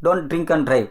Don't drink and drive.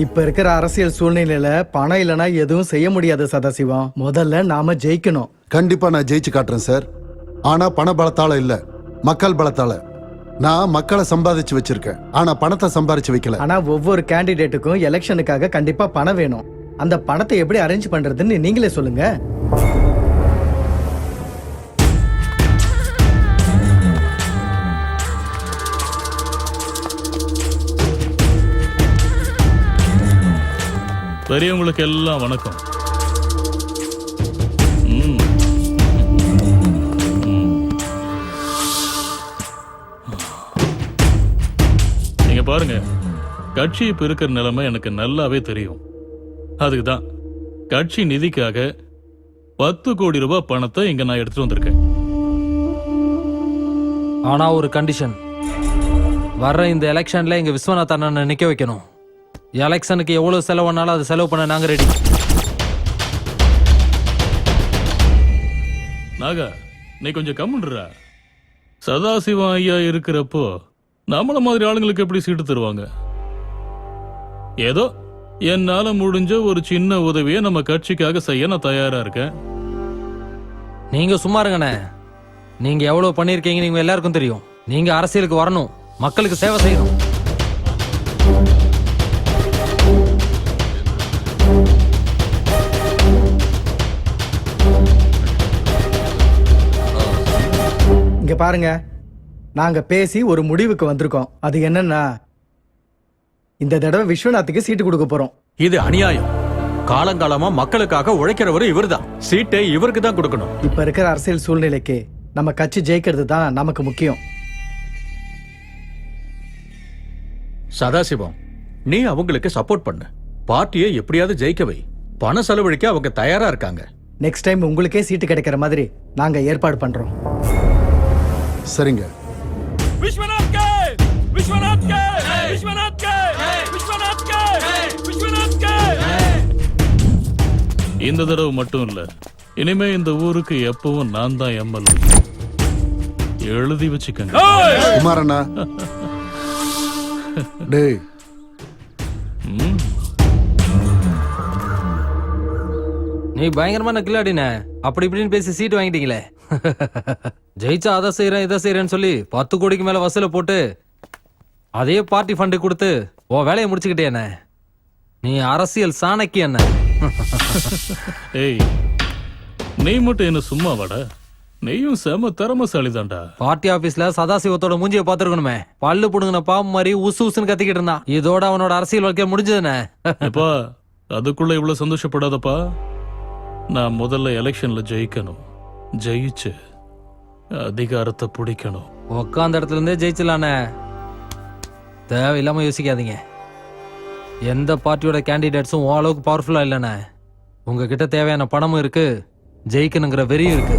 இப்ப இருக்கிற அரசியல் சூழ்நிலையில பணம் இல்லைன்னா எதுவும் செய்ய முடியாது சதாசிவம். முதல்ல நாம ஜெயிக்கணும். கண்டிப்பா நான் ஜெயிச்சு காட்டுறேன் சார். ஆனா பண பலத்தால இல்ல, மக்கள் பலத்தால. நான் மக்களை சம்பாதிச்சு வச்சிருக்கேன், ஆனா பணத்தை சம்பாதிச்சு வைக்கல. ஆனா ஒவ்வொரு கேண்டிடேட்டுக்கும் எலெக்ஷனுக்காக கண்டிப்பா பணம் வேணும். அந்த பணத்தை எப்படி அரேஞ்ச் பண்றதுன்னு நீங்களே சொல்லுங்க. பெரியவங்களுக்கு எல்லாம் வணக்கம். நீங்க பாருங்க, கட்சி இப்ப இருக்கிற நிலைமை எனக்கு நல்லாவே தெரியும். அதுக்குதான் கட்சி நிதிக்காக 10 கோடி ரூபாய் பணத்தை இங்க நான் எடுத்துட்டு வந்திருக்கேன். ஆனா ஒரு கண்டிஷன், வர்ற இந்த எலெக்ஷன்ல எங்க விஸ்வநாத் அண்ணனை நிக்க வைக்கணும். எலெக்ஷனுக்கு எவ்வளவு செலவுனாலும் அது செலவு பண்ண நாங்க ரெடி. நாகா, நீ கொஞ்சம் கம்முன்றா. சதாசிவம் ஐயா இருக்கிறப்போ நம்மள மாதிரி ஆளுங்களுக்கு எப்படி சீட்டு தருவாங்க? ஏதோ என்னால முடிஞ்ச ஒரு சின்ன உதவியை நம்ம கட்சிக்காக செய்ய நான் தயாரா இருக்கேன். நீங்க சும்மா இருங்கண்ணே. நீங்க எவ்வளவு பண்ணிருக்கீங்க நீங்க எல்லாருக்கும் தெரியும். நீங்க அரசியலுக்கு வரணும், மக்களுக்கு சேவை செய்யணும். இங்க பாருங்க, நாங்க பேசி ஒரு முடிவுக்கு வந்திருக்கோம். அது என்னன்னா, இந்த தடவை விஸ்வநாத்துக்கு சீட்டு கொடுக்க போறோம். இது அநியாயம். காலங்காலமா மக்களுக்காக உழைக்கிறவரு இவர்தான். சீட்டை இவருக்கு தான் கொடுக்கணும். இப்ப இருக்கிற அரசியல் சூழ்நிலைக்கு நம்ம கட்சி ஜெயிக்கிறது தான் நமக்கு முக்கியம். சதாசிவம், நீ அவங்களுக்கு சப்போர்ட் பண்ணு. பார்ட்டியை எப்படியாவது ஜெயிக்க வை. பண செலவழிக்க அவங்க தயாரா இருக்காங்க. நெக்ஸ்ட் டைம் உங்களுக்கே சீட்டு கிடைக்கிற மாதிரி நாங்க ஏற்பாடு பண்றோம். சரிங்க. Viswanath K! Viswanath K! Viswanath K! Viswanath K! Viswanath K! இந்த தடவை மட்டும் இல்ல, இனிமே இந்த ஊருக்கு எப்பவும் நான் தான் எம்எல்ஏ. எழுதி வச்சுக்கங்க. குமாரண்ணா, டேய், நீ பயங்கரமான கில்லாடினே. அப்படி இப்படின்னு பேசி சீட்டு வாங்கிட்டீங்களே. ஜெயிச்சா அதை செய்யறேன் இதை செய்யறேன்னு சொல்லி 10 கோடிக்கு மேல வசூல போட்டு அதே பார்ட்டி ஃபண்டு கொடுத்து உன் வேலையை முடிச்சுக்கிட்டே. நீ அரசியல் சாணக்கி என்ன? ஏய், நீ மட்டும் என்ன சும்மா வாடா. நீயும் செம திறமசாலி தான்டா. பார்ட்டி ஆபீஸ்ல சதாசிவத்தோட மூஞ்சிய பாத்துருக்கணுமே. பல்லு புடுங்கின பாம்பு மாதிரி உசு உசுன்னு கத்திக்கிட்டு இருந்தான். இதோட அவனோட அரசியல் வாழ்க்கை முடிஞ்சதுனே. அப்பா, அதுக்குள்ள இவ்வளவு சந்தோஷப்படாதப்பா. நான் முதல்ல எலெக்ஷன்ல ஜெயிக்கணும். ஜெயிச்சு அதிகாரத்தை பிடிக்கணும். உக்காந்த இடத்துல இருந்தே ஜெயிச்சலானே. தேவையில்லாம யோசிக்காதீங்க. எந்த பார்ட்டியோட கேண்டிடேட்ஸும் அளவுக்கு பவர்ஃபுல்லா இல்லைண்ணே. உங்ககிட்ட தேவையான பணமும் இருக்கு, ஜெயிக்கணுங்கிற வெறியும் இருக்கு.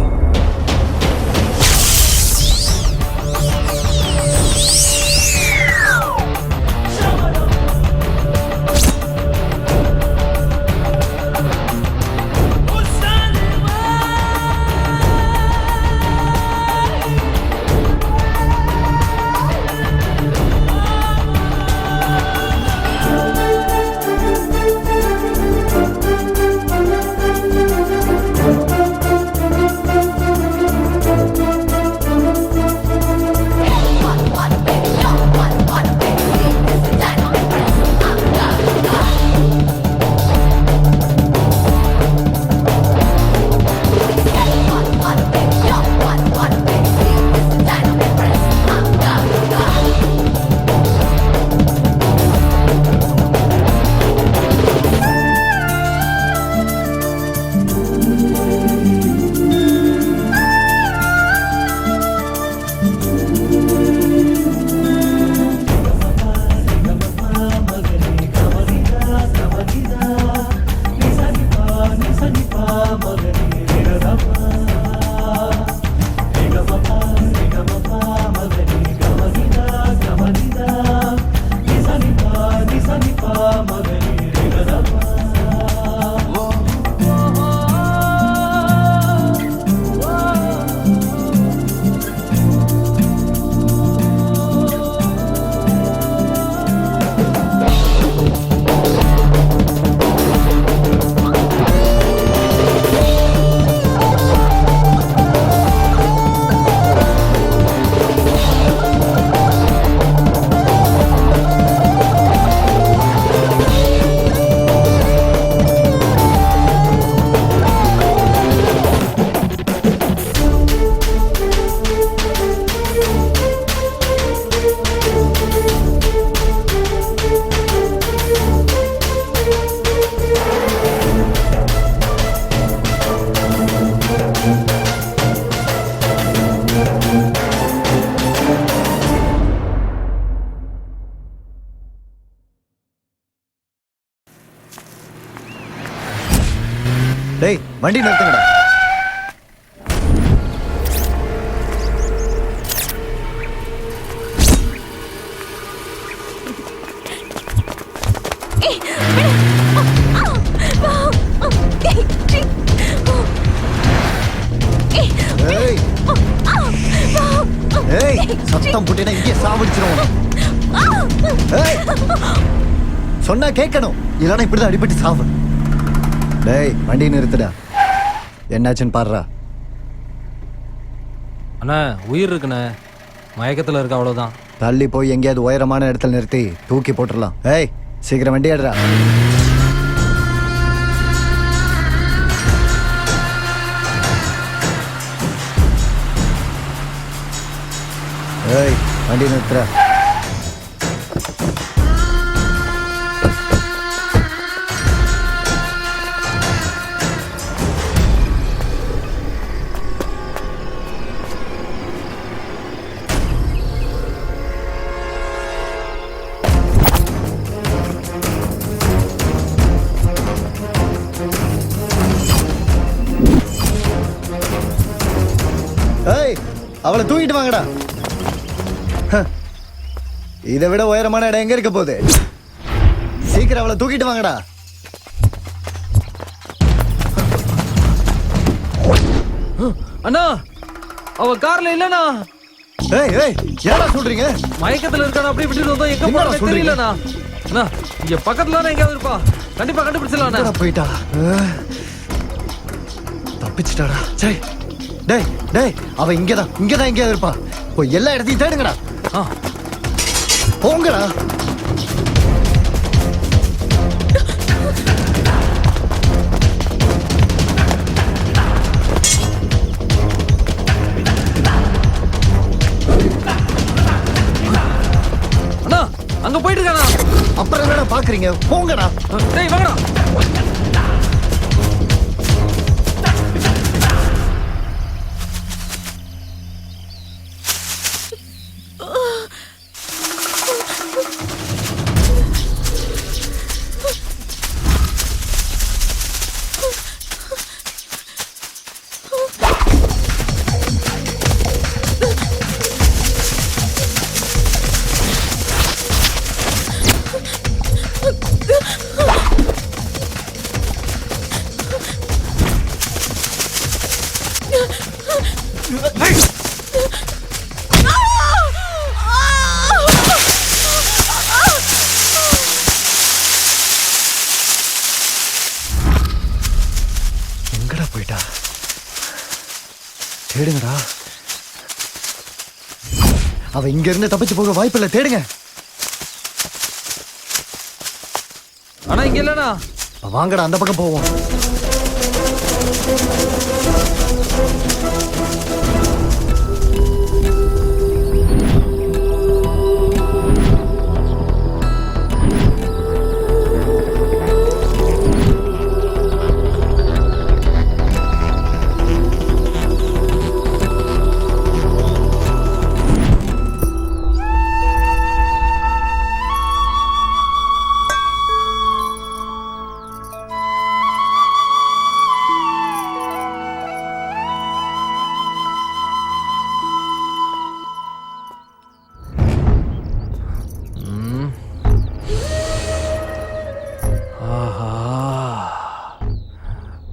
டேய் வண்டி நிறுத்துங்கடா. ஏய் ஏய் சத்தம் போட்டேன்னா இங்கே சாவடிச்சிருவோம். ஏய் சொன்னா கேட்கணும், இல்லைன்னா இப்படிதான் அடிபட்டு சாவு. டேய் வண்டி நிறுத்துடா. என்னாச்சுன்னு பாடுறா. அண்ணா உயிர் இருக்குண்ணே, மயக்கத்துல இருக்க அவ்வளவுதான். தள்ளி போய் எங்கேயாவது உயரமான இடத்துல நிறுத்தி தூக்கி போட்டுடலாம். ஏய் சீக்கிரம் வண்டி எடுறா. ஏய் வண்டி நிறுத்துற. ஏய் அவளை தூக்கிட்டு வாங்கடா. இதை விட உயரமான இடம் எங்க இருக்க போகுது? சீக்கிரம் அவளை தூக்கிட்டு வாங்கடா. அண்ணா அவ கார்ல இல்லண்ணா. ஏய் ஏய் என்னடா சொல்றீங்க? மயக்கத்துல இருக்கானா, அப்படி விட்டுட்டு வந்தோம். எங்க என்னடா போறோம் சொல்றீங்க? தெரியலண்ணா. அண்ணா இங்க பக்கத்துல தானே எங்கேயாவது இருப்பா, கண்டிப்பா கண்டுபிடிச்சிடலாம். எங்கடா போயிட்டா? தப்பிச்சிட்டாடா. சரி டேய் டேய் அவ இங்கதான் எங்கேயாவது இருப்பா. போய் எல்லா இடத்தையும் தேடுங்கடா. போங்கடா. அண்ணா அங்க போயிட்டு இருக்கானா? அப்புறம் என்னடா பாக்குறீங்க? போங்கடா. டேய் வாங்கடா. எங்கடா போயிட்டா? தேடுங்கடா. அவ இங்க இருந்து தப்பிச்சு போக வாய்ப்பில்லை. தேடுங்க. ஆனா இங்க இல்லண்ணா. வாங்கடா அந்த பக்கம் போவோம்.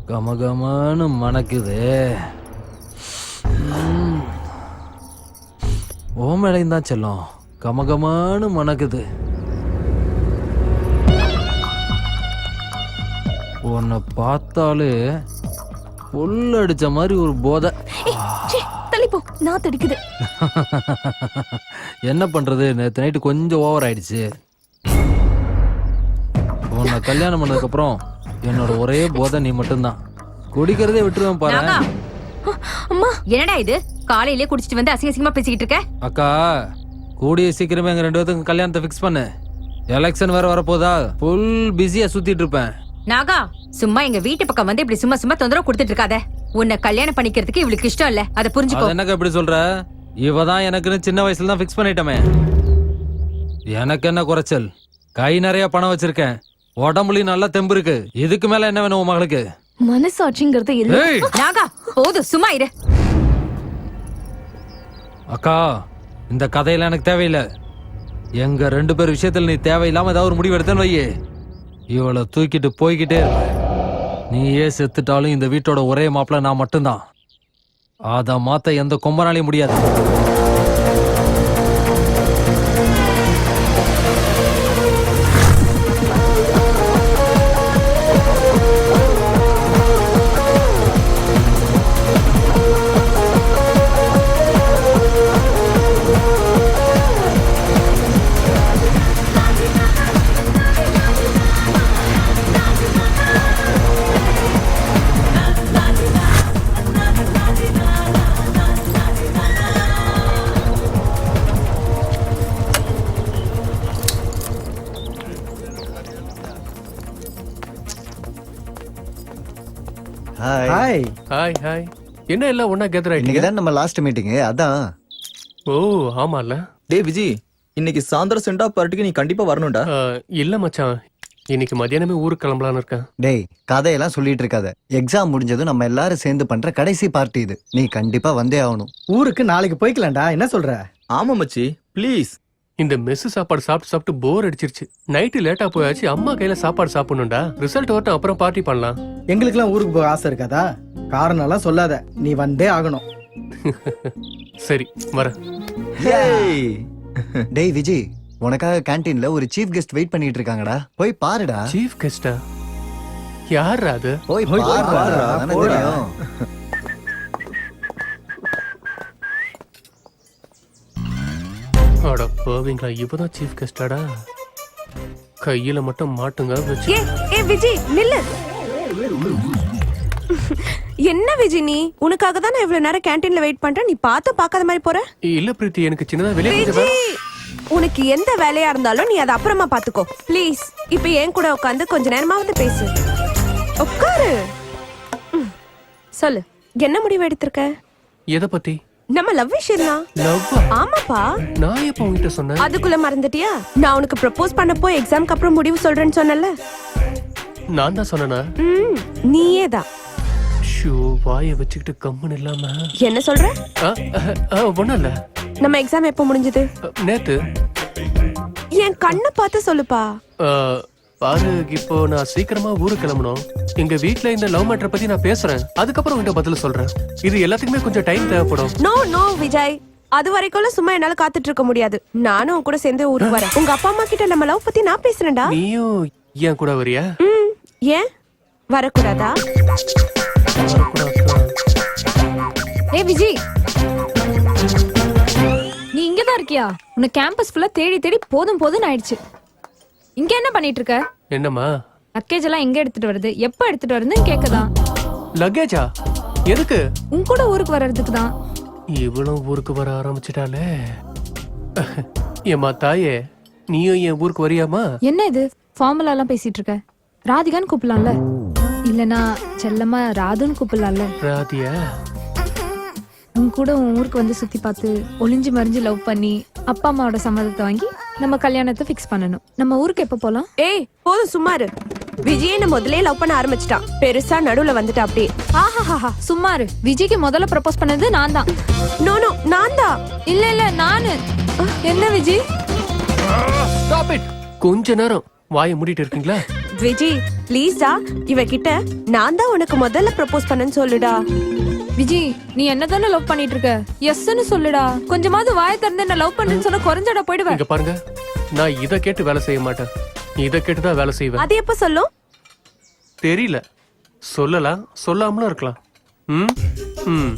கமகமானு மணக்குது. ஓமேலையும் தான் செல்லும். கமகமானு மணக்குது. உன்னை பார்த்தாலே புல் அடிச்ச மாதிரி ஒரு போதை. தள்ளிப்போ, நான் தடிக்குது. என்ன பண்றது, நேற்று நைட்டு கொஞ்சம் ஓவர் ஆயிடுச்சு. உன்னை கல்யாணம் பண்ணதுக்கு அப்புறம் என்னோட ஒரே போதை நீ மட்டும்தான். குடிக்கிறதே விட்டுருவேன் பாரு. அம்மா என்னடா இது, காலையிலே குடிச்சிட்டு வந்து அசிங்க அசிங்கமா பேசிக்கிட்டு இருக்க? அக்கா கூடிய சீக்கிரமே எங்க 2 பேத்துக்கும் கல்யாணத்தை ஃபிக்ஸ் பண்ணு. எலெக்ஷன் வேற வரப்போதா, ஃபுல் பிஸியா சுத்திட்டு இருப்பேன். நாகா, சும்மா எங்க வீட்டு பக்கம் வந்து இப்படி சும்மா சும்மா தொந்தரவு கொடுத்துட்டு இருக்காத. உன்னை கல்யாணம் பண்ணிக்கிறதுக்கு இவளுக்கு இஷ்டம் இல்ல, அதை புரிஞ்சுக்கோ. என்னக்கா இப்படி சொல்ற? இவதான் எனக்குன்னு சின்ன வயசுல தான் ஃபிக்ஸ் பண்ணிட்டமே. எனக்கு என்ன குறைச்சல்? கை நிறைய பணம் வச்சிருக்கேன், உடம்புலயும் நல்லா தெம்பு இருக்கு. இதுக்கு மேல என்ன வேணும் உன் மகளுக்கு? மனசாட்சிங்கிறது இல்ல. ஏய் நாகா போதும் சும்மா இரு. அக்கா, இந்த கதையெல்லாம் எனக்கு தேவையில்லை. எங்க 2 பேர் விஷயத்துல நீ தேவையில்லாம ஏதாவது ஒரு முடிவு எடுத்தேன்னு வையே, இவளை தூக்கிட்டு போய்கிட்டே இருப்ப. நீயே செத்துட்டாலும் இந்த வீட்டோட ஒரே மாப்பிள்ள நான் மட்டும்தான். அதை மாத்த எந்த கொம்பனாலையும் முடியாது. ஹாய். ஹாய். Hi hi. என்ன எல்லாம் ஒண்ணா கேதர் இன்னைக்கு ஆயிட்டீங்க? தான் நம்ம லாஸ்ட் மீட்டிங். அதான் ஓ ஆமால. டேய் விஜி, இன்னைக்கு சாயந்தரம் சென்ட் ஆஃப் பார்ட்டிக்கு நீ கண்டிப்பா வரணும்டா. இல்ல மச்சான், இன்னைக்கு மதியானமே ஊருக்கு கிளம்பலான்னு இருக்கேன். டேய் கதையெல்லாம் சொல்லிட்டு இருக்காத. எக்ஸாம் முடிஞ்சதும் நம்ம எல்லாரும் சேர்ந்து பண்ற கடைசி பார்ட்டி இது. நீ கண்டிப்பா வந்தே ஆகணும். ஊருக்கு நாளைக்கு போய்க்கலாம்டா, என்ன சொல்ற? ஆமா மச்சி, ப்ளீஸ். இந்த மெஸ் சாப்பாடு சாப்பிட்டு சாப்பிட்டு போர் அடிச்சிருச்சு. நைட்டு லேட்டா போயாச்சு, அம்மா கையில சாப்பாடு சாப்பிடணும்டா. ரிசல்ட் வரட்டும், அப்புறம் பார்ட்டி பண்ணலாம். எங்களுக்கெல்லாம் ஊருக்கு போக ஆசை இருக்காதா? காரணம் எல்லாம் சொல்லாத, நீ வந்தே ஆகணும். சரி வரேன். ஏய், டேய் விஜி, உனக்காக கேண்டீன்ல ஒரு சீஃப் கெஸ்ட் வெயிட் பண்ணிட்டு இருக்காங்கடா. போய் பாருடா. சீஃப் கெஸ்டா? யார் அது? போய் போய் பாருடா. பாருடா, தானே போடா. தெரியும். அட போவீங்களா, இவதான் சீஃப் கெஸ்டாடா. கையில மட்டும் மாட்டுங்க வச்சு. ஏ விஜி நில்லு. என்ன விஜி நீ? உனக்காக தான் நான் இவ்வளவு நேரம் கேண்டீன்ல வெயிட் பண்றேன். நீ பார்த்து பார்க்காத மாதிரி போற. இல்ல பிரீத்தி, எனக்கு சின்னதா வெளியே கொஞ்சம் விஜி, உனக்கு எந்த வேலையா இருந்தாலும் நீ அதை அப்புறமா பாத்துக்கோ ப்ளீஸ். இப்ப என் கூட உட்காந்து கொஞ்ச நேரமா வந்து பேசு. உட்காரு. சொல்லு, என்ன முடிவு எடுத்திருக்க? எதை பத்தி? நம்ம லவ் விஷயம் தான். லவ்? ஆமாப்பா. நான் எப்ப உங்ககிட்ட சொன்னேன்? அதுக்குள்ள மறந்துட்டியா? நான் உனக்கு ப்ரப்போஸ் பண்ணப்போ எக்ஸாம்க்கு அப்புறம் முடிவு சொல்றேன்னு சொன்னல. நான் தான் சொன்னேனா? நீயே தான். ஷோ, வாயை வச்சுக்கிட்டு கம்முன்னு இல்லாம. என்ன சொல்ற? ஒண்ணும் இல்ல. நம்ம எக்ஸாம் எப்போ முடிஞ்சது? நேத்து. என் கண்ணை பார்த்து சொல்லுப்பா. பாரு, இப்போ நான் சீக்கிரமா ஊருக்கு கிளம்பணும். எங்க வீட்ல இந்த லவ் மேட்டரை பத்தி நான் பேசுறேன். அதுக்கப்புறம் உங்ககிட்ட பதில் சொல்றேன். இது எல்லாத்துக்குமே கொஞ்சம் டைம் தேவைப்படும். நோ நோ விஜய், அது வரைக்கும் சும்மா என்னால காத்துட்டு இருக்க முடியாது. நானும் உன் கூட சேர்ந்து ஊருக்கு வரேன். உங்க அப்பா அம்மா கிட்ட நம்ம லவ் பத்தி நான் பேசுறேன்டா. நீயும் என் கூட வரியா? ஏன் வரக்கூடாதா? ஏ விஜி, நீ இங்கதான் இருக்கியா? உன்னை கேம்பஸ் ஃபுல்லா தேடி தேடி போதும் போதும்னு ஆயிடுச்சு. இங்க என்ன பண்ணிட்டு இருக்க? என்னம்மா? லக்கேஜ் எல்லாம் எங்க எடுத்துட்டு வருது, எப்ப எடுத்துட்டு வருதுன்னு கேக்கதான். லக்கேஜா? எதுக்கு? உன் கூட ஊருக்கு வர்றதுக்கு தான். இவளும் ஊருக்கு வர ஆரம்பிச்சிட்டாலே. ஏமா தாயே, நீயும் என் ஊருக்கு வரியாமா? என்ன இது ஃபார்முலா எல்லாம் பேசிட்டு இருக்க? ராதிகான்னு கூப்பிடலாம்ல, இல்லனா செல்லமா ராதுன்னு கூப்பிடலாம்ல. ராதியா? உன் கூட உன் ஊருக்கு வந்து சுத்தி பார்த்து ஒளிஞ்சு மறிஞ்சு லவ் பண்ணி அப்பா அம்மாவோட சம்மதத்தை வாங்கி நம்ம கல்யாணத்தை ஃபிக்ஸ் பண்ணணும். நம்ம ஊருக்கு எப்ப போலாம்? ஏய் போதும் சும்மாரு. விஜய் என்ன முதல்ல லவ் பண்ண ஆரம்பிச்சிட்டான். பெருசா நடுவுல வந்துட்டு அப்படியே. ஆஹாஹா சும்மாரு. விஜய்க்கு முதல்ல ப்ரப்போஸ் பண்ணது நான் தான். நோ நோ, நான் தான். இல்ல இல்ல நானு. என்ன விஜய்? Stop it. கொஞ்ச நேரம் வாயை மூடிட்டு இருக்கீங்களா? விஜய் ப்ளீஸ்டா, இவகிட்ட நான் தான் உனக்கு முதல்ல ப்ரப்போஸ் பண்ணேன்னு சொல்லுடா. விஜய், நீ என்னதானே லவ் பண்ணிட்டு இருக்க? எஸ்ன்னு சொல்லுடா. கொஞ்சமாவது வாயை திறந்து என்ன லவ் பண்றேன்னு சொன்னா குறைஞ்சடா போயிடுவேன். இங்க பாருங்க, நான் இத கேட்டு வேலை செய்ய மாட்டேன். இத கேட்டு தான் வேலை செய்வேன். அது எப்ப சொல்லும்? தெரியல. சொல்லலாம், சொல்லாமலும் இருக்கலாம். ம் ம்.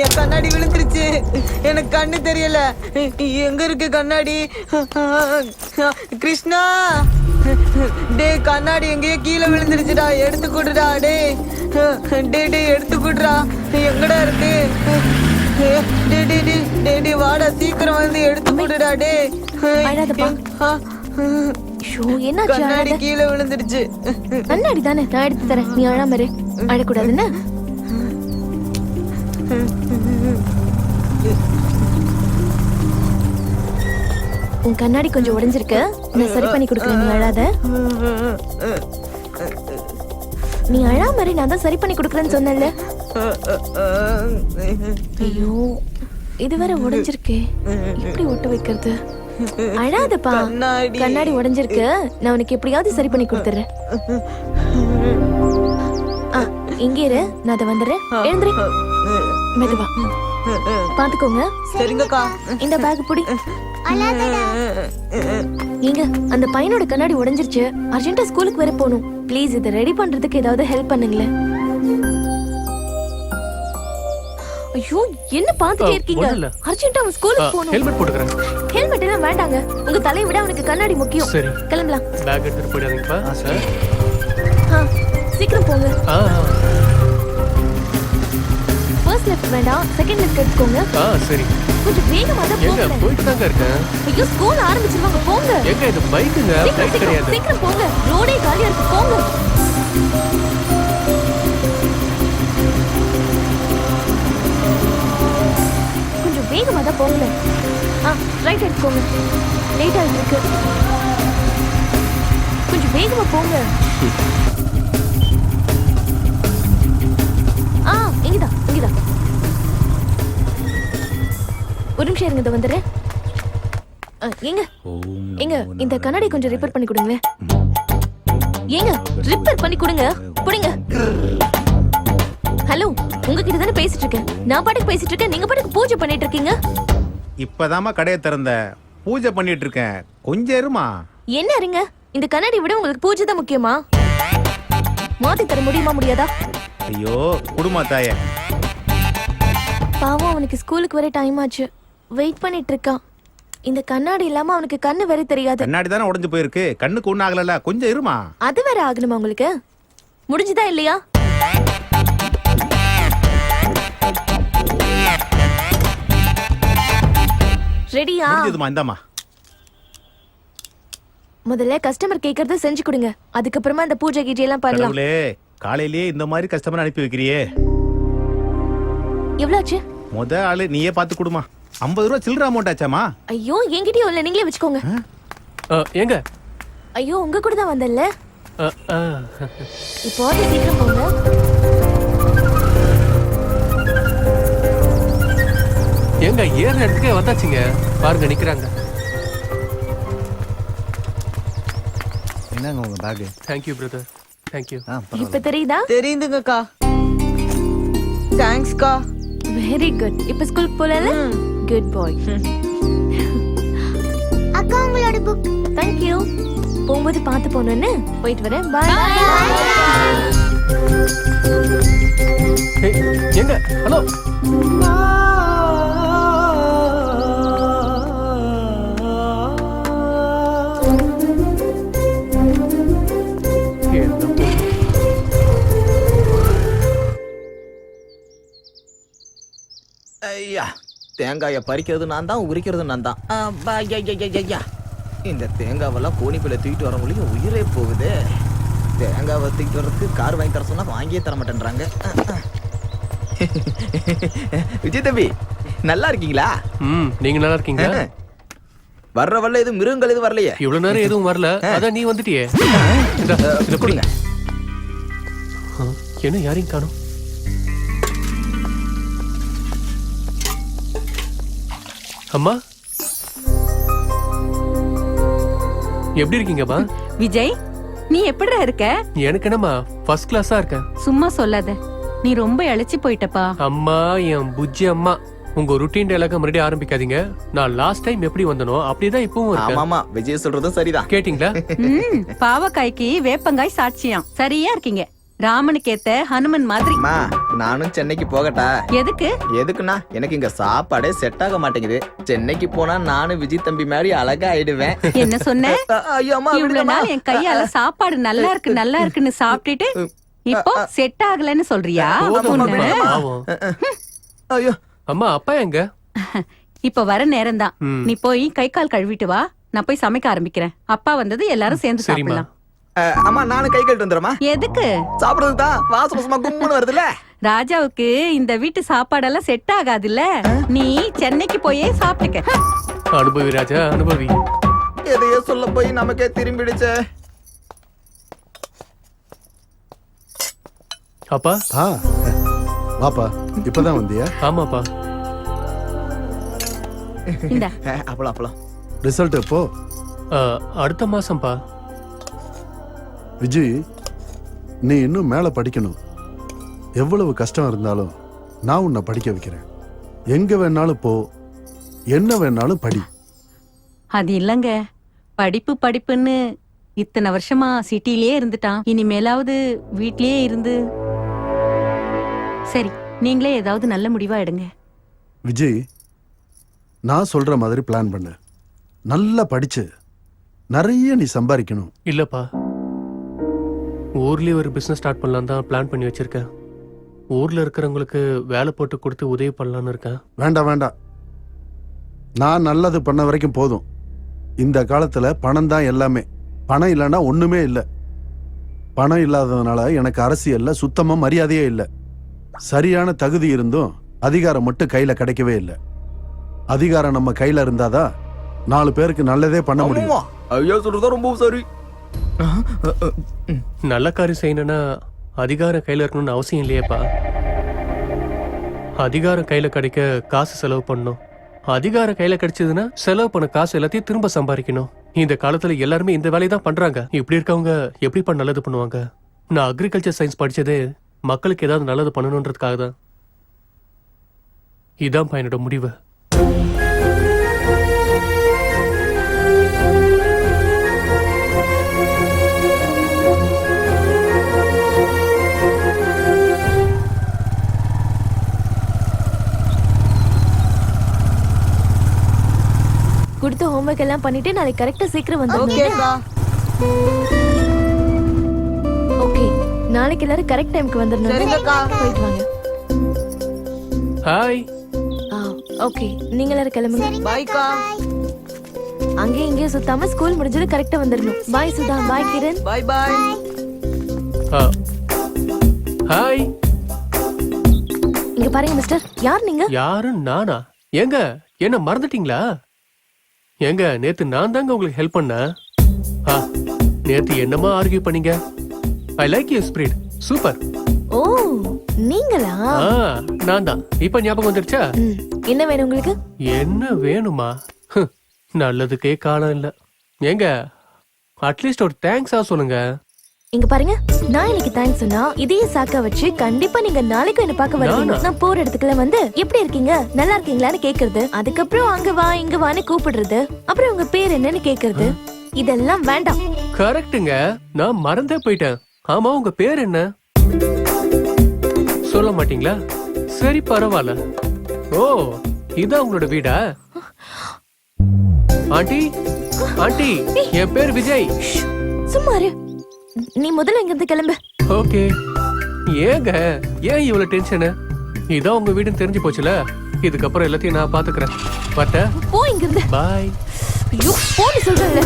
என் கண்ணாடி விழுந்துருச்சு. எனக்கு கண்ணு தெரியல. எங்க இருக்கு கண்ணாடி? கிருஷ்ணா, டேய் கண்ணாடி எங்கேயோ கீழே விழுந்துருச்சுடா, எடுத்து கொடுடா. டேய் டேய் டேய் எடுத்து கொடுடா. எங்கடா இருக்கு? டேய் டேய் டேய் டேய் டேய் வாடா, சீக்கிரம் வந்து எடுத்து கொடுடா. டேய் அழாதப்பா. ஷோ என்னாச்சு? கண்ணாடி கீழே விழுந்துருச்சு. கண்ணாடி தானே, நான் எடுத்து தரேன். நீ அழாம இரு. அழக்கூடாதுன்னு. உன் கண்ணாடி கொஞ்சம் உடைஞ்சிருக்கு, நான் சரி பண்ணி கொடுக்குறேன். நீ அழாத. நீ அழாம இரு, நான் தான் சரி பண்ணி கொடுக்குறேன்னு சொன்னேன்ல. ஐயோ இது வேற உடைஞ்சிருக்கே, எப்படி ஒட்ட வைக்கிறது? அழாதப்பா, கண்ணாடி உடைஞ்சிருக்கு, நான் உனக்கு எப்படியாவது சரி பண்ணி கொடுத்துறேன். இங்கே இரு, நான் அதை வந்துடுறேன். எழுந்துரு, மெதுவா பாத்துக்கோங்க. சரிங்கக்கா. இந்த பேக் புடி. நீங்க அந்த பையனோட கண்ணாடி உடைஞ்சிருச்சு, அர்ஜென்ட்டா ஸ்கூலுக்கு வர போகணும். ப்ளீஸ் இதை ரெடி பண்றதுக்கு ஏதாவது ஹெல்ப் பண்ணுங்களேன். ஐயோ என்ன பாத்துட்டே இருக்கீங்க? அர்ஜென்ட்டா அவன் ஸ்கூலுக்கு போகணும். ஹெல்மெட் போட்டுக்கிறேன். ஹெல்மெட் எல்லாம் வேண்டாங்க, உங்க தலையை விட அவனுக்கு கண்ணாடி முக்கியம். சரி. கிளம்பலாம். பேக் எடுத்துட்டு போயிடாதீங்கப்பா. சார். சீக்கிரம் போங்க. ஃபர்ஸ்ட் லெஃப்ட் வேண்டாம், செகண்ட் லெஃப்ட் எடுத்துக்கோங்க. சரி. கொஞ்சம் வேகமா தான் எங்க போங்க. போயிட்டு தாங்க இருக்கேன். ஐயோ ஸ்கூல் ஆரம்பிச்சிருவாங்க, போங்க. எங்க இது பைக்குங்க, பைக் கிடையாது. சீக்கிரம் போங்க, ரோடே காலியா இருக்கு, போங்க. கொஞ்சம் வேகமா தான் போங்க. ரைட் எடுத்துக்கோங்க, லேட் ஆயிருக்கு. கொஞ்சம் வேகமா போங்க. இங்கதான் இங்கதான். ஒரு நிமிஷம் இருங்க, இதை வந்துடுறேன். ஏங்க ஏங்க இந்த கண்ணாடி கொஞ்சம் ரிப்பேர் பண்ணி கொடுங்களேன். ஏங்க ரிப்பேர் பண்ணி கொடுங்க, புடிங்க. ஹலோ, உங்ககிட்ட தானே பேசிட்டு இருக்கேன். நான் பாட்டுக்கு பேசிட்டு இருக்கேன், நீங்க பாட்டுக்கு பூஜை பண்ணிட்டு இருக்கீங்க. இப்பதாம்மா கடையை திறந்த, பூஜை பண்ணிட்டு இருக்கேன், கொஞ்சம் இருமா. என்ன இருங்க, இந்த கண்ணாடி விட உங்களுக்கு பூஜை தான் முக்கியமா? மாத்தி தர முடியுமா, முடியாதா? ஐயோ குடுமா தாயே. பாவம், அவனுக்கு ஸ்கூலுக்கு வர டைம் ஆச்சு, வெயிட் பண்ணிட்டு இருக்கான். இந்த கண்ணாடி இல்லாம அவனுக்கு கண்ணு வேற தெரியாது. கண்ணாடி தானே உடைஞ்சு போயிருக்கு, கண்ணுக்கு ஒண்ணு ஆகல, கொஞ்சம் இருமா. அது வேற ஆகணுமா உங்களுக்கு? முடிஞ்சுதா இல்லையா? ரெடியா? முடிஞ்சதுமா, இந்தாமா. முதல்ல கஸ்டமர் கேக்குறத செஞ்சு கொடுங்க, அதுக்கப்புறமா இந்த பூஜை கீஜை எல்லாம் பண்ணலாம். கடவுளே, காலையிலேயே இந்த மாதிரி கஸ்டமர் அனுப்பி வைக்கிறியே. எவ்வளவு ஆச்சு? முத ஆளு நீயே பார்த்து கொடுமா. 50 ரூபா சில்லற அமௌண்ட் ஆச்சாமா? ஐயோ என்கிட்டயும் இல்ல, நீங்களே வச்சுக்கோங்க. எங்க? ஐயோ உங்க கூட தான் வந்தேன்ல. இப்போ சீக்கிரம் போங்க. எங்க ஏற இடத்துக்கே வந்தாச்சுங்க, பாருங்க நிக்கிறாங்க. என்னங்க உங்க பேக்? Thank you brother, thank you. இப்ப தெரியுதா? தெரியுதுங்கக்கா. தேங்க்ஸ்க்கா. Very good. இப்ப ஸ்கூலுக்கு போலாம்ல? குட் பாய். அக்கா உங்களோட புக். Thank you. போகும்போது பார்த்து போணும்னு. போயிட்டு வரேன். பை. எங்க? ஹலோ. ஐயா, தேங்காயை பறிக்கிறது நான் தான், உரிக்கிறது நான் தான். இந்த தேங்காவெல்லாம் கோணிப்பில தூக்கிட்டு வர முடியும், உயிரே போகுது. தேங்காவை தூக்கிட்டு வர்றதுக்கு கார் வாங்கி தர சொன்னா வாங்கியே தர மாட்டேன்றாங்க. விஜய் தம்பி, நல்லா இருக்கீங்களா? நீங்க நல்லா இருக்கீங்க? வர்ற வரல எதுவும் மிருகங்கள் எதுவும் வரலையே? இவ்வளவு நேரம் எதுவும் வரல, அதான் நீ வந்துட்டியே. கொடுங்க. என்ன யாரையும் காணோம்? அம்மா எப்படி இருக்கீங்கம்மா? விஜய், நீ எப்படிடா இருக்க? எனக்கு என்னம்மா, ஃபர்ஸ்ட் கிளாஸா இருக்கேன். சும்மா சொல்லாத, நீ ரொம்ப இழைச்சி போயிட்டப்பா. அம்மா, என் புஜ்ஜி அம்மா, உங்க ருட்டீன் டயலாக மறுபடியும் ஆரம்பிக்காதீங்க. நான் லாஸ்ட் டைம் எப்படி வந்தனோ அப்படிதான் இப்பவும் இருக்கேன். ஆமாமா, விஜய் சொல்றதும் சரிதான். கேட்டிங்களா? பாவக்காய்க்கு வேப்பங்காய் சாட்சியாம். சரியா இருக்கீங்க. ராமனுக்கு ஏத்த ஹனுமன் மாதிரி. அம்மா நானும் சென்னைக்கு போகட்டா? எதுக்கு? எதுக்குண்ணா எனக்கு இங்க சாப்பாடே செட் ஆக மாட்டேங்குது. சென்னைக்கு போனா நானும் விஜய் தம்பி மாதிரி அழகா ஆயிடுவேன். என்ன சொன்ன? ஐயோ அம்மா, இவ்வளவு விடுங்கம்மா. நாள் என் கையால சாப்பாடு நல்லா இருக்குன்னு சாப்பிட்டுட்டு இப்போ செட் ஆகலன்னு சொல்றியா? உன்னை? ஐயோ அம்மா அப்பா எங்க? இப்ப வர நேரம்தான். நீ போய் கை கால் கழுவிட்டு வா, நான் போய் சமைக்க ஆரம்பிக்கிறேன். அப்பா வந்தது எல்லாரும் சேர்ந்து சாப்பிடலாம். அம்மா நானும் கை கழுவிட்டு வந்துடுறேம்மா. எதுக்கு? சாப்பிடுறதுக்கு தான். வாசம் வாசமா கும்முன்னு வருதுல்ல. ராஜாவுக்கு இந்த வீட்டு சாப்பாடெல்லாம் செட் ஆகாதுல்ல. நீ சென்னைக்கு போயே சாப்பிட்டுக்க. அனுபவி ராஜா அனுபவி. எதையோ சொல்ல போய் நமக்கே திரும்பிடுச்சே. அப்பா. வாப்பா, இப்பதான் வந்தியா? ஆமாப்பா. அப்பலாம் அப்பலாம். ரிசல்ட் எப்போ? அடுத்த மாசம்பா. விஜய், நீ இன்னும் மேல படிக்கணும். எவ்வளவு கஷ்டம் இருந்தாலும் நான் உன்னை படிக்க வைக்கிறேன். எங்க வேணாலும் போ, என்ன வேணாலும் படி. அது இல்லங்க, படிப்புன்னு இத்தனை வருஷமா சிட்டிலேயே இருந்துட்டான். இனிமேலாவது வீட்லயே இருந்து. சரி, நீங்களே ஏதாவது நல்ல முடிவா எடுங்க. விஜய், நான் சொல்ற மாதிரி பிளான் பண்ணு. நல்லா படிச்சு நிறைய நீ சம்பாதிக்கணும். இல்லப்பா, ஊர்லயே ஒரு பிசினஸ் ஸ்டார்ட் பண்ணலாம் தான் பிளான் பண்ணி வச்சிருக்கேன். ஊர்ல இருக்கிறவங்களுக்கு வேலை போட்டு கொடுத்து உதவி பண்ணலான்னு இருக்கேன். வேண்டாம் வேண்டாம், நான் நல்லது பண்ண வரைக்கும் போதும். இந்த காலத்துல பணம் தான் எல்லாமே. பணம் இல்லைன்னா ஒண்ணுமே இல்லை. பணம் இல்லாததுனால எனக்கு அரசியல்ல சுத்தமா மரியாதையே இல்லை. சரியான தகுதி இருந்தும் அதிகாரம் மட்டும் கையில கிடைக்கவே இல்லை. அதிகாரம் நம்ம கையில இருந்தாதான் 4 பேருக்கு நல்லதே பண்ண முடியும். ஐயா சொல்றதா ரொம்ப சரி. நல்ல காரியம் செய்யணும்னா அதிகாரம் கையில இருக்கணும்னு அவசியம் இல்லையேப்பா. அதிகாரம் கையில கிடைக்க காசு செலவு பண்ணணும். அதிகாரம் கையில கிடைச்சதுன்னா செலவு பண்ண காசு எல்லாத்தையும் திரும்ப சம்பாதிக்கணும். இந்த காலத்துல எல்லாருமே இந்த வேலையை தான் பண்றாங்க. இப்படி இருக்கவங்க எப்படிப்பா நல்லது பண்ணுவாங்க? நான் அக்ரிகல்ச்சர் சயின்ஸ் படிச்சதே மக்களுக்கு ஏதாவது நல்லது பண்ணணுன்றதுக்காக தான். இதான் என்னோட முடிவு. கொடுத்த ஹோம்வொர்க் எல்லாம் பண்ணிட்டு நாளைக்கு கரெக்டா சீக்கிரம் வந்துடுங்க. ஓகே, நாளைக்கு எல்லாரும் கரெக்ட் டைம்க்கு வந்துடணும். சரிங்கக்கா. போயிட்டு வாங்க. ஹாய். ஓகே, நீங்க எல்லாரும் கிளம்புங்க. பாய்க்கா. அங்கே இங்கேயும் சுத்தாம ஸ்கூல் முடிஞ்சது கரெக்டா வந்துடணும். பாய் சுதா, பாய் கிரண். பாய் பாய். ஹாய். இங்க பாருங்க மிஸ்டர், யார் நீங்க? யாரு? நானா? ஏங்க என்ன மறந்துட்டீங்களா? ஏங்க நேத்து நான் தாங்க உங்களுக்கு ஹெல்ப் பண்ணேன். நேத்து என்னமா ஆர்கியூ பண்ணீங்க? I like you spirit. Super. Oh, நீங்களா? நான் தான். இப்ப ஞாபகம் வந்துருச்சா? என்ன வேணும் உங்களுக்கு? என்ன வேணுமா? நல்லதுக்கே காலம் இல்ல. ஏங்க அட்லீஸ்ட் ஒரு தேங்க்ஸா சொல்லுங்க. இங்க பாருங்க, நான் இன்னைக்கு தேங்க்ஸ் சொன்னா இதையே சாக்க வச்சு கண்டிப்பா நீங்க நாளைக்கு என்ன பார்க்க வருவீங்க. நான் போற இடத்துக்குள்ள வந்து எப்படி இருக்கீங்க, நல்லா இருக்கீங்களான்னு கேக்குறது, அதுக்கப்புறம் அங்க வா இங்க வான்னு கூப்பிடுறது, அப்புறம் உங்க பேர் என்னன்னு கேக்குறது, இதெல்லாம் வேண்டாம். கரெக்ட்டுங்க, நான் மறந்தே போயிட்டேன். ஆமா, உங்க பேர் என்ன சொல்ல மாட்டீங்களா? சரி பரவாயில்ல. ஓ, இதான் உங்களோட வீடா? ஆண்டி ஆண்டி, என் பேர் விஜய். சும்மா இரு, நீ முதல்ல இங்க இருந்து கிளம்பு. ஓகே. ஏங்க ஏன் இவ்வளவு டென்ஷனு? இதான் உங்க வீடுன்னு தெரிஞ்சு போச்சுல, இதுக்கப்புறம் எல்லாத்தையும் நான் பாத்துக்கிறேன். பட்ட போ இங்க இருந்து. பாய். ஐயோ, போன்னு சொல்றேன்ல.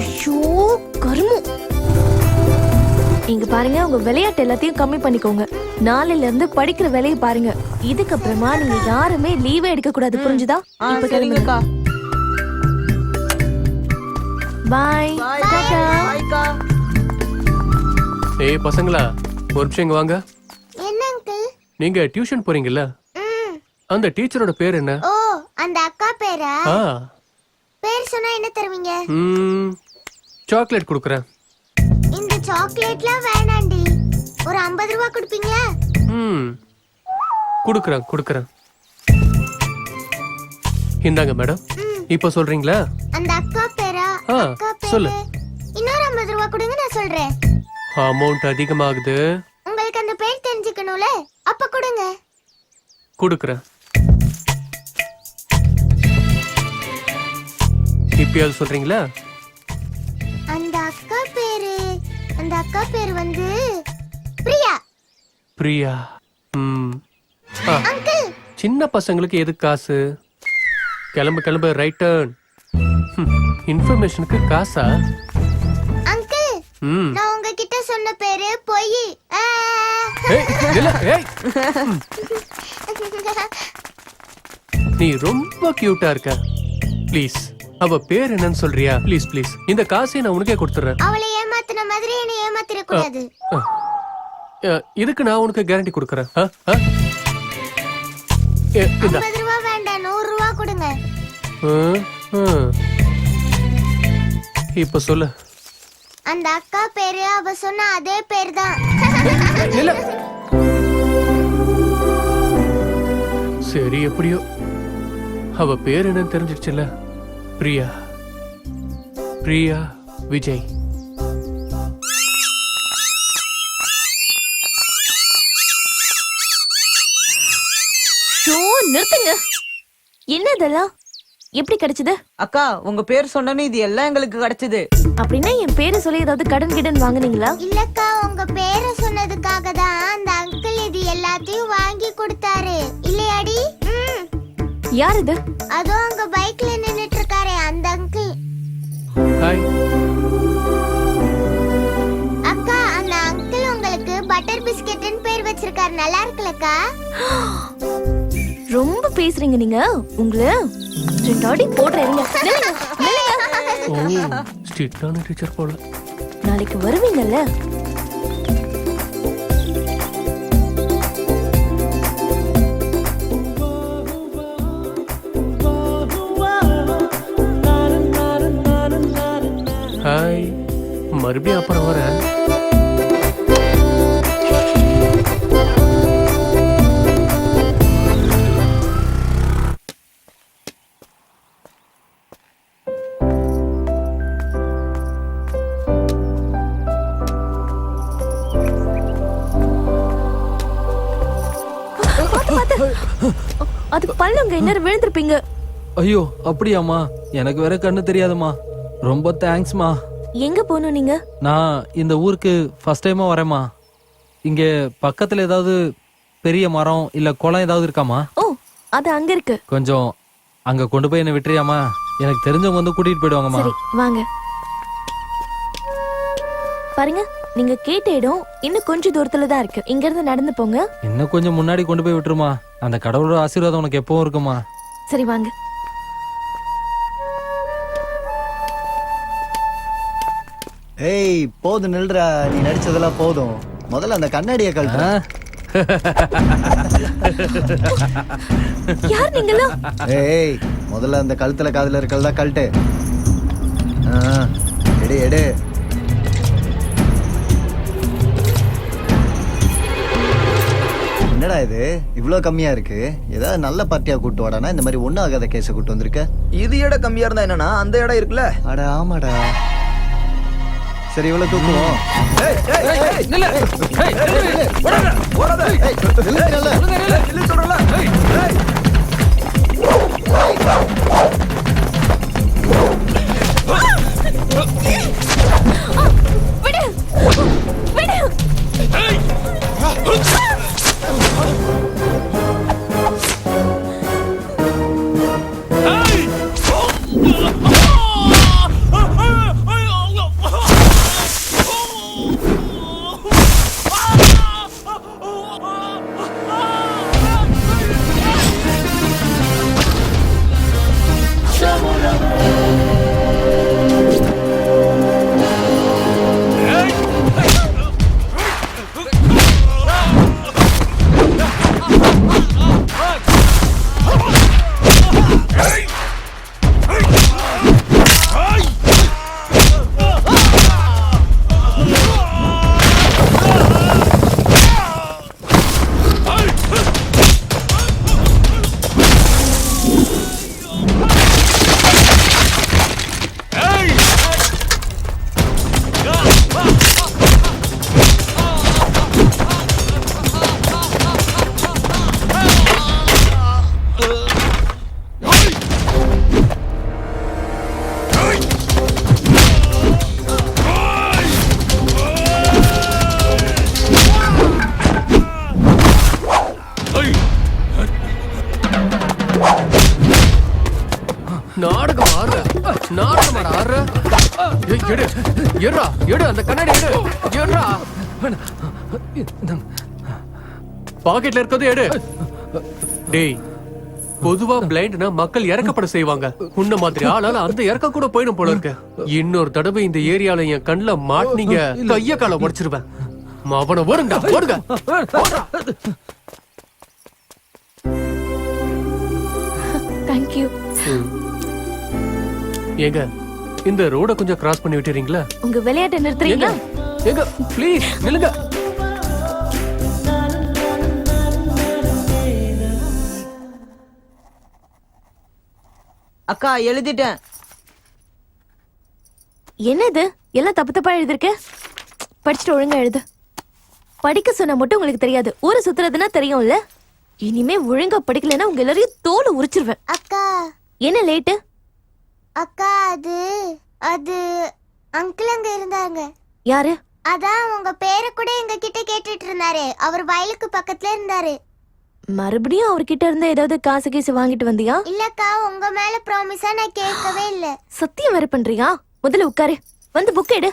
ஐயோ கருமு. இங்க பாருங்க, உங்க விளையாட்டு எல்லாத்தையும் கம்மி பண்ணிக்கோங்க. நாளையில இருந்து படிக்கிற வேலையை பாருங்க. இதுக்கப்புறமா நீங்க யாருமே லீவே எடுக்க கூடாது, புரிஞ்சுதா? இப்ப கிளம்புங்க. பாய். டாடா. பாய்க்கா. ஏய் பசங்களா, ஒரு நிமிஷம் இங்க வாங்க. என்ன அங்கிள்? நீங்க டியூஷன் போறீங்கல்ல, அந்த டீச்சரோட பேர் என்ன? ஓ, அந்த அக்கா பேரா? பேர் சொன்னா என்ன தருவீங்க? சாக்லேட் கொடுக்கறேன். இந்த சாக்லேட்லாம் வேணாண்டி, ஒரு 50 ரூபாய் கொடுப்பீங்க? கொடுக்கறேன். இந்தாங்க மேடம். இப்ப சொல்றீங்களா? அந்த அக்கா பேரா? ஆ, அக்கா பேரு சொல்லு. இன்னொரு 50 ரூபா கொடுங்க, நான் சொல்றேன். அமௌண்ட் அதிகமாகுது. உங்களுக்கு அந்த பேர் தெரிஞ்சுக்கணும்ல, அப்ப கொடுங்க. கொடுக்குறேன். இப்பயாவது சொல்றீங்களா? அந்த அக்கா பேரு வந்து பிரியா. பிரியா. ஆ, அங்கிள், சின்ன பசங்களுக்கு எது காசு? கிளம்பு கிளம்பு, ரைட் டர்ன். இன்ஃபர்மேஷனுக்கு காசா? அங்கிள், ம். நான் உங்ககிட்ட சொன்ன பேரு பொய். ஏய், நில்லு, ஏய். நீ ரொம்ப கியூட்டா இருக்க. ப்ளீஸ், அவ பேர் என்னன்னு சொல்றியா? ப்ளீஸ் ப்ளீஸ், இந்த காசை நான் உனக்கே கொடுத்துறேன். அவளை ஏமாத்தின மாதிரி என்னை ஏமாத்திர கூடாது. இதுக்கு நான் உனக்கு கேரண்டி கொடுக்கறேன். 50 ரூபா வேண்டாம், 100 ரூபா கொடுங்க. இப்ப சொல்லு. அந்த அக்கா பேரு அவ சொன்ன அதே பேர் தான். சரி, எப்படியோ அவ பேர் என்னன்னு தெரிஞ்சிடுச்சுல்ல. பிரியா. பிரியா விஜய். நிறுத்துங்க. என்ன இதெல்லாம்? எப்படி கிடைச்சது? அக்கா, உங்க பேர் சொன்னனே இது எல்லாம் எங்களுக்கு கிடைச்சது. அப்படின்னா என் பேரை சொல்லி ஏதாவது கடன் கிடன் வாங்குனீங்களா? இல்லக்கா, உங்க பேரை சொன்னதுக்காக தான் அந்த அங்கிள் இது எல்லாத்தையும் வாங்கி கொடுத்தாரு. இல்லையாடி? யார் இது? அதோ அங்க பைக்ல நின்னுட்டு இருக்காரே அந்த அங்கிள். ஹாய். அக்கா, அந்த அங்கிள் உங்களுக்கு பட்டர் பிஸ்கெட்னு பேர் வச்சிருக்காரு. நல்லா இருக்குல்லக்கா? ரொம்ப பேசுறீங்க நீங்க. உங்களை 2 அடி போடுறீங்க. ஓ, ஸ்ட்ரிக்டான டீச்சர் போல. நாளைக்கு வருவீங்கல்ல? ஹாய். மறுபடியும் அப்புறம் வரேன். அது பல்லுங்க, இன்னும் விழுந்திருப்பீங்க. ஐயோ, அப்படியாம்மா? எனக்கு வேற கண்ணு தெரியாதுமா. ரொம்ப தேங்க்ஸ்மா. எங்க போகணும் நீங்க? நான் இந்த ஊருக்கு ஃபர்ஸ்ட் டைமா வரேம்மா. இங்க பக்கத்துல ஏதாவது பெரிய மரம் இல்ல குளம் ஏதாவது இருக்காமா? ஓ, அது அங்க இருக்கு. கொஞ்சம் அங்க கொண்டு போய் என்ன விட்டுறியாமா? எனக்கு தெரிஞ்சவங்க வந்து கூட்டிட்டு போயிடுவாங்கம்மா. சரி, வாங்க. பாருங்க, நீங்க கேட்ட இடம் இன்னும் கொஞ்சம் தூரத்துல தான் இருக்கு. இங்க இருந்து நடந்து போங்க. இன்னும் கொஞ்சம் முன்னாடி கொண்டு போய் விட்டுருமா. அந்த கடவுளோட ஆசீர்வாதம் உனக்கு எப்பவும் இருக்குமா. சரி, வாங்க. ஏய், போதும் நில்றா. நீ நடிச்சதெல்லாம் போதும். முதல்ல அந்த கண்ணாடியை கழட்டு. யார் நீங்களா? ஏய், முதல்ல அந்த கழுத்துல காதுல இருக்கறதா கழட்டு. எடு எடு. என்னடா இது இவ்ளோ கம்மியா இருக்கு? ஏதாவது நல்ல பார்ட்டியா கூட்டு வாடானா இந்த மாதிரி ஒண்ணும் ஆகாத கேஸ கூட்டு வந்திருக்க. இது இடம் கம்மியா இருந்தா என்னன்னா அந்த இடம் இருக்குல்ல. அட ஆமாடா. சரி, இவ்வளவு தூக்குவோம். நாடகம் ஆடுற நாடகம் ஆடுற எடு எடுறா எடு அந்த கண்ணாடி எடு எடுறா பாக்கெட்ல இருக்கிறது எடு டேய் பொதுவா பிளைண்ட்னா மக்கள் இறக்கப்பட செய்வாங்க உன்ன மாதிரி ஆளால அந்த இறக்க கூட போயிடும் போல இருக்கு இன்னொரு தடவை இந்த ஏரியால என் கண்ணுல மாட்டினீங்க கைய கால உடைச்சிருவேன் அவனை ஓடுங்க ஓடுங்க தேங்க்யூ. ஏங்க இந்த ரோட கொஞ்சம் கிராஸ் பண்ணி விட்டுறீங்களா உங்க விளையாட்டை நிறுத்துறீங்களா? ஏங்க ப்ளீஸ் நில்லுங்க. அக்கா எழுதிட்டேன். என்ன இது எல்லாம் தப்பு தப்பா எழுதிருக்க? படிச்சுட்டு ஒழுங்கா எழுது. படிக்க சொன்னா மட்டும் உங்களுக்கு தெரியாது, ஊரை சுத்துறதுன்னா தெரியும்ல. இனிமே ஒழுங்கா படிக்கலன்னா உங்க எல்லாரையும் தோலை உரிச்சிருவேன். அக்கா என்ன லேட்டு? அக்கா அது அது அங்கிள் அங்க இருந்தாங்க. யாரு? அதான் உங்க பேரை கூட எங்க கிட்ட கேட்டுட்டு இருந்தாரு. அவர் வயலுக்கு பக்கத்துல இருந்தாரு. மறுபடியும் அவர்கிட்ட இருந்து ஏதாவது காசு கீசு வாங்கிட்டு வந்தியா? இல்லக்கா, உங்க மேல ப்ராமிஸா நான் கேட்கவே இல்ல. சத்தியம் வேற பண்றியா? முதல்ல உட்காரு, வந்து புக் எடு.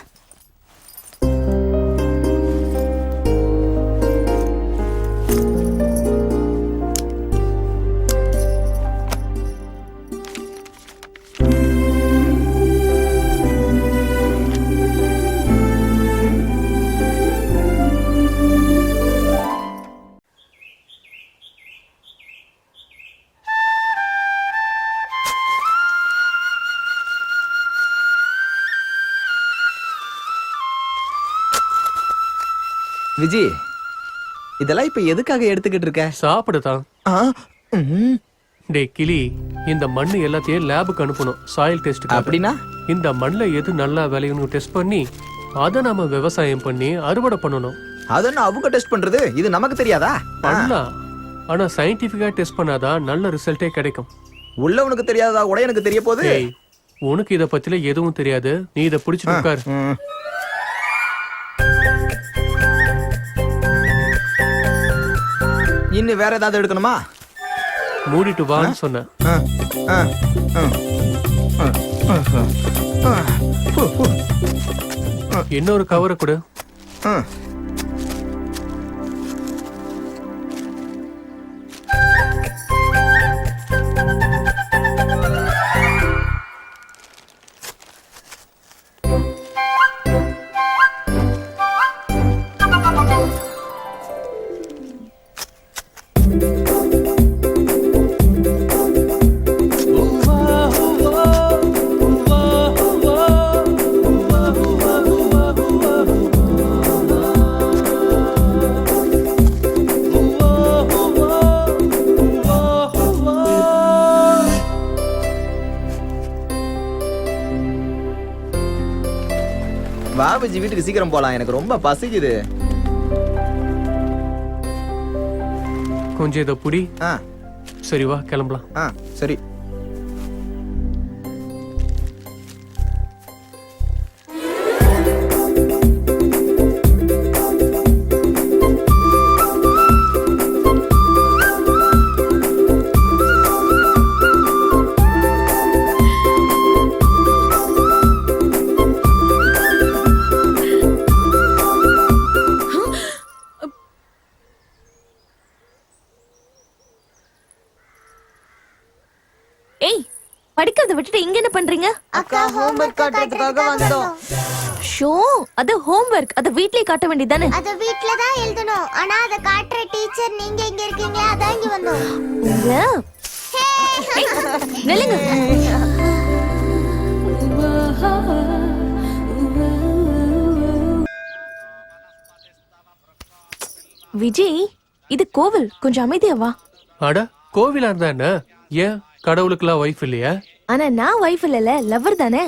விஜி, இதெல்லாம் இப்ப எதுக்காக எடுத்துக்கிட்டு இருக்க? சாப்பிடுதான். டேய் கிளி, இந்த மண்ணு எல்லாத்தையும் லேபுக்கு அனுப்பணும் சாயில் டெஸ்ட். அப்படின்னா இந்த மண்ணில் எது நல்லா விளையும்னு டெஸ்ட் பண்ணி அதை நாம விவசாயம் பண்ணி அறுவடை பண்ணணும். அதென்ன அவங்க டெஸ்ட் பண்றது? இது நமக்கு தெரியாதா? பண்ணலாம், ஆனா சயின்டிபிக்கா டெஸ்ட் பண்ணாதான் நல்ல ரிசல்ட்டே கிடைக்கும். உள்ளவனுக்கு தெரியாதா கூட எனக்கு தெரிய போகுது. டேய், உனக்கு இத பத்தில எதுவும் தெரியாது, நீ இத புடிச்சிட்டு உட்கார். இன்னும் வேற ஏதாவது எடுக்கணுமா? மூடிட்டு வான்னு சொன்னேன். இன்னொரு கவரை கொடு. வா விஜி, வீட்டுக்கு சீக்கிரம் போலாம், எனக்கு ரொம்ப பசிக்குது. கொஞ்சம் இத புடி. சரி வா கிளம்பலாம். சரி. ஏய், படிக்கிறத விட்டுட்டு இங்க என்ன பண்றீங்க? அக்கா ஹோம்வொர்க் காட்டுறதுக்காக வந்தோம். ஷோ, அது ஹோம்வொர்க், அத வீட்லயே காட்ட வேண்டியதானே? அத வீட்ல தான் எழுதணும். ஆனா அத காட்டுற டீச்சர் நீங்க எங்க இருக்கீங்க, அதான் இங்க வந்தோம். உங்க நில்லுங்க. விஜய், இது கோவில், கொஞ்சம் அமைதியா வா. அட, கோவிலா இருந்தா என்ன? ஏன் கடவுளுக்குலாம் வைஃப் இல்லையா? ஆனா நான் வைஃப் இல்லல, லவர் தானே.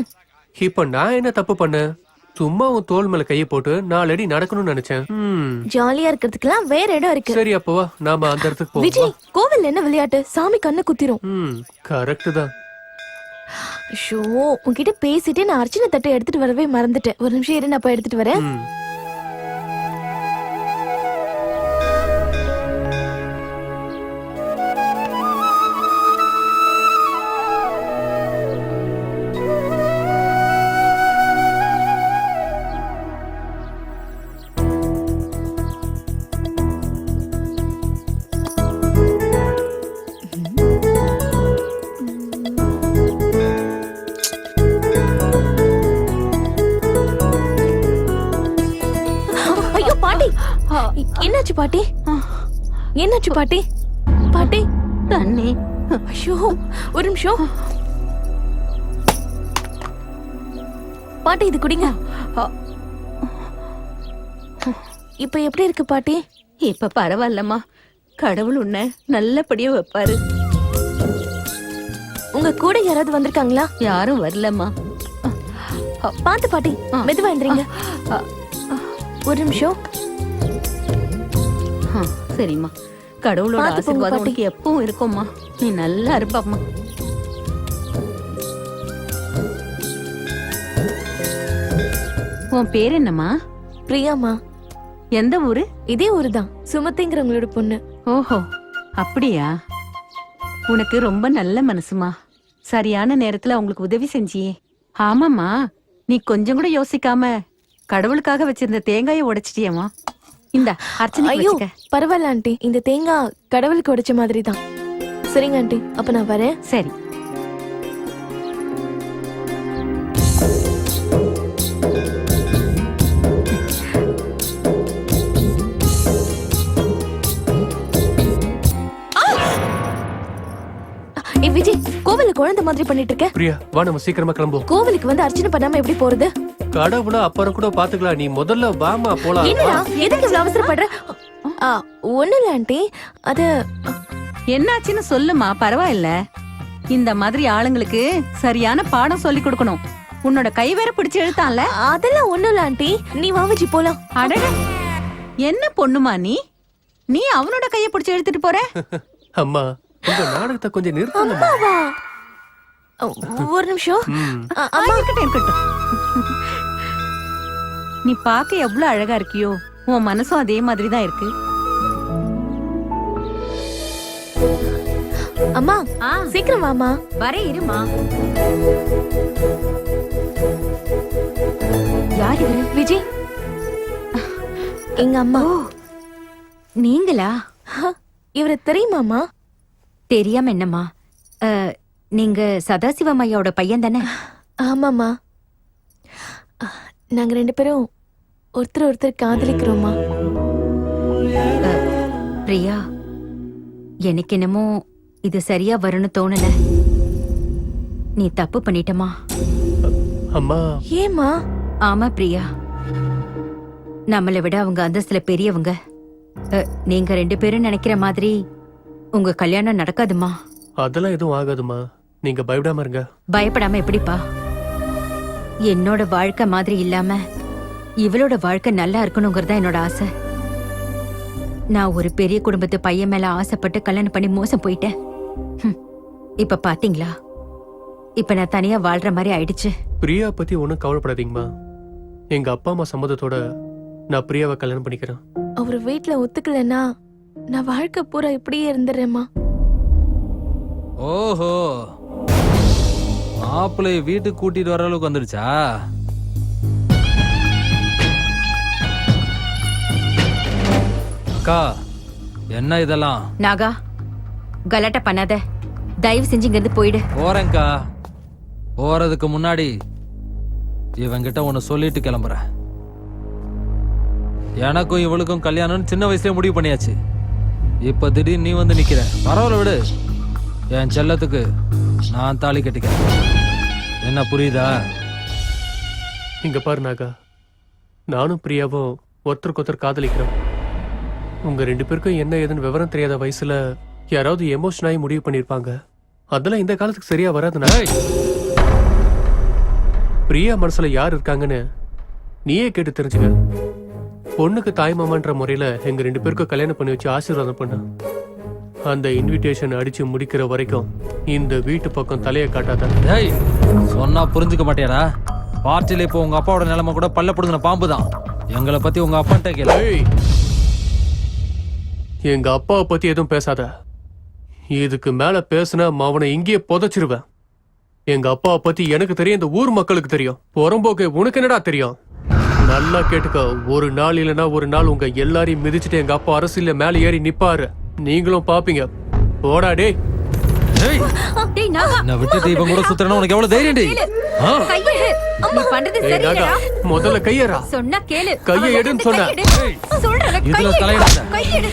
இப்ப நான் என்ன தப்பு பண்ணேன்? சும்மா உன் தோல் மேல கைய போட்டு 4 அடி நடக்கணும்னு நினைச்சேன். ஜாலியா இருக்கிறதுக்கெல்லாம் வேற இடம் இருக்கு. சரி, அப்போ வா, நாம அந்த இடத்துக்கு போவோம். விஜய், கோவில் என்ன விளையாட்டு? சாமி கண்ணு குத்திரும். கரெக்ட் தான். ஷோ, உன்கிட்ட பேசிட்டு நான் அர்ச்சனை தட்டை எடுத்துட்டு வரவே மறந்துட்டேன். ஒரு நிமிஷம் இரு, நான் போய் எடுத்துட்டு வரேன். என்னாச்சு பாட்டி? என்னாச்சு பாட்டி? பாட்டி தண்ணி. ஐயோ, ஒரு நிமிஷம். பாட்டி இது குடிங்க. இப்ப எப்படி இருக்கு பாட்டி? இப்ப பரவாயில்லம்மா. கடவுள் உன்னை நல்லபடியா வைப்பாரு. உங்க கூட யாராவது வந்திருக்காங்களா? யாரும் வரலம்மா. பாத்து பாட்டி, மெதுவா எந்திரிங்க. ஒரு நிமிஷம். சரிம்மா, கடவுளோட பார்த்து போங்க, ஆசீர்வாதம் பாட்டி. உனக்கு எப்பவும் இருக்கும்மா. நீ நல்லா இருப்பம்மா. உன் பேர் என்னம்மா? பிரியாமா. எந்த ஊரு? இதே ஊரு தான், சுமதிங்கிறவங்களோட பொண்ணு. ஓஹோ, அப்படியா? உனக்கு ரொம்ப நல்ல மனசுமா. சரியான நேரத்துல அவங்களுக்கு உதவி செஞ்சியே. ஆமாம்மா, நீ கொஞ்சம் கூட யோசிக்காம கடவுளுக்காக வச்சிருந்த தேங்காயை உடைச்சிட்டியம்மா. இந்த அர்ச்சனை. ஐயோ பரவாயில்ல ஆண்டி, இந்த தேங்காய் கடவுளுக்கு உடைச்ச மாதிரி தான். சரிங்க ஆண்டி, அப்ப நான் வரேன். சரி. விஜய், கோவிலுக்கு குழந்தை மாதிரி பண்ணிட்டு இருக்க. பிரியா, வா நம்ம சீக்கிரமா கிளம்புவோம். கோவிலுக்கு வந்து அர்ச்சனை பண்ணாம எப்படி போறது? கடவுளா அப்புறம் கூட பாத்துக்கலாம். நீ முதல்ல வாமா போலாம். என்னடா, எதுக்கு இவ்வளவு அவசரப்படுற? ஒண்ணு இல்ல ஆண்டி, அது என்னாச்சுன்னு சொல்லுமா. பரவாயில்ல. இந்த மாதிரி ஆளுங்களுக்கு சரியான பாடம் சொல்லி கொடுக்கணும். உன்னோட கை வேற பிடிச்சு எழுத்தான்ல. அதெல்லாம் ஒண்ணும் இல்ல ஆண்டி, நீ வா விஜய் போலாம். அடட, என்ன பொண்ணுமா நீ? நீ அவனோட கைய பிடிச்சு எடுத்துட்டு போற? அம்மா, உங்க நாடகத்தை கொஞ்சம் நிறுத்துங்க. அம்மாவா? ஒரு நிமிஷம். அம்மா, இருக்கட்டும் இருக்கட்டும். நீ பார்க்க எவ்வளவு அழகா இருக்கியோ, உன் மனசும் அதே மாதிரி தான் இருக்கு. அம்மா சீக்கிரம் வாமா. வரே இருமா. யார் இவரு? விஜய், எங்க அம்மா. நீங்களா? இவரை தெரியுமாமா? தெரியாம என்னம்மா? நீங்க சதாசிவம் ஐயாவோட பையன் தானே? ஆமாமா, நாங்க ரெண்டு பேரும் ஒருத்தர் ஒருத்தர் காதலிக்கிறோமா. பிரியா, எனக்கு என்னமோ இது சரியா வரும்னு தோணல. நீ தப்பு பண்ணிட்டமா. அம்மா. ஏமா? ஆமா பிரியா, நம்மளை விட அவங்க அந்தஸ்துல பெரியவங்க. நீங்க ரெண்டு பேரும் நினைக்கிற மாதிரி உங்க கல்யாணம் நடக்காதுமா. அதெல்லாம் எதுவும் ஆகாதுமா, நீங்க பயப்படாம இருங்க. பயப்படாம எப்படிப்பா? என்னோட வாழ்க்கை மாதிரி இல்லாம இவளோட வாழ்க்கை நல்லா இருக்கணுங்கிறதா என்னோட ஆசை. நான் ஒரு பெரிய குடும்பத்து பையன் மேல ஆசைப்பட்டு கல்யாணம் பண்ணி மோசம் போயிட்டேன். இப்ப பாத்தீங்களா, இப்ப நான் தனியா வாழ்ற மாதிரி ஆயிடுச்சு. பிரியா பத்தி ஒன்னும் கவலைப்படாதீங்கம்மா. எங்க அப்பா அம்மா சம்மதத்தோட நான் பிரியாவை கல்யாணம் பண்ணிக்கிறேன். அவர் வீட்டுல ஒத்துக்கலன்னா நான் வாழ்க்கை பூரா இப்படியே இருந்துடுறேம்மா. ஓஹோ, மாப்பிள்ளை வீட்டுக்கு கூட்டிட்டு வர அளவுக்கு வந்துடுச்சா? அக்கா, என்ன இதெல்லாம்? நாகா, கலாட்டா பண்ணாத. தயவு செஞ்சு இங்க இருந்து போயிடு. போறேன்க்கா. போறதுக்கு முன்னாடி இவங்கிட்ட ஒன்னு சொல்லிட்டு கிளம்புறேன். எனக்கும் இவளுக்கும் கல்யாணம் சின்ன வயசுலயே முடிவு பண்ணியாச்சு. இப்ப திடீர்னு நீ வந்து நிக்கிற. பரவாயில்ல விடு, என் செல்லத்துக்கு நான் தாலி கட்டிக்கிறேன். என்ன புரியுதா? இங்க பாரு நாகா, நானும் பிரியாவும் ஒருத்தருக்கு ஒருத்தர் காதலிக்கிறோம். உங்க ரெண்டு பேருக்கும் என்ன ஏதுன்னு விவரம் தெரியாத வயசுல யாராவது எமோஷன் ஆகி முடிவு பண்ணிருப்பாங்க. அதெல்லாம் இந்த காலத்துக்கு சரியா வராதுண்ணா. பிரியா மனசுல யார் இருக்காங்கன்னு நீயே கேட்டு தெரிஞ்சுக்க. பொண்ணுக்கு தாய்மாமான்ற முறையில எங்க ரெண்டு பேருக்கும் கல்யாணம் பண்ணி வச்சு ஆசீர்வாதம் பண்ண. அந்த இன்விடேஷன் அடிச்சு முடிக்கிற வரைக்கும் இந்த வீட்டு பக்கம் தலையை காட்டாத. டேய், சொன்னா புரிஞ்சுக்க மாட்டியாடா? பார்ட்டில இப்போ உங்க அப்பாவோட நிலைமை கூட பல்ல புடுங்கின பாம்பு தான். எங்களை பத்தி உங்க அப்பாட்ட கேளு. எங்க அப்பாவை பத்தி எதுவும் பேசாத. இதுக்கு மேல பேசுனா அவனை இங்கேயே புதைச்சிருவேன். எங்க அப்பாவை பத்தி எனக்கு தெரியும், இந்த ஊர் மக்களுக்கு தெரியும். புறம்போக்கு உனக்கு என்னடா தெரியும்? நல்லா கேட்டுக்க, ஒரு நாள் இல்லைன்னா ஒரு நாள் உங்க எல்லாரையும் மிதிச்சுட்டு எங்க அப்பா அரசியல மேல ஏறி நிப்பாரு. நீங்களும் பாப்பீங்க. போடா டே. ஏய், டேய் நாகா நான் விட்டுட்டு இவன் கூட சுத்துறேன்னா உனக்கு எவ்வளவு தைரியம் டி? ஆ? கையை எடு. நீ பண்றது ஏய், சரியில்லடா. நாகா, முதல்ல கையறா. சொன்னா கேளு. கையை அவன் எடுன்னு வந்து சொன்னேன். கையை எடு. சொல்றேன்ல, இதுல கையை எடு. தலையிடாத. கையை எடு.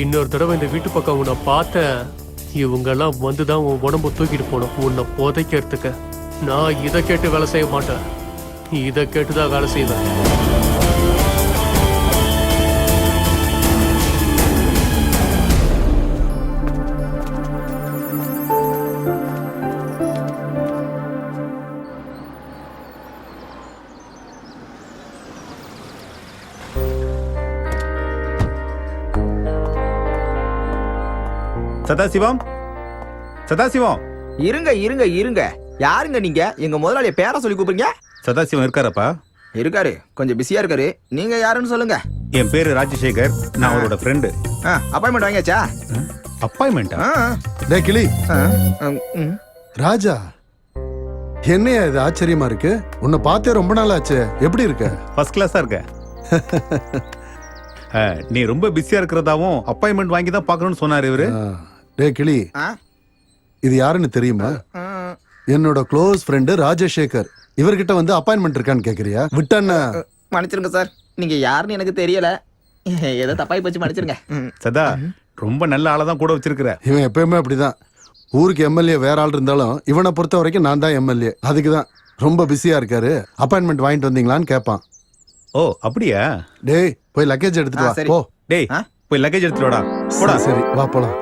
இன்னொரு தடவை இந்த வீட்டு பக்கம் உன்னை பார்த்தேன், இவங்கெல்லாம் வந்துதான் உன் உடம்பு தூக்கிட்டு போகணும் உன்னை புதைக்கிறதுக்கு. நான் இதை கேட்டு வேலை செய்ய மாட்டேன், இதை கேட்டுதான் வேலை செய்வேன். சதாசிவம், சதாசிவம், இருங்க இருங்க இருங்க, யாருங்க நீங்க? எங்க முதலாளிய பேரை சொல்லி கூப்பிடுங்க. சதாசிவம் இருக்காரப்பா? இருக்காரு, கொஞ்சம் பிஸியா இருக்காரு. நீங்க யாருன்னு சொல்லுங்க. என் பேரு ராஜசேகர், நான் அவரோட ஃப்ரெண்டு. அப்பாயின்மெண்ட் வாங்கியாச்சா? அப்பாயின்மெண்டா? டேய் கிளி, ம். ராஜா, என்னையா இது ஆச்சரியமா இருக்கு? உன்னை பார்த்தே ரொம்ப நாள் ஆச்சு. எப்படி இருக்க? ஃபர்ஸ்ட் கிளாஸா இருக்க. நீ ரொம்ப பிஸியா இருக்கிறதாவும் அப்பாயின்மெண்ட் வாங்கி தான் பார்க்கணும்னு சொன்னாரு இவரு. டேய் கிளி, இது யாருன்னு தெரியுமா? என்னோட க்ளோஸ் ஃப்ரெண்டு ராஜசேகர். இவர்கிட்ட வந்து அப்பாயின்மெண்ட் இருக்கான்னு கேக்குறியா? விட்டன்னா மன்னிச்சிருங்க சார், நீங்க யாருன்னு எனக்கு தெரியல. ஏதோ தப்பாய் போச்சு, மன்னிச்சிருங்க. சதா, ரொம்ப நல்ல ஆளை தான் கூட வச்சிருக்கிற. இவன் எப்பயுமே அப்படிதான். ஊருக்கு எம்எல்ஏ வேற ஆள் இருந்தாலும் இவனை பொறுத்த வரைக்கும் நான் தான் எம்எல்ஏ. அதுக்கு தான் ரொம்ப பிஸியா இருக்காரு. அப்பாயின்மெண்ட் வாங்கிட்டு வந்தீங்களான்னு கேட்பான். ஓ அப்படியா? டேய் போய் லக்கேஜ் எடுத்துட்டு வா. போ. டேய் போய் லக்கேஜ் எடுத்துட்டு வாடா. போடா. சரி வா போலாம்.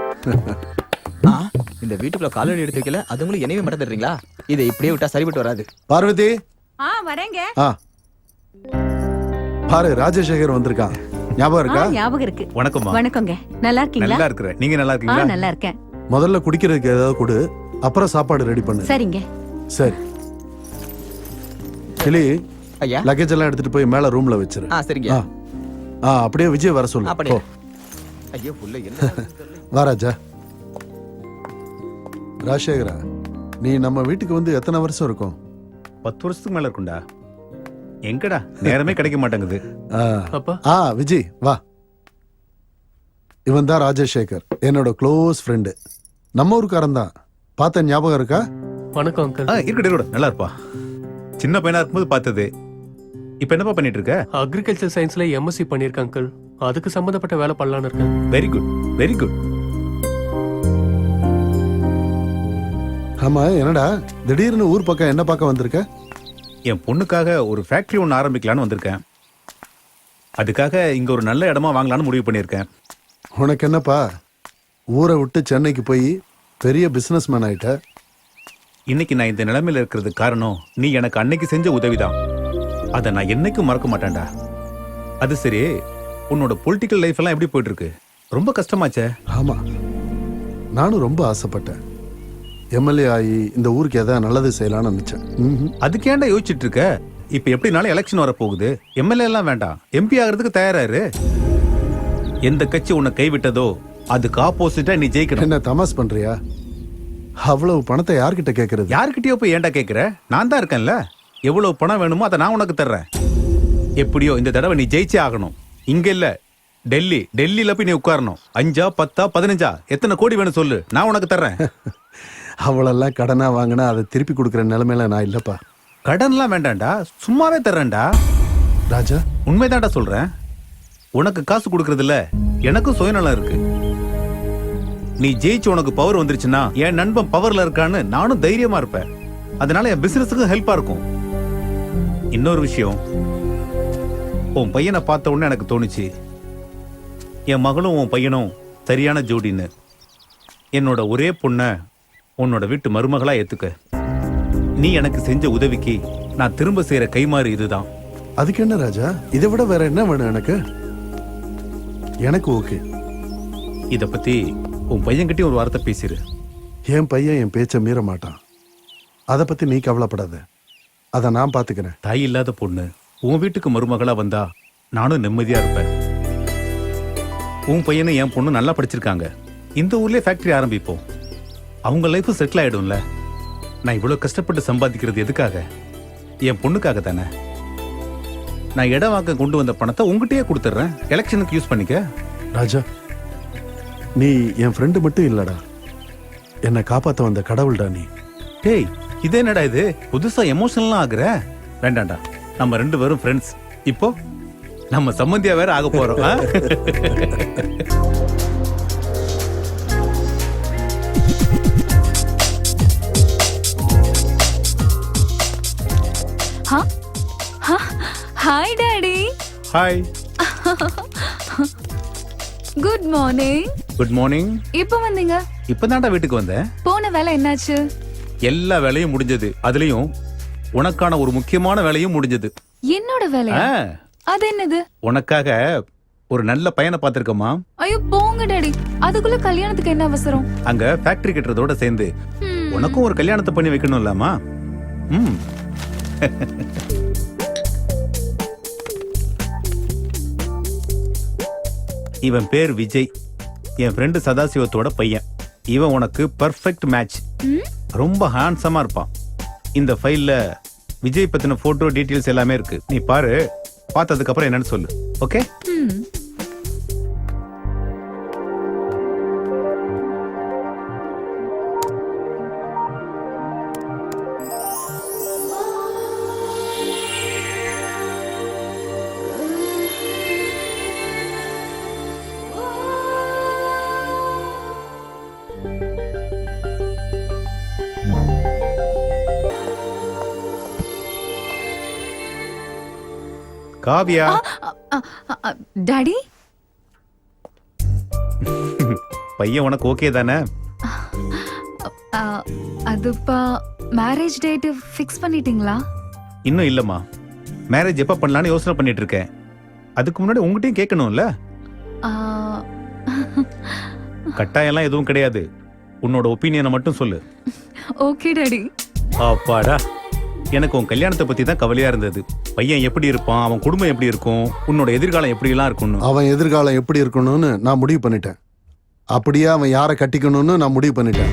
இந்த வீட்டுக்குள்ள காலடி எடுத்து வைக்கல, அதுங்களும் என்னவே மட்டும் தர்றீங்களா? இதை இப்படியே விட்டா சரிபட்டு வராது. பார்வதி, வரேங்க. பாரு ராஜசேகர் வந்திருக்கான். ஞாபகம் இருக்கா? ஞாபகம் இருக்கு. வணக்கம்மா. வணக்கங்க. நல்லா இருக்கீங்களா? நல்லா இருக்கிறேன். நீங்க நல்லா இருக்கீங்களா? நல்லா இருக்கேன். முதல்ல குடிக்கிறதுக்கு ஏதாவது கொடு, அப்புறம் சாப்பாடு ரெடி பண்ணு. சரிங்க. சரி கிளி, ஐயா, லக்கேஜ் எல்லாம் எடுத்துட்டு போய் மேல ரூம்ல வச்சிரு. சரிங்க. அப்படியே விஜய் வர சொல்லு. அப்படியே. போ. ஐயோ புள்ள என்ன வா ராஜா. ராஜசேகரா, நீ நம்ம வீட்டுக்கு வந்து எத்தனை வருஷம் இருக்கும்? 10 வருஷத்துக்கு மேல இருக்கும்டா. எங்கடா நேரமே கிடைக்க மாட்டேங்குது. விஜய் வா. இவன் தான் ராஜசேகர், என்னோட க்ளோஸ் ஃப்ரெண்டு. நம்ம ஊருக்காரன் தான். பார்த்த ஞாபகம் இருக்கா? வணக்கம் அங்கிள். இருக்கட்டும், நல்லா இருப்பா. சின்ன பையனா இருக்கும்போது பார்த்தது. இப்ப என்னப்பா பண்ணிட்டு இருக்க? அக்ரிகல்ச்சர் சயின்ஸ்ல எம்எஸ்சி பண்ணிருக்கேன் அங்கிள். அதுக்கு சம்பந்தப்பட்ட வேலை பண்ணலான்னு இருக்கேன். Very good, very good. ஆமா, என்னடா திடீர்னு ஊர் பக்கம் என்ன பார்க்க வந்திருக்க? என் பொண்ணுக்காக ஒரு ஃபேக்டரி ஒன்று ஆரம்பிக்கலான்னு வந்திருக்கேன். அதுக்காக இங்க ஒரு நல்ல இடமா வாங்கலான்னு முடிவு பண்ணியிருக்கேன். உனக்கு என்னப்பா, ஊரை விட்டு சென்னைக்கு போய் பெரிய பிசினஸ் மேன் ஆயிட்ட. இன்னைக்கு நான் இந்த நிலைமையில இருக்கிறது காரணம் நீ எனக்கு அன்னைக்கு செஞ்ச உதவிதான். அதை நான் என்னைக்கும் மறக்க மாட்டேன்டா. அது சரி, உன்னோட பொலிட்டிக்கல் லைஃப் எல்லாம் எப்படி போயிட்டு இருக்கு? ரொம்ப கஷ்டமாச்சே. ஆமா, நானும் ரொம்ப ஆசைப்பட்டேன். எம்எல்ஏ ஆகி இந்த ஊருக்கு ஏதாவது நல்லது செய்யலாம்னு நினைச்சேன். அதுக்கு ஏன்டா யோசிச்சுட்டு இருக்க? இப்ப எப்படினாலும் எலெக்ஷன் வர போகுது. எம்எல்ஏ எல்லாம் வேண்டாம், எம்பி ஆகிறதுக்கு தயாராரு. எந்த கட்சி உன்னை கைவிட்டதோ அதுக்கு ஆப்போசிட்டா நீ ஜெயிக்கணும். என்ன தமாஸ் பண்றியா? அவ்வளவு பணத்தை யார்கிட்ட கேட்கறது? யார்கிட்டயோ போய் ஏன்டா கேட்கிற? நான் தான் இருக்கேன்ல. எவ்வளவு பணம் வேணுமோ அதை நான் உனக்கு தர்றேன். எப்படியோ இந்த தடவை நீ ஜெயிச்சே ஆகணும். இங்க இல்ல, டெல்லியில போய் நீ உட்காரணும். 5 10 15 எத்தனை கோடி வேணும் சொல்லு, நான் உனக்கு தர்றேன். அவளெல்லாம் கடனா வாங்கினா அதை திருப்பி கொடுக்குற நிலைமையில நான் இல்லப்பா. கடன்லாம் வேண்டாம்டா, சும்மாவே தர்றேன்டா. ராஜா, உண்மைதான்டா சொல்றேன். உனக்கு காசு கொடுக்கறதுல எனக்கும் சுயநலம் இருக்கு. நீ ஜெயிச்சு உனக்கு பவர் வந்துருச்சுன்னா என் நண்பன் பவர்ல இருக்கான்னு நானும் தைரியமா இருப்பேன். அதனால என் பிசினஸுக்கும் ஹெல்ப்பா இருக்கும். இன்னொரு விஷயம், உன் பையனை பார்த்த உடனே எனக்கு தோணுச்சு, என் மகளும் உன் பையனும் சரியான ஜோடின்னு. என்னோட ஒரே பொண்ண உன்னோட வீட்டு மருமகளா ஏத்துக்க. நீ எனக்கு செஞ்ச உதவிக்கு நான் திரும்ப செய்யற கைமாறு இதுதான். அதுக்கு என்ன ராஜா, இதை விட வேற என்ன வேணும் எனக்கு? எனக்கு ஓகே. இத பத்தி உன் பையன்கிட்டயும் ஒரு வார்த்தை பேசிரு. என் பையன் என் பேச்ச மீற மாட்டான். அதை பத்தி நீ கவலைப்படாத, அதை நான் பாத்துக்கிறேன். தாய் இல்லாத பொண்ணு உன் வீட்டுக்கு மருமகளா வந்தா நானும் நிம்மதியா இருப்பேன். உன் பையனும் என் பொண்ணு நல்லா படிச்சிருக்காங்க. இந்த ஊர்லயே ஃபேக்டரி ஆரம்பிப்போம். அவங்க லைஃப் செட்டில் ஆயிடும்ல. நான் இவ்வளவு கஷ்டப்பட்டு சம்பாதிக்கிறது எதுக்காக? என் பொண்ணுக்காக தானே. நான் இடம் வாங்க கொண்டு வந்த பணத்தை உங்ககிட்டயே கொடுத்துட்றேன், எலெக்ஷனுக்கு யூஸ் பண்ணிக்க. ராஜா, நீ என் ஃப்ரெண்டு மட்டும் இல்லடா, என்னை காப்பாத்த வந்த கடவுள்டா நீ. டேய், இது என்னடா இது புதுசா எமோஷனல்லாம் ஆகுற? வேண்டாம்டா, நம்ம 2 பேரும் ஃப்ரெண்ட்ஸ். இப்போ நம்ம சம்பந்தியா வேற ஆக போறோம். Hi daddy. Hi. Good morning. Good morning. இப்போ வந்தீங்க? இப்பதான்டா வீட்டுக்கு வந்தேன். போன வேலை என்னாச்சு? எல்லா வேலையும் முடிஞ்சது. அதுலயும் உனக்கான ஒரு முக்கியமான வேலையும் முடிஞ்சது. என்னோட வேலையா? அது என்னது? உனக்காக ஒரு நல்ல பையனை பார்த்திருக்கமா. ஐயோ போங்க டாடி, அதுக்குள்ள கல்யாணத்துக்கு என்ன அவசரம்? அங்க ஃபேக்டரி கட்டுறதோட சேர்ந்து உனக்கும் ஒரு கல்யாணத்தை பண்ணி வைக்கணும் இல்லாமா? இவன் பேர் விஜய், என் ஃப்ரெண்டு சதாசிவத்தோட பையன். இவன் உனக்கு பர்ஃபெக்ட் மேட்ச். ரொம்ப ஹேண்ட்ஸமா இருப்பான். இந்த ஃபைல்ல விஜய் பத்தின போட்டோ டீடைல்ஸ் எல்லாமே இருக்கு. நீ பாரு, பார்த்ததுக்கு அப்புறம் என்னன்னு சொல்லு. ஓகே? காவியா. டாடி, பையன் உனக்கு ஓகே தானே? அதுப்பா மேரேஜ் டேட் ஃபிக்ஸ் பண்ணிட்டீங்களா? இன்னும் இல்லம்மா. மேரேஜ் எப்ப பண்ணலாம்னு யோசனை பண்ணிட்டு இருக்கேன். அதுக்கு முன்னாடி உங்ககிட்டயும் கேட்கணும்ல. கட்டாயம்லாம் எதுவும் கிடையாது. உன்னோட ஒப்பீனியனை மட்டும் சொல்லு. Okay daddy. அப்பாடா, எனக்கு உன் கல்யாணத்தை பத்தி தான் கவலையா இருந்தது. பையன் எப்படி இருப்பான், அவன் குடும்பம் எப்படி இருக்கும், உன்னோட எதிர்காலம் எப்படி எல்லாம் இருக்கணும். அவன் எதிர்காலம் எப்படி இருக்கணும்னு நான் முடிவு பண்ணிட்டேன். அப்படியே அவன் யாரை கட்டிக்கணும்னு நான் முடிவு பண்ணிட்டேன்.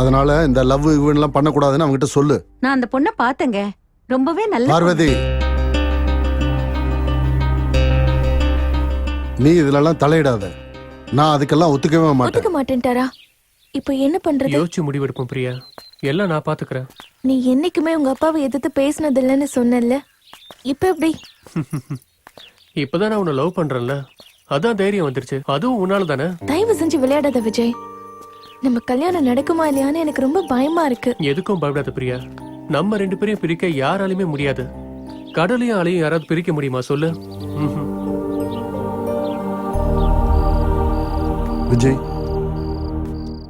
அதனால இந்த லவ் எல்லாம் பண்ணக்கூடாதுன்னு அவன்கிட்ட சொல்லு. நான் அந்த பொண்ணை பார்த்தேங்க, ரொம்பவே நல்ல. பார்வதி, நீ இதுலலாம் தலையிடாத. நான் அதுக்கெல்லாம் ஒத்துக்கவே மாட்டேன். ஒத்துக்க மாட்டேன்ட்டாரா? இப்போ என்ன பண்றது? யோசிச்சு முடிவெடுப்போம் பிரியா, எல்லாம் நான் பாத்துக்கிறேன். நீ என்னைக்குமே உங்க அப்பாவை எதிர்த்து பேசினது இல்லைன்னு சொன்னல, இப்ப எப்படி? இப்பதான் நான் உன்னை லவ் பண்றேன்ல, அதான் தைரியம் வந்துருச்சு. அதுவும் உன்னால தானே. தயவு செஞ்சு விளையாடாத விஜய். நம்ம கல்யாணம் நடக்குமா இல்லையான்னு எனக்கு ரொம்ப பயமா இருக்கு. எதுக்கும் பயப்படாத பிரியா, நம்ம 2 பேரையும் பிரிக்க யாராலையுமே முடியாது. கடலையும் அலையும் யாராவது பிரிக்க முடியுமா சொல்லு? விஜய்,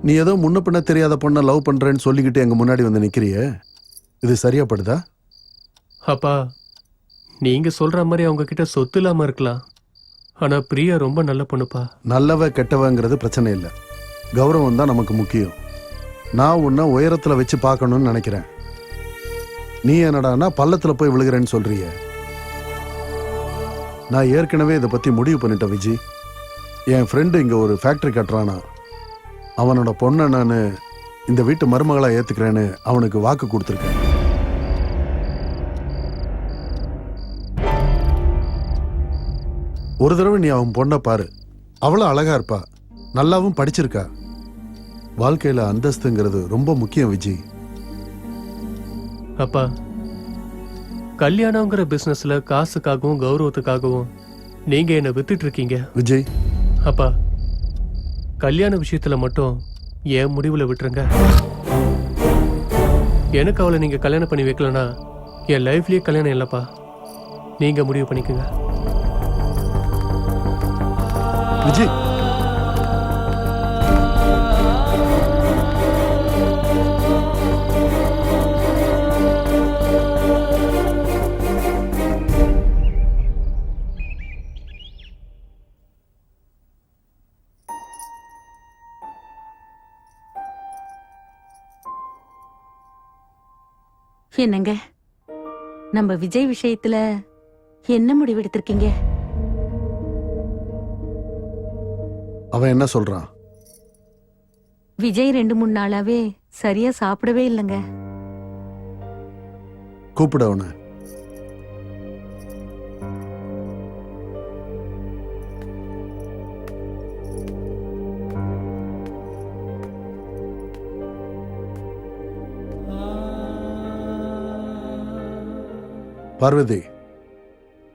நீ ஏதோ முன்ன பின்ன தெரியாத பொண்ணை லவ் பண்றேன்னு சொல்லிக்கிட்டு எங்க முன்னாடி வந்து நிக்கிறியே, இது சரியாப்படுதா? அப்பா நீங்க சொல்ற மாதிரி அவங்க கிட்ட சொத்து இல்லாம இருக்கலாம், ஆனா பிரியா ரொம்ப நல்ல பொண்ணுப்பா. நல்லவ கெட்டவங்கிறது பிரச்சனை இல்லை, கௌரவம் தான் நமக்கு முக்கியம். நான் உன்னை உயரத்துல வச்சு பார்க்கணும்னு நினைக்கிறேன். நீ என்னடானா பள்ளத்துல போய் விழுகிறேன்னு சொல்றிய. நான் ஏற்கனவே இதை பத்தி முடிவு பண்ணிட்டேன் விஜி. என் ஃப்ரெண்டு இங்க ஒரு ஃபேக்டரி கட்டுறானா, அவனோட பொண்ணை நான் இந்த வீட்டு மருமகளா ஏத்துக்கிறேன்னு அவனுக்கு வாக்கு கொடுத்துருக்கேன். ஒரு தடவை நீ அவன் பொண்ணை பாரு, அவ்வளோ அழகா இருப்பா, நல்லாவும் படிச்சிருக்கா. வாழ்க்கையில அந்தஸ்துங்கிறது ரொம்ப முக்கியம் விஜி. அப்பா கல்யாணங்கிற பிசினஸ்ல காசுக்காகவும் கௌரவத்துக்காகவும் நீங்க என்ன வித்துட்டு இருக்கீங்க விஜய். அப்பா கல்யாண விஷயத்துல மட்டும் என் முடிவுல விட்டுருங்க. எனக்கு அவளை நீங்க கல்யாணம் பண்ணி வைக்கலனா என் லைஃப்லயே கல்யாணம் இல்லப்பா. நீங்க முடிவு பண்ணிக்கோங்க விஜய். என்னங்க, நம்ம விஜய் விஷயத்துல என்ன முடிவு எடுத்திருக்கீங்க? அவன் என்ன சொல்றான்? விஜய் 2-3 நாளாவே சரியா சாப்பிடவே இல்லைங்க. கூப்பிட அவனை. பார்வதி,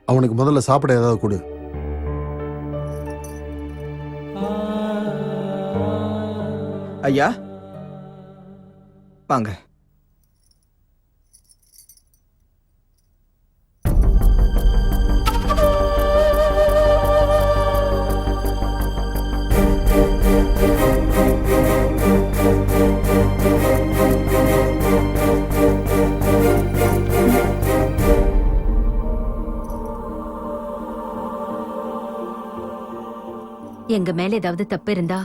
அவனுக்கு முதல்ல சாப்பிட ஏதாவது கொடு. ஐயா வாங்க. எங்க மேல ஏதாவது தப்பு இருந்தா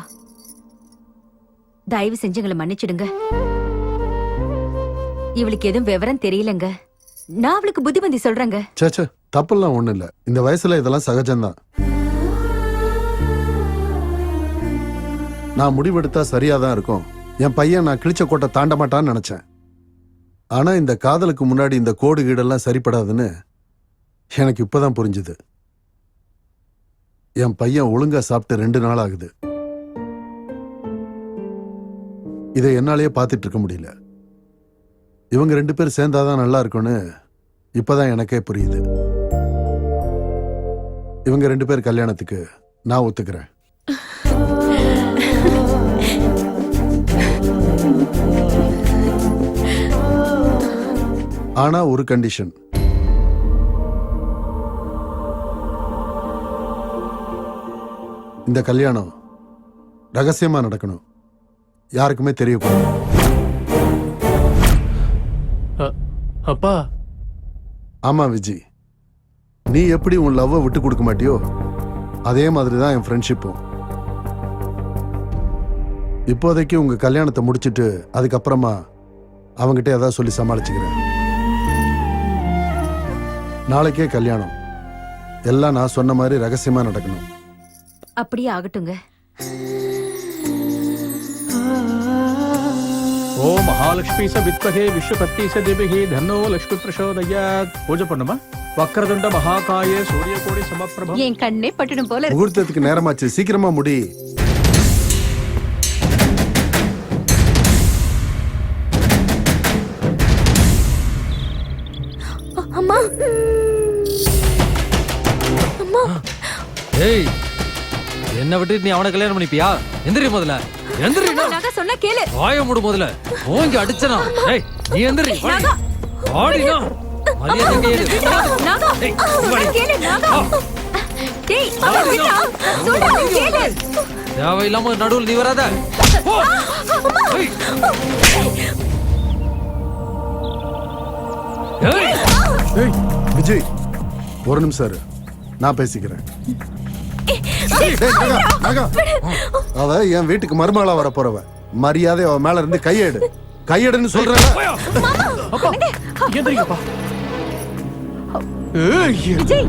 தயவு செஞ்சு எங்களை மன்னிச்சிடுங்க. இவளுக்கு எதுவும் விவரம் தெரியலங்க. நான் அவளுக்கு புத்திமதி சொல்றேங்க. சேச்சே, தப்பெல்லாம் ஒண்ணு இல்ல. இந்த வயசுல இதெல்லாம் சகஜம்தான். நான் முடிவெடுத்தா சரியாதான் இருக்கும். என் பையன் நான் கிழிச்ச கோட்டை தாண்ட மாட்டான்னு நினைச்சேன். ஆனா இந்த காதலுக்கு முன்னாடி இந்த கோடு கீடெல்லாம் சரிப்படாதுன்னு எனக்கு இப்பதான் புரிஞ்சுது. என் பையன் ஒழுங்கா சாப்பிட்டு 2 நாள் ஆகுது. இதை என்னாலேயே பார்த்துட்டு இருக்க முடியல. இவங்க 2 பேர் சேர்ந்தாதான் நல்லா இருக்கும்னு இப்பதான் எனக்கே புரியுது. இவங்க 2 பேர் கல்யாணத்துக்கு நான் ஒத்துக்கிறேன். ஆனா ஒரு கண்டிஷன். இந்த கல்யாணம் ரகசியமா நடக்கணும், யாருக்குமே தெரியக்கூடாது. அப்பா. ஆமா விஜி, நீ எப்படி உன் லவ்வை விட்டு கொடுக்க மாட்டியோ அதே மாதிரிதான் என் ஃப்ரெண்ட்ஷிப்பும். இப்போதைக்கு உங்க கல்யாணத்தை முடிச்சிட்டு அதுக்கப்புறமா அவங்கிட்ட ஏதாவது சொல்லி சமாளிச்சுக்கிறேன். நாளைக்கே கல்யாணம், எல்லாம் நான் சொன்ன மாதிரி ரகசியமா நடக்கணும். அப்படியே ஆகட்டுங்க. ஓ மகாலட்சுமி ச வித்மஹே விஸ்வபத்தி ச திவிஹி தன்னோ லக்ஷ்மி பிரசோதயாத். பூஜை பண்ணுமா? வக்ரதுண்ட மகாகாய சூரியகோடி சமப்பிரப. என் கண்ணே பட்டணும் போல இருக்கு. முகூர்த்தத்துக்கு நேரமாச்சு, சீக்கிரமா முடி. அம்மா அம்மா. ஏய், என்ன விட்டு நீ அவனை கல்யாணம் பண்ணிப்பியா? எந்திரி முதல்ல. எந்திரி. நாங்க சொன்னா கேளு. வாய மூடு முதல்ல. ஓங்கி அடிச்சனா. ஏய், நீ எந்திரி. ஆடினா. மரியாதை கேளு. நாகா, சொன்னா கேளு நாகா. டேய், அவ விட்டா. சொன்னா கேளு. தேவையில்லாம நடுவுல நீ வராத. ஏய் விஜய் ஒரு நிமிஷம் இரு, நான் பேசிக்கிறேன். டேய், நாகா, நாகா. அவ என் வீட்டுக்கு மருமகளா வர போறவ. மரியாதை அவ மேல இருந்து கையெடு, கையெடுன்னு சொல்றேன். அப்பா எந்திரிங்கப்பா. விஜய்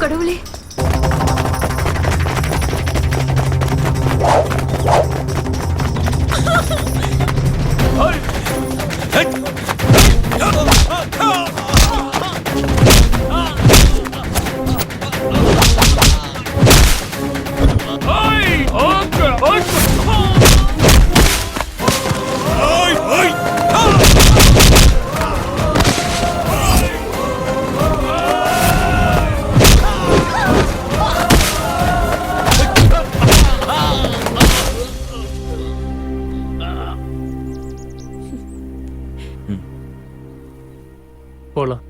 கடவுளே, போலாம்.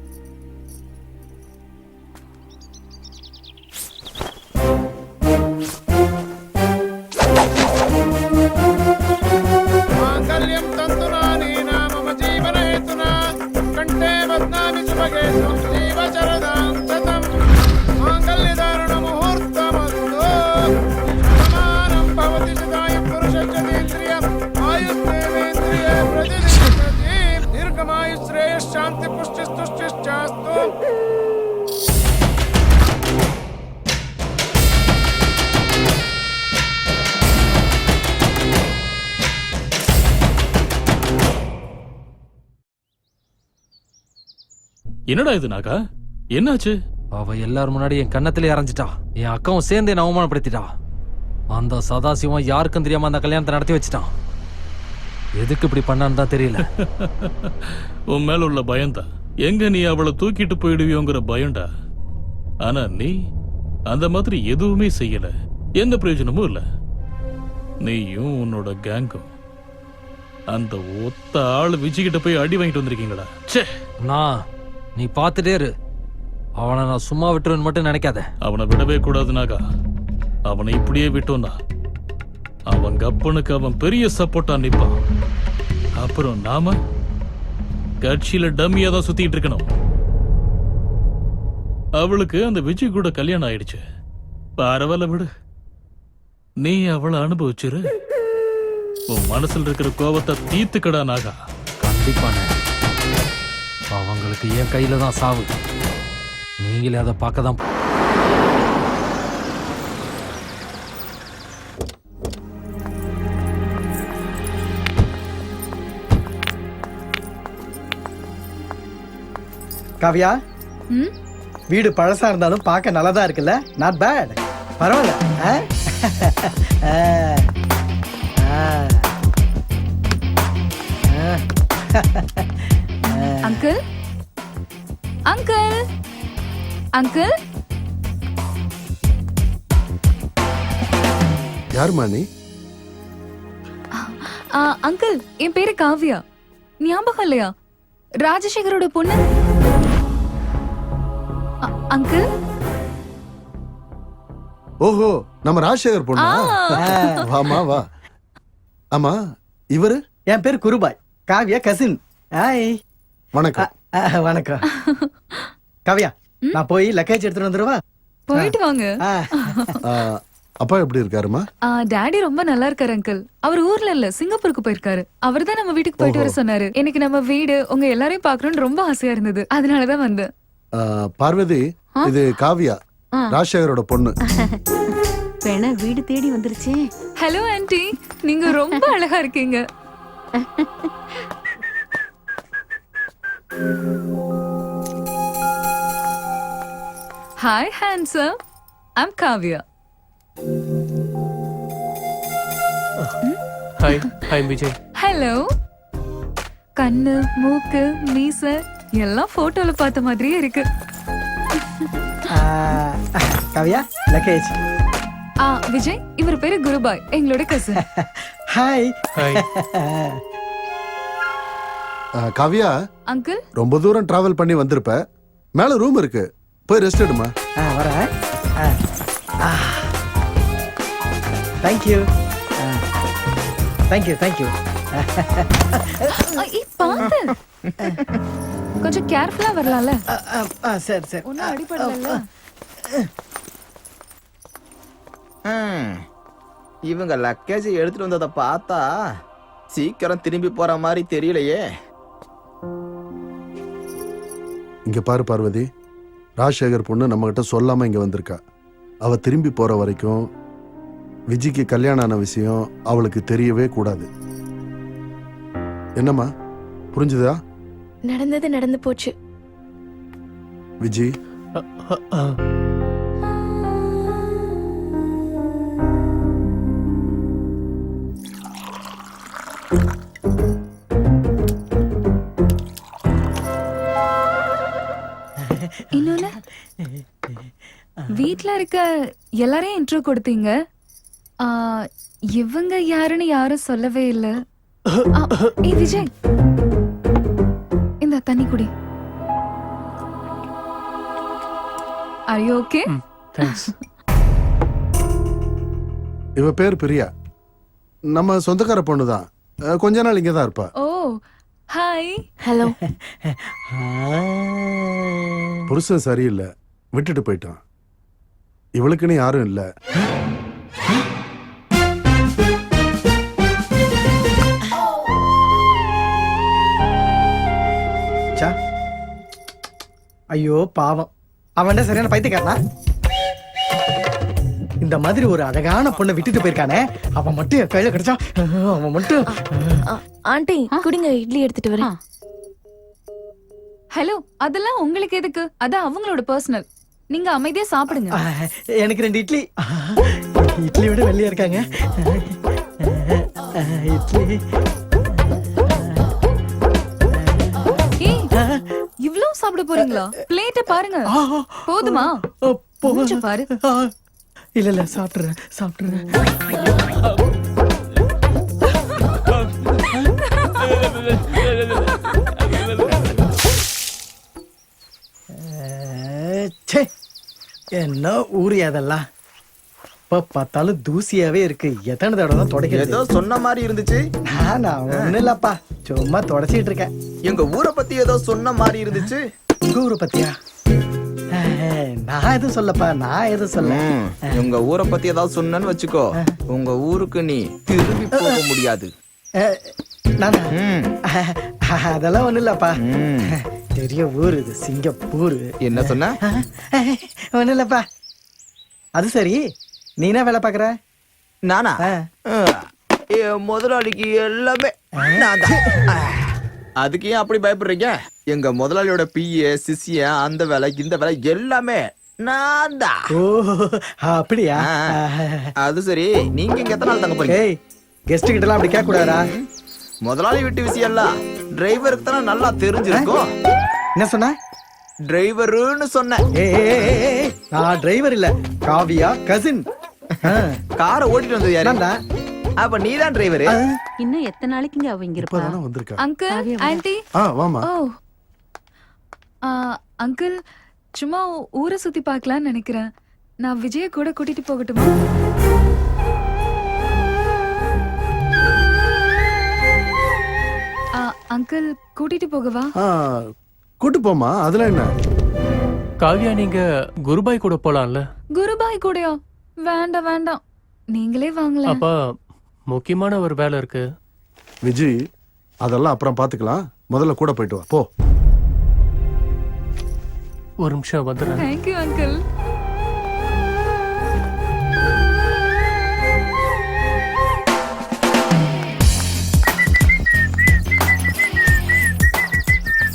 என்னடா இது நாகா, என்னாச்சு? அவ எல்லாரும் முன்னாடி என் கண்ணத்திலே அரைஞ்சிட்டா. என் அக்காவும் சேர்ந்து என்ன அவமானப்படுத்திட்டா. அந்த சதாசிவம் யாருக்கும் தெரியாம அந்த கல்யாணத்தை நடத்தி வச்சுட்டான். எதுக்கு இப்படி பண்ணான்னு தான் தெரியல. உன் மேல உள்ள பயம்தான். எங்க நீ அவளை தூக்கிட்டு போயிடுவியோங்கிற பயம்டா. ஆனா நீ அந்த மாதிரி எதுவுமே செய்யல, எந்த பிரயோஜனமும் இல்ல. நீயும் உன்னோட கேங்கும் அந்த ஒத்த ஆளு விஜய்கிட்ட போய் அடி வாங்கிட்டு வந்திருக்கீங்களா? ச்சே. நான் நீ பார்த்துட்டே இரு. அவனை நான் சும்மா விட்டுருன்னு மட்டும் நினைக்காத. அவனை விடவே கூடாதுனாக்கா. அவனை இப்படியே விட்டோம்னா அவங்க அப்பனுக்கு அவன் பெரிய சப்போர்ட்டா நிப்பான். அப்புறம் நாம கட்சியில டம்மியா தான் சுத்திட்டு இருக்கணும். அவளுக்கு அந்த விஜய் கூட கல்யாணம் ஆயிடுச்சு. பரவாயில்ல விடு, நீ அவளை அனுபவிச்சிரு. உன் மனசுல இருக்கிற கோபத்தை தீர்த்துக்கடா நாகா. கண்டிப்பான அவங்களுக்கு என் கையில தான் சாவு. நீங்களே அதை பார்க்க தான். காவியா, வீடு பழசா இருந்தாலும் பார்க்க நல்லதா இருக்குல்ல? நாட் பேட், பரவாயில்ல. Uncle, uncle, uncle. யாருமா நீ? அங்கிள் என் பேரு காவ்யா. ஞாபகம் இல்லையா? ராஜசேகரோட பொண்ணு. அங்கிள். ஓஹோ, நம்ம ராஜசேகர் பொண்ணா? வாமா வா. ஆமா, இவரு? என் பேர் குருபாய். காவ்யா கசின். ஹாய். வணக்கம். வணக்கம். காவ்யா, நான் போய் லக்கேஜ் எடுத்துட்டு வந்துருவா? போயிட்டு வாங்க. அப்பா எப்படி இருக்காருமா? டாடி ரொம்ப நல்லா இருக்காரு அங்கிள். அவர் ஊர்ல இல்ல, சிங்கப்பூருக்கு போயிருக்காரு. அவர் தான் நம்ம வீட்டுக்கு போயிட்டு வர சொன்னாரு. எனக்கு நம்ம வீடு உங்க எல்லாரையும் பார்க்கணும்னு ரொம்ப ஆசையா இருந்தது, அதனாலதான் வந்தேன். பார்வதி, இது காவ்யா, ராஜசேகரோட பொண்ணு. வீடு தேடி வந்துருச்சு. ஹலோ ஆன்ட்டி, நீங்க ரொம்ப அழகா இருக்கீங்க. Hi handsome, I'm Kavya. Hi, hi Vijay. Hello. கண்ணு, மூக்கு, மீச எல்லாம் போட்டோல பார்த்த மாதிரியே இருக்கு. காவ்யா, லக்கேஜ். விஜய், இவர் பேரு குருபாய், எங்களோட cousin. Hi. Hi. Kavya, uncle. ரொம்ப தூரம் டிராவல் பண்ணி வந்திருப்ப. மேல ரூம் இருக்கு, போய் ரெஸ்ட் எடுமா. வரேன். தேங்க்யூ. Thank you thank you. பாத்து கொஞ்சம் கேர்ஃபுல்லா வரலாம்ல. சரி சரி. ஒன்னும் அடிபடல. இவங்க லக்கேஜ் எடுத்துட்டு வந்ததை பார்த்தா சீக்கிரம் திரும்பி போற மாதிரி தெரியலையே. இங்க பாரு பார்வதி, ராஜசேகர் பொண்ணு நம்ம கிட்ட சொல்லாம இங்க வந்திருக்கா. அவ திரும்பி போற வரைக்கும் விஜய்க்கு கல்யாணம் ஆன விஷயம் அவளுக்கு தெரியவே கூடாது. என்னம்மா, புரிஞ்சுதா? நடந்தது நடந்து போச்சு. விஜய், இன்னொன்னு, வீட்ல இருக்க எல்லாரையும் இன்ட்ரோ கொடுத்தீங்க. இவங்க யாருன்னு யாரும் சொல்லவே இல்ல. ஏய் விஜய், இந்த தண்ணி குடி. Are you okay? தேங்க்ஸ். இவ பேர் பிரியா, நம்ம சொந்தக்கார பொண்ணுதான். கொஞ்ச நாள் இங்க தான் இருப்பா. ஓ ஹாய். ஹலோ. புருஷன் சரியில்லை, விட்டுட்டு போயிட்டான். இவளுக்குன்னு யாரும் இல்ல. ஐயோ பாவம், அவன் சரியான பைத்தியக்காரனா? இந்த மாதிரி ஒரு அழகான பொண்ணை விட்டுட்டு போயிருக்கானே, அவன் மட்டும் என் கையில கிடைச்சா, அவன் மட்டும். ஆண்டி குடிங்க, இட்லி எடுத்துட்டு வரேன். ஹலோ, அதெல்லாம் உங்களுக்கு எதுக்கு? அதான் அவங்களோட பர்சனல். நீங்க அமைதியா சாப்பிடுங்க. எனக்கு 2 இட்லி. இட்லி விட வெள்ளையா இருக்காங்க. இட்லி. இவ்ளோ சாப்பிட போறீங்களா? பிளேட்ட பாருங்க. போதுமா? கொஞ்சம் பாரு. இல்ல இல்ல, சாப்பிடுறேன் சாப்பிடுறேன். என்ன ஊரு அதெல்லாம்? இப்ப பார்த்தாலும் தூசியாவே இருக்கு. எத்தனை தடவை தான் தொடக்கிறது? ஏதோ சொன்ன மாதிரி இருந்துச்சு. ஒண்ணு இல்லப்பா, சும்மா தொடச்சிட்டு இருக்கேன். எங்க ஊரை பத்தி ஏதோ சொன்ன மாதிரி இருந்துச்சு. உங்க ஊரை பத்தியா? நான் எதுவும் சொல்லப்பா, நான் எதுவும் சொல்ல. உங்க ஊரை பத்தி ஏதாவது சொன்னேன்னு வச்சுக்கோ, உங்க ஊருக்கு நீ திரும்பி போக முடியாது. அதெல்லாம் ஒண்ணு இல்லப்பா, பெரிய ஊர் இது, சிங்கப்பூர். என்ன சொன்ன? ஒண்ணு இல்லப்பா. அது சரி, நீ என்ன வேலை பாக்குற? நானா? முதலாளிக்கு எல்லாமே நான் தான். அதுக்கு ஏன் அப்படி பயப்படுறீங்க? எங்க முதலாளியோட பிஏ, சிசிய, அந்த வேலை இந்த வேலை எல்லாமே நான் தான். ஓ அப்படியா? அது சரி, நீங்க இங்க எத்தனை நாள் தங்க போறீங்க? கெஸ்ட் கிட்ட எல்லாம் அப்படி கேட்க கூடாதா? முதலாளி வீட்டு விஷயம் எல்லாம் டிரைவருக்கு தானே நல்லா தெரிஞ்சிருக்கும். என்ன சொன்ன? டிரைவருன்னு சொன்னேன். நான் டிரைவர் இல்ல, காவியா கசின். காரை ஓட்டிட்டு வந்தது யாரு? நான்தா. அப்ப நீதான் டிரைவர். இன்னும் எத்தனை நாளைக்குங்க அவ இங்க இருப்பா? இப்பதானே வந்திருக்கா. அங்கிள் ஆன்ட்டி வாமா. ஓ அங்கிள் சும்மா ஊரை சுத்தி பார்க்கலாம்னு நினைக்கிறேன். நான் விஜய கூட கூட்டிட்டு போகட்டுமா? அங்கிள் கூட்டிட்டு போகவா? கூட்டு போமா, அதுல என்ன? காவியா நீங்க குருபாய் கூட போலாம்ல? குருபாய் கூடயா? வேண்டாம் வேண்டாம், நீங்களே வாங்கல. அப்பா முக்கியமான ஒரு வேலை இருக்கு. விஜய், அதெல்லாம் அப்புறம் பாத்துக்கலாம். முதல்ல கூட போயிட்டு வா போ. ஒரு நிமிஷம் வந்துடுறேன். Thank you uncle.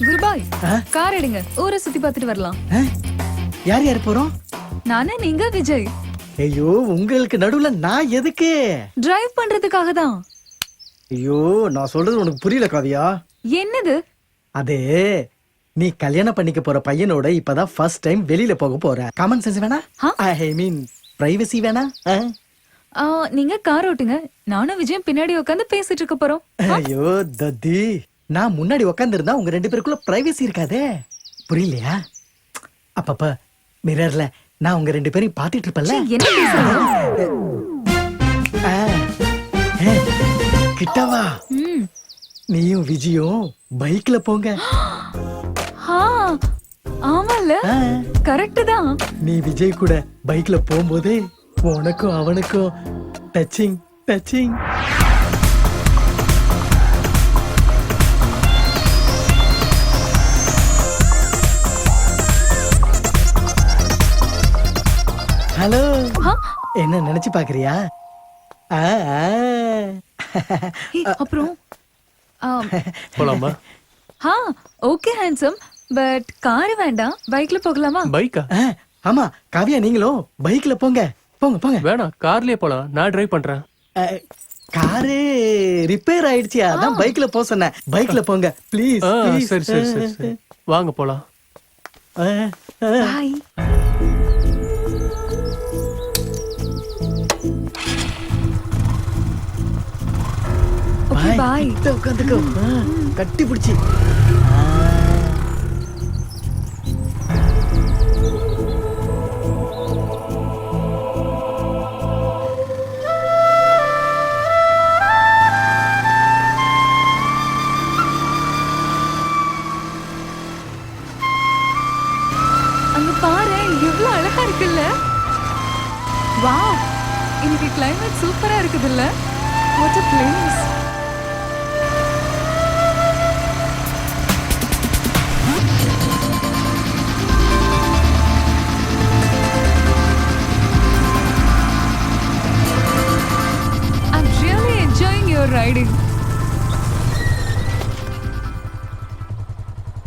குருபாய் கார் எடுங்க, ஊரை சுத்தி பார்த்துட்டு வரலாம். யார் யார் போறோம்? நானே, நீங்க, விஜய். ஐயோ, உங்களுக்கு நடுவுல நான் எதுக்கு? டிரைவ் பண்றதுக்காக தான். ஐயோ, நான் சொல்றது உனக்கு புரியல காவியா. என்னது? அது நீ கல்யாணம் பண்ணிக்க போற பையனோட இப்பதான் ஃபர்ஸ்ட் டைம் வெளியில போக போற. காமன் சென்ஸ் வேணா? ஐ மீன் பிரைவசி வேணா? நீங்க கார் ஓட்டுங்க, நானும் விஜயம் பின்னாடி உட்காந்து பேசிட்டு இருக்க போறோம். ஐயோ தத்தி, நான் முன்னாடி உட்கார்ந்து இருந்தா உங்க ரெண்டு பேருக்குள்ள பிரைவசி இருக்காதே. புரியலையா? அப்பப்ப மிரர்ல நான் உங்க ரெண்டு பேரையும் பாத்துட்டு இருப்பேன்ல. என்ன பேசுறீங்க? கிட்டவா, நீயும் விஜயும் பைக்ல போங்க. ஆமால, கரெக்ட் தான். நீ விஜய் கூட பைக்ல போகும்போது உனக்கும் அவனுக்கும் டச்சிங் டச்சிங். ஹலோ, என்ன நினைச்சு பாக்குறியா? அப்புறம் போலாமா? ஓகே ஹேண்ட்ஸம், பட் கார் வேண்டாம், பைக்ல போகலாமா? பைக்கா? ஆமா காவியா, நீங்களும் பைக்ல போங்க. போங்க போங்க. வேணாம், கார்லயே போலாம். நான் டிரைவ் பண்றேன். காரு ரிப்பேர் ஆயிடுச்சு, அதான் பைக்ல போக சொன்னேன். பைக்ல போங்க ப்ளீஸ். சரி சரி சரி சரி, வாங்க போலாம். பாய். Okay bye. உட்காந்துக்கோ, கட்டி பிடிச்சி. அங்க பாரு, எவ்வளவு அழகா இருக்குல்ல. வாவ், இன்னைக்கு கிளைமேட் சூப்பரா இருக்குதுல்ல. What a place. I'm really enjoying your riding.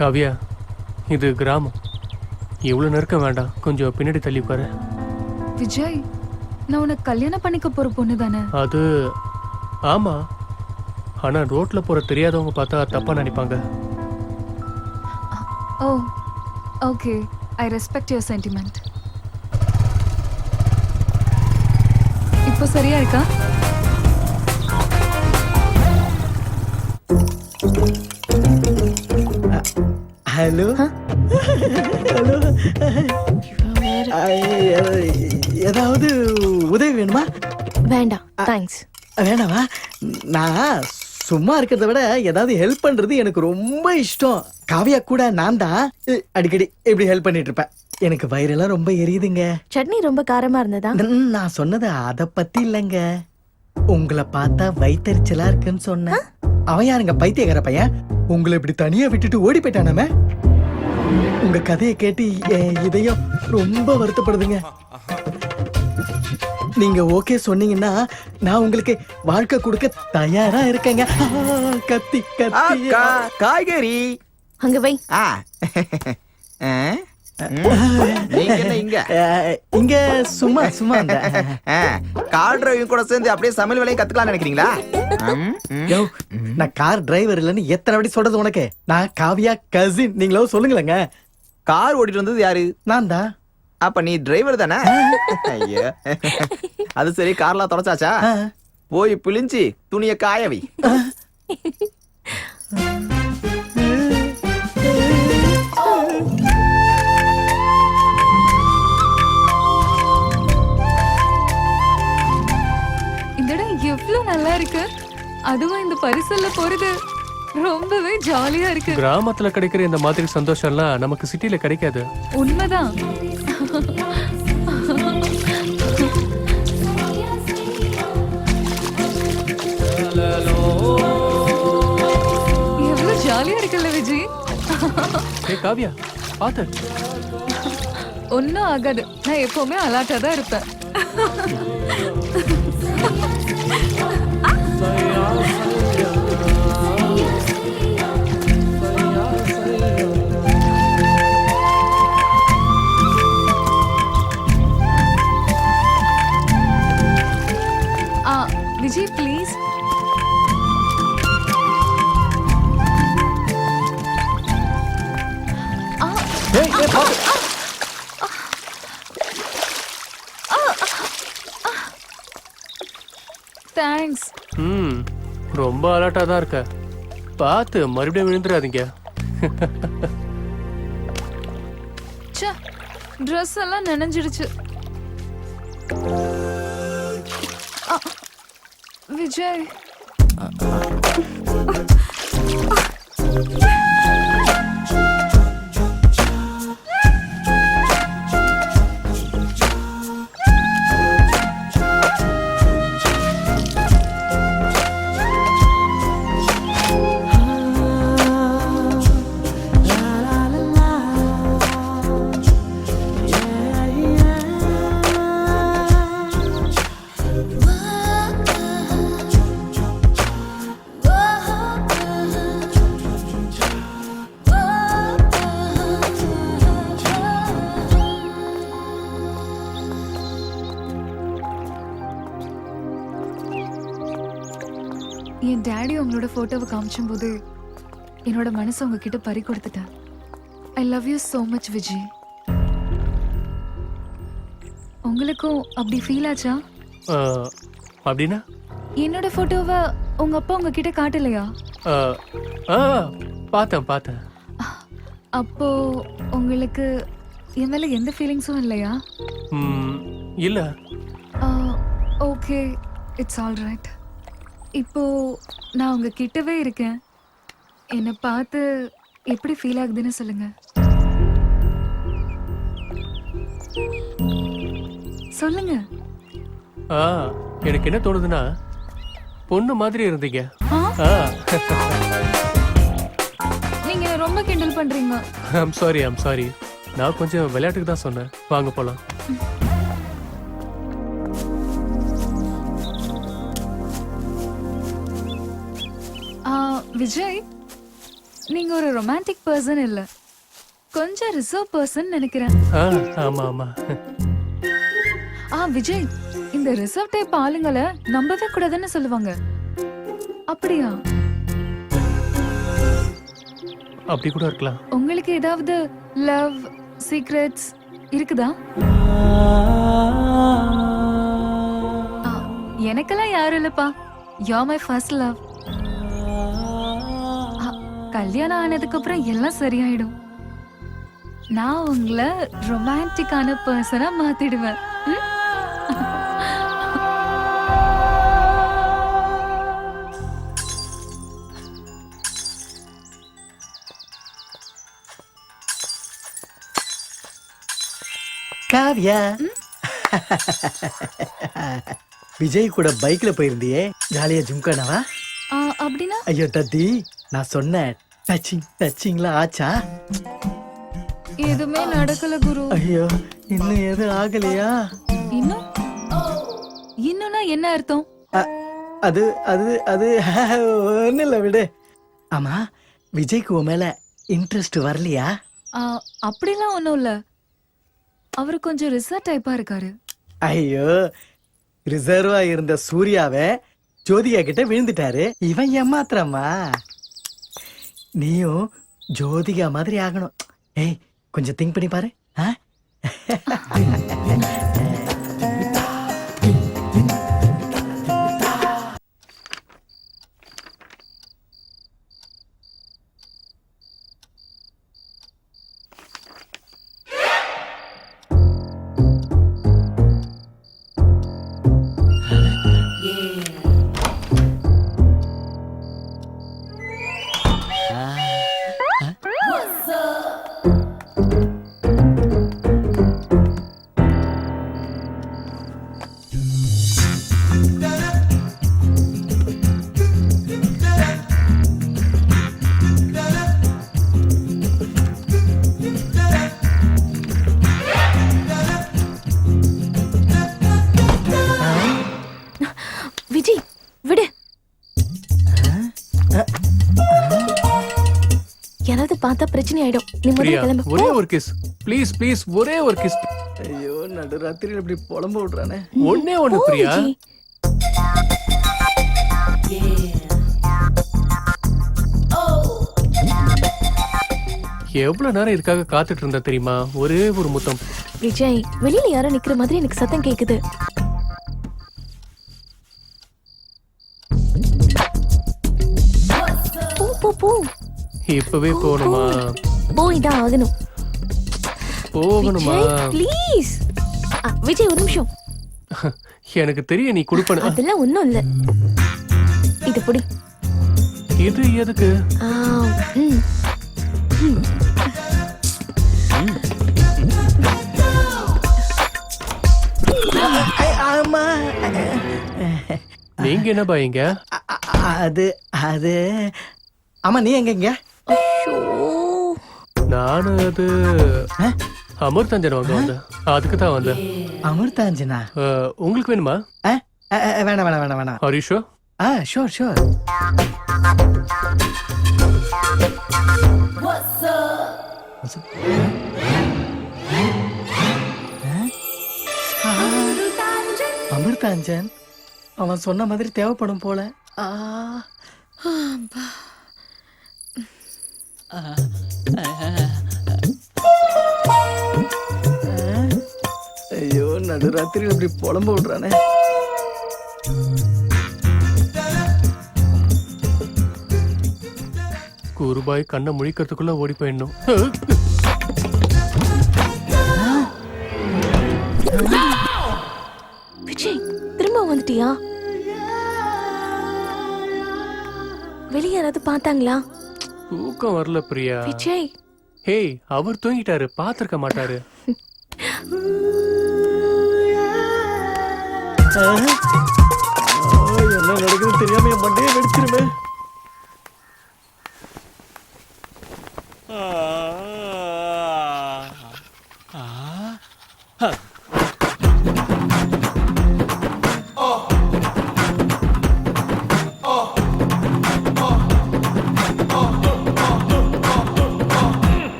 Kavya, இது கிராமம். இவ்வளவு நெருக்கம் வேண்டாம், கொஞ்சம் பின்னாடி தள்ளி உட்காரு. விஜய், நான் உனக்கு கல்யாணம் பண்ணிக்க போற பொண்ணு தானே? அது ஆமா, ஆனா ரோட்ல போற தெரியாதவங்க பார்த்தா தப்பா நினைப்பாங்க. Oh okay, I respect your sentiment. இப்போ சரியா இருக்கா? ஹலோ ஹலோ, ஏதாவது உதவி வேணுமா? வேண்டாம் தேங்க்ஸ். வேணாவா? நான் சும்மா இருக்கிறத விட ஏதாவது ஹெல்ப் பண்றது எனக்கு ரொம்ப இஷ்டம். காவியா கூட நான் தான் அடிக்கடி இப்படி ஹெல்ப் பண்ணிட்டு இருப்பேன். எனக்கு வயிறெல்லாம் ரொம்ப எரியுதுங்க. சட்னி ரொம்ப காரமா இருந்ததா? நான் சொன்னது அத பத்தி இல்லைங்க. உங்களை பார்த்தா வயித்தறிச்சலா இருக்குன்னு சொன்னேன். அவன் யாருங்க பைத்தியக்கார பையன்? உங்களை இப்படி தனியா விட்டுட்டு ஓடி போயிட்டானாமே. உங்க கதையை கேட்டு என் இதயம் ரொம்ப வருத்தப்படுதுங்க. நீங்க ஓகே சொன்னீங்கன்னா நான் உங்களுக்கு வாழ்க்கை கொடுக்க தயாரா இருக்கேங்க. கத்தி கத்தி காய்கறி அங்க வை. நீங்க என்ன இங்க? இங்க சும்மா சும்மா கார் டிரைவிங் கூட சேர்ந்து அப்படியே சமையல் வேலையும் கத்துக்கலாம்னு நினைக்கிறீங்களா? நான் கார் டிரைவர் இல்லைன்னு எத்தனை வாட்டி சொல்றது உனக்கு? நான் காவியா கசின். நீங்களோ சொல்லுங்களேங்க. கார் ஓட்டிட்டு வந்தது யாரு? நான் தான். அப்ப நீ டிரைவர் தானே? ஐயோ, அது சரி. கார்லாம் தொடச்சாச்சா? போய் பிழிஞ்சி துணியை காயவி. இந்த இடம் எவ்வளவு நல்லா இருக்கு. அதுவும் இந்த பரிசல்ல போறது ரொம்பவே ஜாலியா இருக்கு. கிராமத்துல கிடைக்கிற இந்த மாதிரி சந்தோஷம்லாம் நமக்கு சிட்டில கிடைக்காது. உண்மைதான். எவ்வளவு ஜாலியா இருக்குல்ல விஜய்? ஏய் காவியா, பாத்து. ஒன்னும் ஆகாது. நான் எப்பவுமே அலர்ட்டா தான் இருப்பேன். விஜய் ப்ளீஸ். தேங்க்ஸ். ரொம்ப அலர்ட்டா தான் இருக்க. பார்த்து மறுபடியும் விழுந்துடாதீங்க. ட்ரெஸ் எல்லாம் நனைஞ்சிடுச்சு. விஜய் என் டாடி உங்களோட போட்டோவை காமிச்சும் போது என்னோட மனசை உங்ககிட்ட பறி கொடுத்துட்டேன். I love you so much Vijay. உங்களுக்கும் அப்படி ஃபீல் ஆச்சா? அப்படின்னா என்னோட போட்டோவை உங்க அப்பா உங்ககிட்ட காட்டலையா? பார்த்தேன். அப்போ உங்களுக்கு என் மேல எந்த ஃபீலிங்ஸும் இல்லையா? இல்ல. Okay, it's all right. இப்போ நான் உங்க கிட்டவே இருக்கேன். என்னை பார்த்து எப்படி ஃபீல் ஆகுதுன்னு சொல்லுங்க. சொல்லுங்க. எனக்கு என்ன தோணுதுன்னா, பொண்ணு மாதிரி இருந்தீங்க. நீங்க ரொம்ப கிண்டல் பண்றீங்க. I'm sorry. நான் கொஞ்சம் விளையாட்டுக்கு தான் சொன்னேன். வாங்க போலாம். விஜய், நீங்க ஒரு ரொமான்டிக் பர்சன் இல்ல, கொஞ்சம் ரிசர்வ் பர்சன் நினைக்கிறேன். ஆமா. விஜய், இந்த ரிசர்வ் டைப் ஆளுங்களை நம்பவே கூடாதுன்னு சொல்லுவாங்க. அப்படியா? அப்படி கூட இருக்கலாம். உங்களுக்கு ஏதாவது லவ் சீக்ரெட்ஸ் இருக்குதா? எனக்கெல்லாம் யாரும் இல்லப்பா. You are my first love. கல்யாணம் ஆனதுக்கு அப்புறம் எல்லாம் சரியாயிடும். நான் உங்களை ரொமான்டிக்கான பர்சனா மாத்திடுவேன். காவியா, விஜய் கூட பைக்ல போயிருந்தியே, ஜாலியா ஜிம்கானாவா? அப்படின்னா? ஐயோ தத்தி, நான் சொன்னேன் டச்சிங்ல ஆச்சா? எதுவுமே நடக்கல குரு. ஐயோ, இன்னும் எதுவும் ஆகலையா? இன்னும்னா என்ன அர்த்தம்? அது அது அது ஒன்னும் இல்ல, விடு. ஆமா, விஜய்க்கு உன் மேல இன்ட்ரெஸ்ட் வரலையா? அப்படிலாம் ஒண்ணும் இல்ல. அவரு கொஞ்சம் ரிசர்வ் டைப்பா இருக்காரு. ஐயோ, ரிசர்வா இருந்த சூர்யாவை ஜோதிகா கிட்ட விழுந்துட்டாரு. இவன் ஏமாத்திரமா? நீயும் ஜோதிகா மாதிரி ஆகணும். ஏய், கொஞ்சம் திங்க் பண்ணி பாரு. விஜய் விடு. யாராவது பார்த்தா பிரச்சனை ஆயிடும். நீ முதல்ல பிரியா கிளம்பு. ஒரே ஒரு கிஸ் ப்ளீஸ் ப்ளீஸ், ஒரே ஒரு கிஸ். ஐயோ நடுராத்திரியில் இப்படி புலம்ப விடுறானே. ஒண்ணே ஒண்ணு போ, பிரியா. விஜய். எவ்வளவு நேரம் இதுக்காக காத்துட்டு இருந்தா தெரியுமா? ஒரே ஒரு முத்தம். விஜய் வெளியில யாரோ நிக்கிற மாதிரி எனக்கு சத்தம் கேக்குது. போ போ போ. இப்பவே போகணுமா? போய் தான் ஆகணும். போகணுமா? விஜய் ப்ளீஸ். விஜய் ஒரு நிமிஷம். எனக்கு தெரியும் நீ குடுப்பன. அதெல்லாம் ஒண்ணும் இல்ல. இது புடி. இது எதுக்கு? ம். ஆமா. நீங்க என்ன பாயீங்க? அது அது ஆமா, நீ எங்க? நானு அது அமிர்தாஞ்சன் வாங்க வந்தேன். அதுக்கு தான் வந்தேன். அமிர்தாஞ்சனா? உங்களுக்கு வேணுமா? வேணாம் வேணாம் வேணாம் வேணாம். ஹரிஷோ? Sure sure. அமிர்தாஞ்சன் அவன் சொன்ன மாதிரி தேவைப்படும் போல. ஐயோ நடுராத்திரியில் இப்படி புலம்ப விடுறானே. குருபாய் கண்ணை முழிக்கிறதுக்குள்ள ஓடி போயிடணும். விஜய் திரும்ப வந்துட்டியா? வெளிய யாராவது பார்த்தாங்களா? தூக்கம் வரல பிரியா. விஜய் ஹேய், அவர் தூங்கிட்டாரு, பாத்திருக்க மாட்டாரு. என்ன நடக்குது தெரியாம என் மண்டையை வெடிச்சிருமே.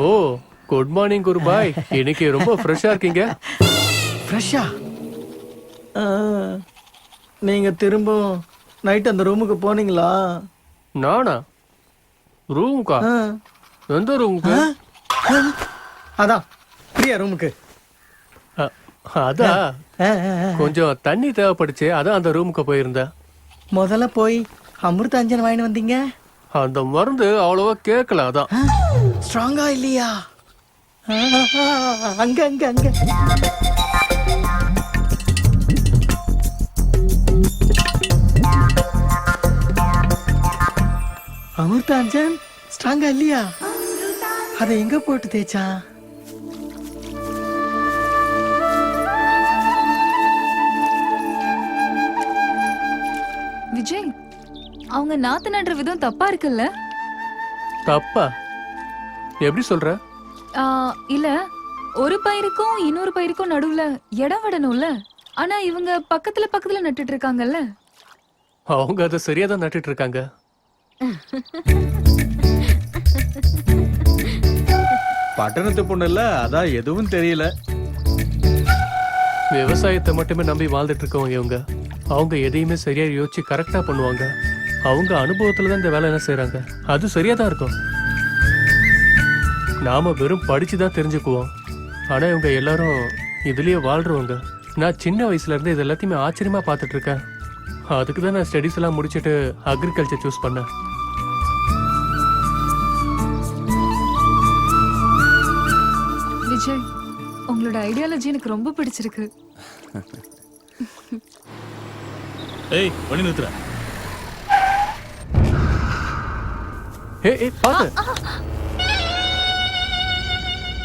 ஓ குட் மார்னிங் குருபாய். இன்னைக்கு ரொம்ப ஃப்ரெஷ்ஷா இருக்கீங்க. ஃப்ரெஷ்ஷா? நீங்க திரும்ப நைட் அந்த ரூமுக்கு போனீங்களா? நானா? ரூமுக்கா? எந்த ரூமுக்கு? அதான் பிரியா ரூமுக்கு. அதான் கொஞ்சம் தண்ணி தேவைப்படுச்சு, அதான் அந்த ரூமுக்கு போயிருந்தேன். முதல்ல போய் அமிர்தாஞ்சன் வாங்கிட்டு வந்தீங்க. அந்த மருந்து அவ்வளவா கேட்கல, அதான். ஸ்ட்ராங்கா இல்லையா? அங்க அங்க அங்க. அமிர்தாஞ்சன் ஸ்ட்ராங்கா இல்லையா? அதை எங்க போட்டு தேய்ச்சா? விஜய் அவங்க நாத்து நடுற விதம் தப்பா இருக்குல்ல? தப்பா? எப்படி சொல்ற? இல்ல, ஒரு பயிருக்கும் இன்னொரு பயிருக்கும் நடுவுல இடம் விடணும்ல. ஆனா இவங்க பக்கத்துல பக்கத்துல நட்டுட்டு இருக்காங்கல்ல. அவங்க அதை சரியா தான் நட்டுட்டு இருக்காங்க. பட்டணத்து பொண்ணு இல்ல, அதான் எதுவும் தெரியல. விவசாயத்தை மட்டுமே நம்பி வாழ்ந்துட்டு இருக்கவங்க இவங்க. அவங்க எதையுமே சரியா யோசிச்சு கரெக்டா பண்ணுவாங்க. அவங்க அனுபவத்துல தான் இந்த வேலை என்ன செய்யறாங்க. அது சரியா தான் இருக்கும். நாம வெறும் படிச்சுதான் தெரிஞ்சுக்குவோம். ஆனா இவங்க எல்லாரும் இதுலயே வாழ்றவங்க. நான் சின்ன வயசுல இருந்து இது எல்லாத்தையுமே ஆச்சரியமா பார்த்துட்டு இருக்கேன். அதுக்கு தான் நான் ஸ்டடீஸ் எல்லாம் முடிச்சிட்டு அக்ரிகல்ச்சர் சூஸ் பண்ணேன். விஜய், உங்களோட ஐடியாலஜி எனக்கு ரொம்ப பிடிச்சிருக்கு. ஏய் வண்டி நிறுத்துற. பாத்து.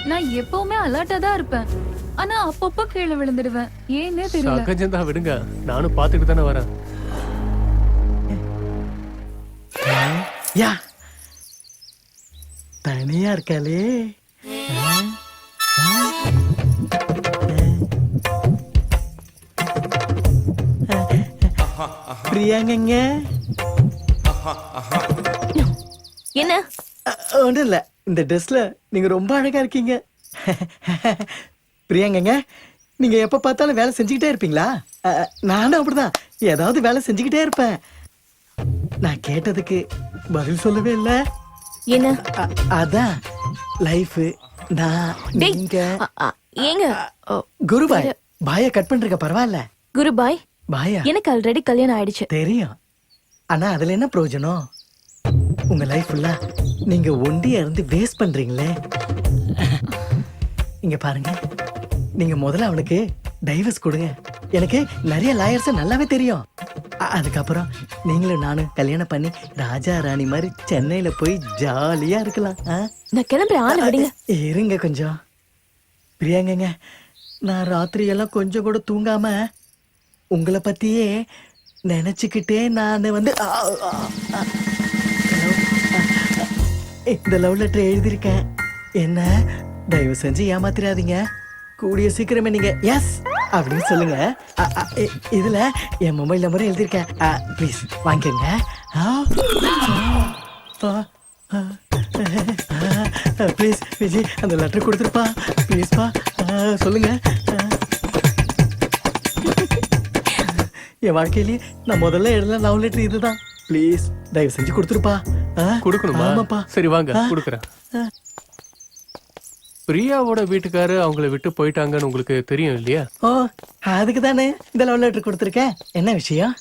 நான் எப்பவுமே அலர்ட்டா தான் இருப்பேன். ஆனா அப்பப்போ கீழே விழுந்துடுவேன். ஏன்னே தெரியல. சகஜம்தான், விடுங்க. நானும் பாத்துக்கிட்டு தானே வரேன். யா தனியா இருக்காளே. பிரியாங்க என்ன? ஒன்றும் இல்ல, இந்த ட்ரெஸ்ல நீங்க ரொம்ப அழகா இருக்கீங்க. பிரியாங்க, நீங்க எப்ப பார்த்தாலும் வேலை செஞ்சுக்கிட்டே இருப்பீங்களா? நானும் அப்படிதான், ஏதாவது வேலை செஞ்சுக்கிட்டே இருப்பேன். நான் கேட்டதுக்கு பதில் சொல்லவே இல்ல. என்ன? அதான் லைஃப். நான் நீங்க ஏங்க குருபாய் பாய கட் பண்றீங்க, பரவாயில்ல. குருபாய், பாயா எனக்கு ஆல்ரெடி கல்யாணம் ஆயிடுச்சு. தெரியும், ஆனா அதுல என்ன பிரயோஜனம்? உங்க லைஃப் ஃபுல்லா நீங்க ஒண்டியா இருந்து வேஸ்ட் பண்றீங்களே. இங்க பாருங்க, நீங்க முதல்ல அவனுக்கு டைவர்ஸ் கொடுங்க. எனக்கு நிறைய லாயர்ஸ் நல்லாவே தெரியும். அதுக்கப்புறம் நீங்களும் நானும் கல்யாணம் பண்ணி ராஜா ராணி மாதிரி சென்னையில போய் ஜாலியா இருக்கலாம். நான் கிளம்புறேன், ஆளு விடுங்க. இருங்க கொஞ்சம். பிரியாங்க, நான் ராத்திரி எல்லாம் கொஞ்சம் கூட தூங்காம உங்களை பத்தியே நினைச்சுக்கிட்டே நான் வந்து இந்த லவ் லெட்டர் எழுதியிருக்கேன். என்ன தயவு செஞ்சு ஏமாத்திராதீங்க. கூடிய சீக்கிரமே நீங்க எஸ் அப்படின்னு சொல்லுங்க. இதுல என் மொபைல் நம்பரும் எழுதியிருக்கேன். ப்ளீஸ் வாங்கிக்கங்க. ப்ளீஸ் விஜய், அந்த லெட்டர் கொடுத்துருப்பா ப்ளீஸ்ப்பா. சொல்லுங்க. என் வாழ்க்கையிலேயே நான் முதல்ல எழுதல லவ் லெட்டர் இதுதான். ப்ளீஸ் தயவு செஞ்சு கொடுத்துருப்பா. கொடுக்கணுமா? ஆமாப்பா. சரி வாங்க, கொடுக்குறேன். பிரியாவோட வீட்டுக்காரு அவங்கள விட்டு போயிட்டாங்கன்னு உங்களுக்கு தெரியும் இல்லையா? ஓ, அதுக்கு தானே இந்த லவ் லெட்டர் கொடுத்துருக்கேன். என்ன விஷயம்?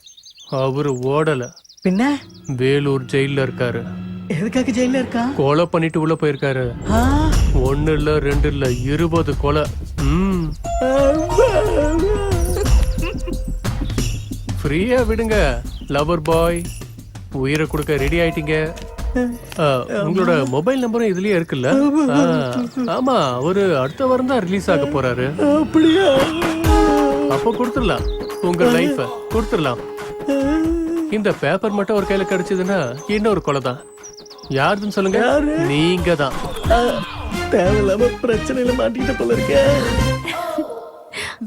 அவரு ஓடல, பின்ன வேலூர் ஜெயில இருக்காரு. எதுக்காக ஜெயில இருக்கா? கொலை பண்ணிட்டு உள்ள போயிருக்காரு. 1 இல்ல 2 இல்ல 20 கொலை. ஃப்ரீயா விடுங்க. லவர் பாய், உயிரை கொடுக்க ரெடி ஆயிட்டீங்க. உங்களோட மொபைல் நம்பரும் இதுலயே இருக்குல்ல? ஆமா, அவரு அடுத்த வாரம் தான் ரிலீஸ் ஆக போறாரு. அப்படியா? அப்போ கொடுத்துடலாம், உங்க லைஃப கொடுத்துடலாம். இந்த பேப்பர் மட்டும் ஒரு கையில கிடைச்சதுன்னா இன்னொரு கொலை தான். யாருன்னு சொல்லுங்க? நீங்க தான். தேவையில்லாம பிரச்சனையில மாட்டிக்கிட்ட போல இருக்க.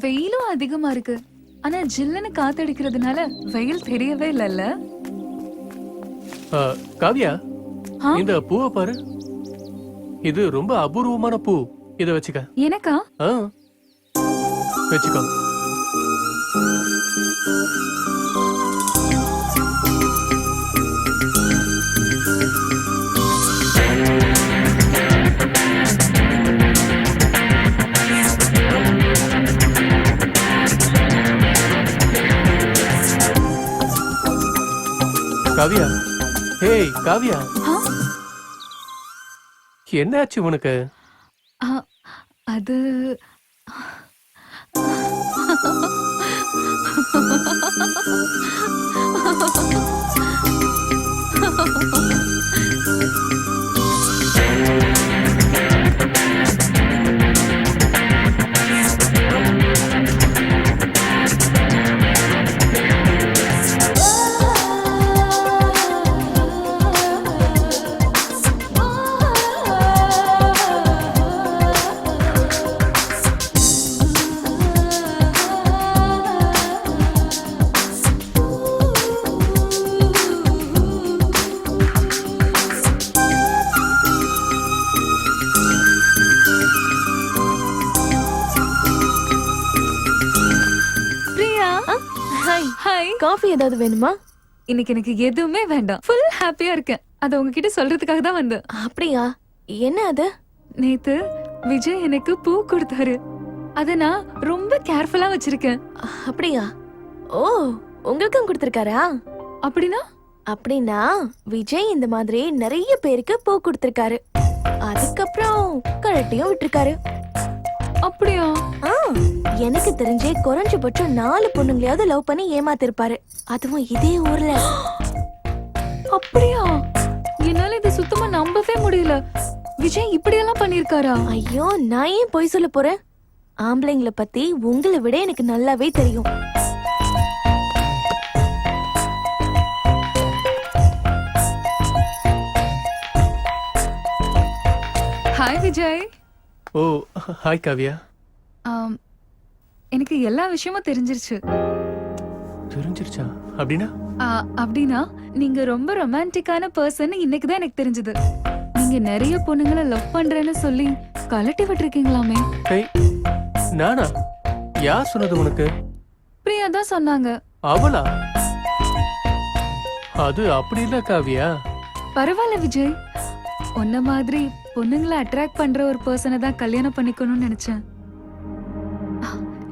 வெயிலும் அதிகமா இருக்கு, ஆனா ஜில்லுன்னு காத்தடிக்கிறதுனால வெயில் தெரியவே இல்லல்ல. காவியா, இந்த பூவை பாரு. இது ரொம்ப அபூர்வமான பூ. இத வச்சுக்க. எனக்கா? வச்சுக்கோ. காவியா, ஹேய் காவியா, என்னாச்சு உனக்கு? அது காஃபி ஏதாவது வேணுமா? இன்னைக்கு எனக்கு எதுவுமே வேண்டாம். ஃபுல் ஹாப்பியா இருக்கேன். அத உங்ககிட்ட சொல்றதுக்காக தான் வந்தேன். அப்படியா? என்ன அது? நேத்து விஜய் எனக்கு பூ கொடுத்தாரு. அத நான் ரொம்ப கேர்ஃபுல்லா வச்சிருக்கேன். அப்படியா? ஓ, உங்களுக்கும் கொடுத்திருக்காரா? அப்படின்னா? அப்படின்னா விஜய் இந்த மாதிரி நிறைய பேருக்கு பூ கொடுத்திருக்காரு. அதுக்கப்புறம் கழட்டியும் விட்டுருக்காரு. அப்படியா? எனக்கு தெரிஞ்சே குறைஞ்சபட்சம் 4 பொண்ணுங்களையாவது லவ் பண்ணி ஏமாத்திருப்பாரு. அதுவும் இதே ஊர்ல. அப்படியா? என்னால இது சுத்தமா நம்பவே முடியல. விஜய் இப்படியெல்லாம் பண்ணிருக்காரா? ஐயோ, நான் ஏன் பொய் சொல்ல போறேன்? ஆம்பளைங்களை பத்தி உங்களை விட எனக்கு நல்லாவே தெரியும். ஹாய் விஜய். ஓ, ஹாய் காவியா. எனக்கு எல்லா விஷயமும் தெரிஞ்சிருச்சு. தெரிஞ்சிருச்சா? அப்படின்னா? அப்படின்னா நீங்க ரொம்ப ரொமான்டிக்கான பர்சன் இன்னைக்கு தான் எனக்கு தெரிஞ்சது. நீங்க நிறைய பொண்ணுங்களை லவ் பண்றேன்னு சொல்லி கலட்டி விட்டுருக்கீங்களாமே. நானா? யார் சொன்னது உனக்கு? பிரியா தான் சொன்னாங்க. அவளா? அது அப்படி இல்ல காவியா. பரவாயில்ல விஜய், உன்ன மாதிரி பொண்ணுங்களை அட்ராக்ட் பண்ற ஒரு பர்சனை தான் கல்யாணம் பண்ணிக்கணும்னு நினைச்சேன்.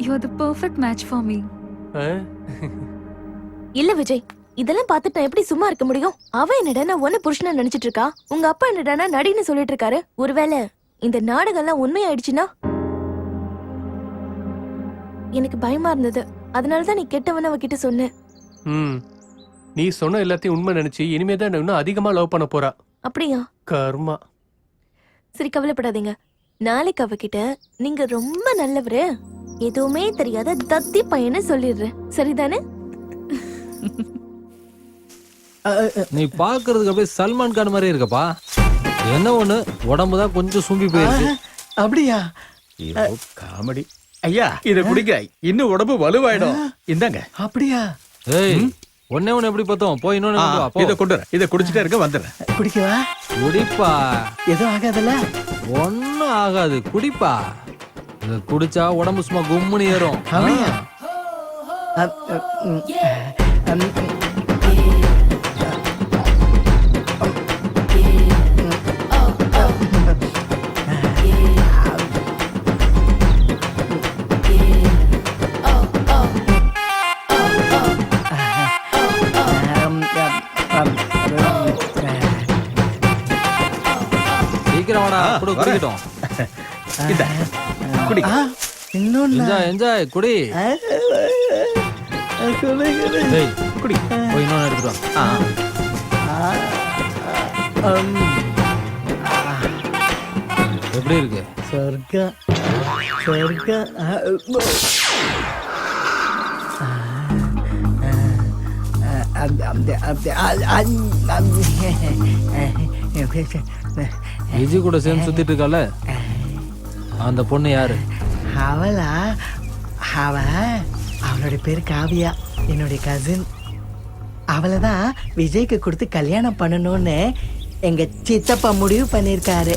You are the perfect match for me. இல்ல விஜய், இதெல்லாம் பார்த்துட்டு நான் எப்படி சும்மா இருக்க முடியும்? அவ என்னடா ஒன்னு புருஷனா நினைச்சிட்டு இருக்கா. உங்க அப்பா என்னடா நடின்னு சொல்லிட்டு இருக்காரு. ஒருவேளை இந்த நாடகம் எல்லாம் உண்மையாயிடுச்சுன்னா? எனக்கு பயமா இருந்தது. அதனாலதான் நீ கெட்டவன அவகிட்ட சொன்ன. நீ சொன்ன எல்லாத்தையும் உண்மை நினைச்சு இனிமேதான் இன்னும் அதிகமா லவ் பண்ண போறா. அப்படியா? கர்மா. சரி, கவலைப்படாதீங்க. நாளைக்கு அவகிட்ட நீங்க ரொம்ப நல்லவரு, எதுவுமே தெரியாத தத்தி பையனை சொல்லிடுறேன். சரிதானே? நீ பாக்குறதுக்கு அப்படியே சல்மான் கான் மாதிரி இருக்கப்பா. என்ன ஒண்ணு, உடம்புதான் கொஞ்சம் சும்பி போயிருக்கு. அப்படியா? காமெடி. ஐயா, இத குடிங்க, இன்னும் உடம்பு வலுவாயிடும். இந்தாங்க. அப்படியா? ஏய், ஒண்ணே ஒண்ணு எப்படி பார்த்தோம்? போய் இன்னொன்னு கொண்டு வா, போ. இத கொண்டு வர. இத குடிச்சிட்டே இருக்க, வந்துடுறேன். குடிக்கவா? குடிப்பா. எதுவும் ஆகாதுல்ல? ஒன்னும் ஆகாது, குடிப்பா. இத குடிச்சா உடம்பு சும்மா கும்முன்னு ஏறும். அப்படியா? சீக்கிரம் வாடா, குடு, குடிக்கட்டும். இந்த குடி. என்ஜாய், குடி. டேய், குடி. போய் இன்னொன்னு எடுத்துட்டு வா. எப்படி இருக்கு? சொர்க்கம், சொர்க்கம். விஜய் கூட சேர்ந்து சுத்திட்டு இருக்கால, அந்த பொண்ணு யாரு? அவளா? அவளுடைய பேரு காவியா, என்னுடைய கசின். அவளை தான் விஜய்க்கு கொடுத்து கல்யாணம் பண்ணணும்னு எங்க சித்தப்பா முடிவு பண்ணிருக்காரு.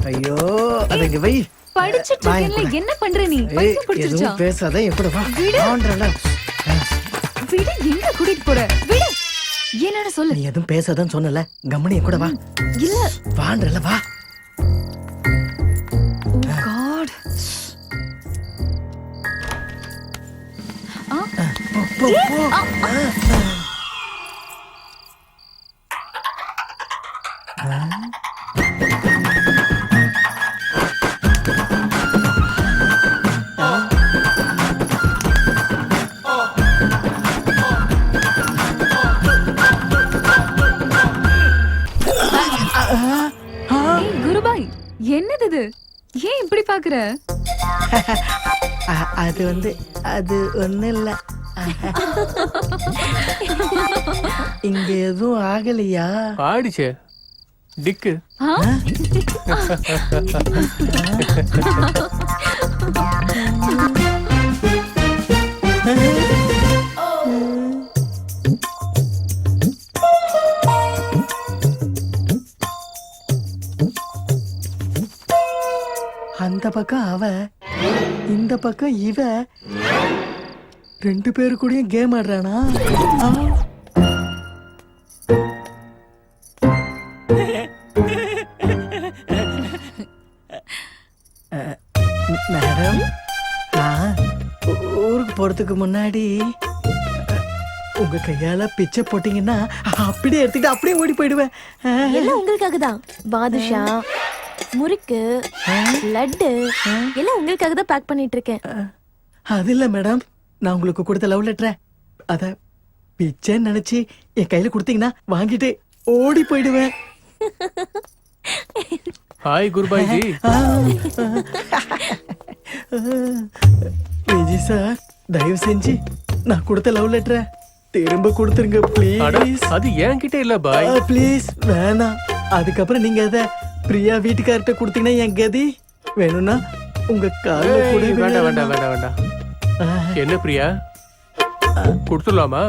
ஐயோ, அதுக்கு வை. படிச்சிட்டு இருக்கேன்ல, என்ன பண்ற நீ? பைத்தியம் பிடிச்சிருச்சா? எதுவும் பேசாத, எப்படி வா? ஆன்றல. விடு, எங்க கூட்டிட்டு போற? விடு. என்னடா சொல்லு. நீ எதுவும் பேசாதன்னு சொன்னல, கம்மனி கூட வா. இல்ல. வான்றல, வா. Oh God. போ, போ. குருபாய், என்னது இது? ஏன் இப்படி பாக்குற? அது ஒண்ணு இல்ல. இங்க எதுவும் ஆகலையா? ஆடிச்சே. டிக்கு. ஆ? அந்த பக்கம் அவ, இந்த பக்கம் இவ, 2 பேரு கூடயும் கேம் ஆடுறானா? ஆ. மேடம், நான் ஊருக்கு போறதுக்கு முன்னாடி உங்க கையால பிச்சை போட்டீங்கன்னா அப்படியே எடுத்துக்கிட்டு அப்படியே ஓடி போயிடுவேன். எல்லாம் உங்களுக்காக தான். பாதுஷா, முறுக்கு, லட்டு எல்லாம் உங்களுக்காக தான் பேக் பண்ணிட்டு இருக்கேன். அது இல்ல மேடம், நான் உங்களுக்கு கொடுத்த லவ் லெட்டரை அத பிச்சைன்னு நினைச்சு என் கையில கொடுத்தீங்கன்னா வாங்கிட்டு ஓடி போயிடுவேன். ஹாய் குருபாய்ஜி. விஜய் சார், தயவு செஞ்சு நான் கொடுத்த லவ் லெட்டரை திரும்ப கொடுத்துருங்க அட, ப்ளீஸ். அது என்கிட்ட இல்ல பாய். ப்ளீஸ் வேணாம். அதுக்கப்புறம் நீங்க அத பிரியா வீட்டுக்கார்ட்ட கொடுத்தீங்கன்னா என் கதி. வேணும்னா உங்க கால்ல கூட ஏய், வேண்டாம் வேண்டாம் விழலாம். வேண்டாம் வேண்டாம். என்ன பிரியா, கொடுத்துடலாமா?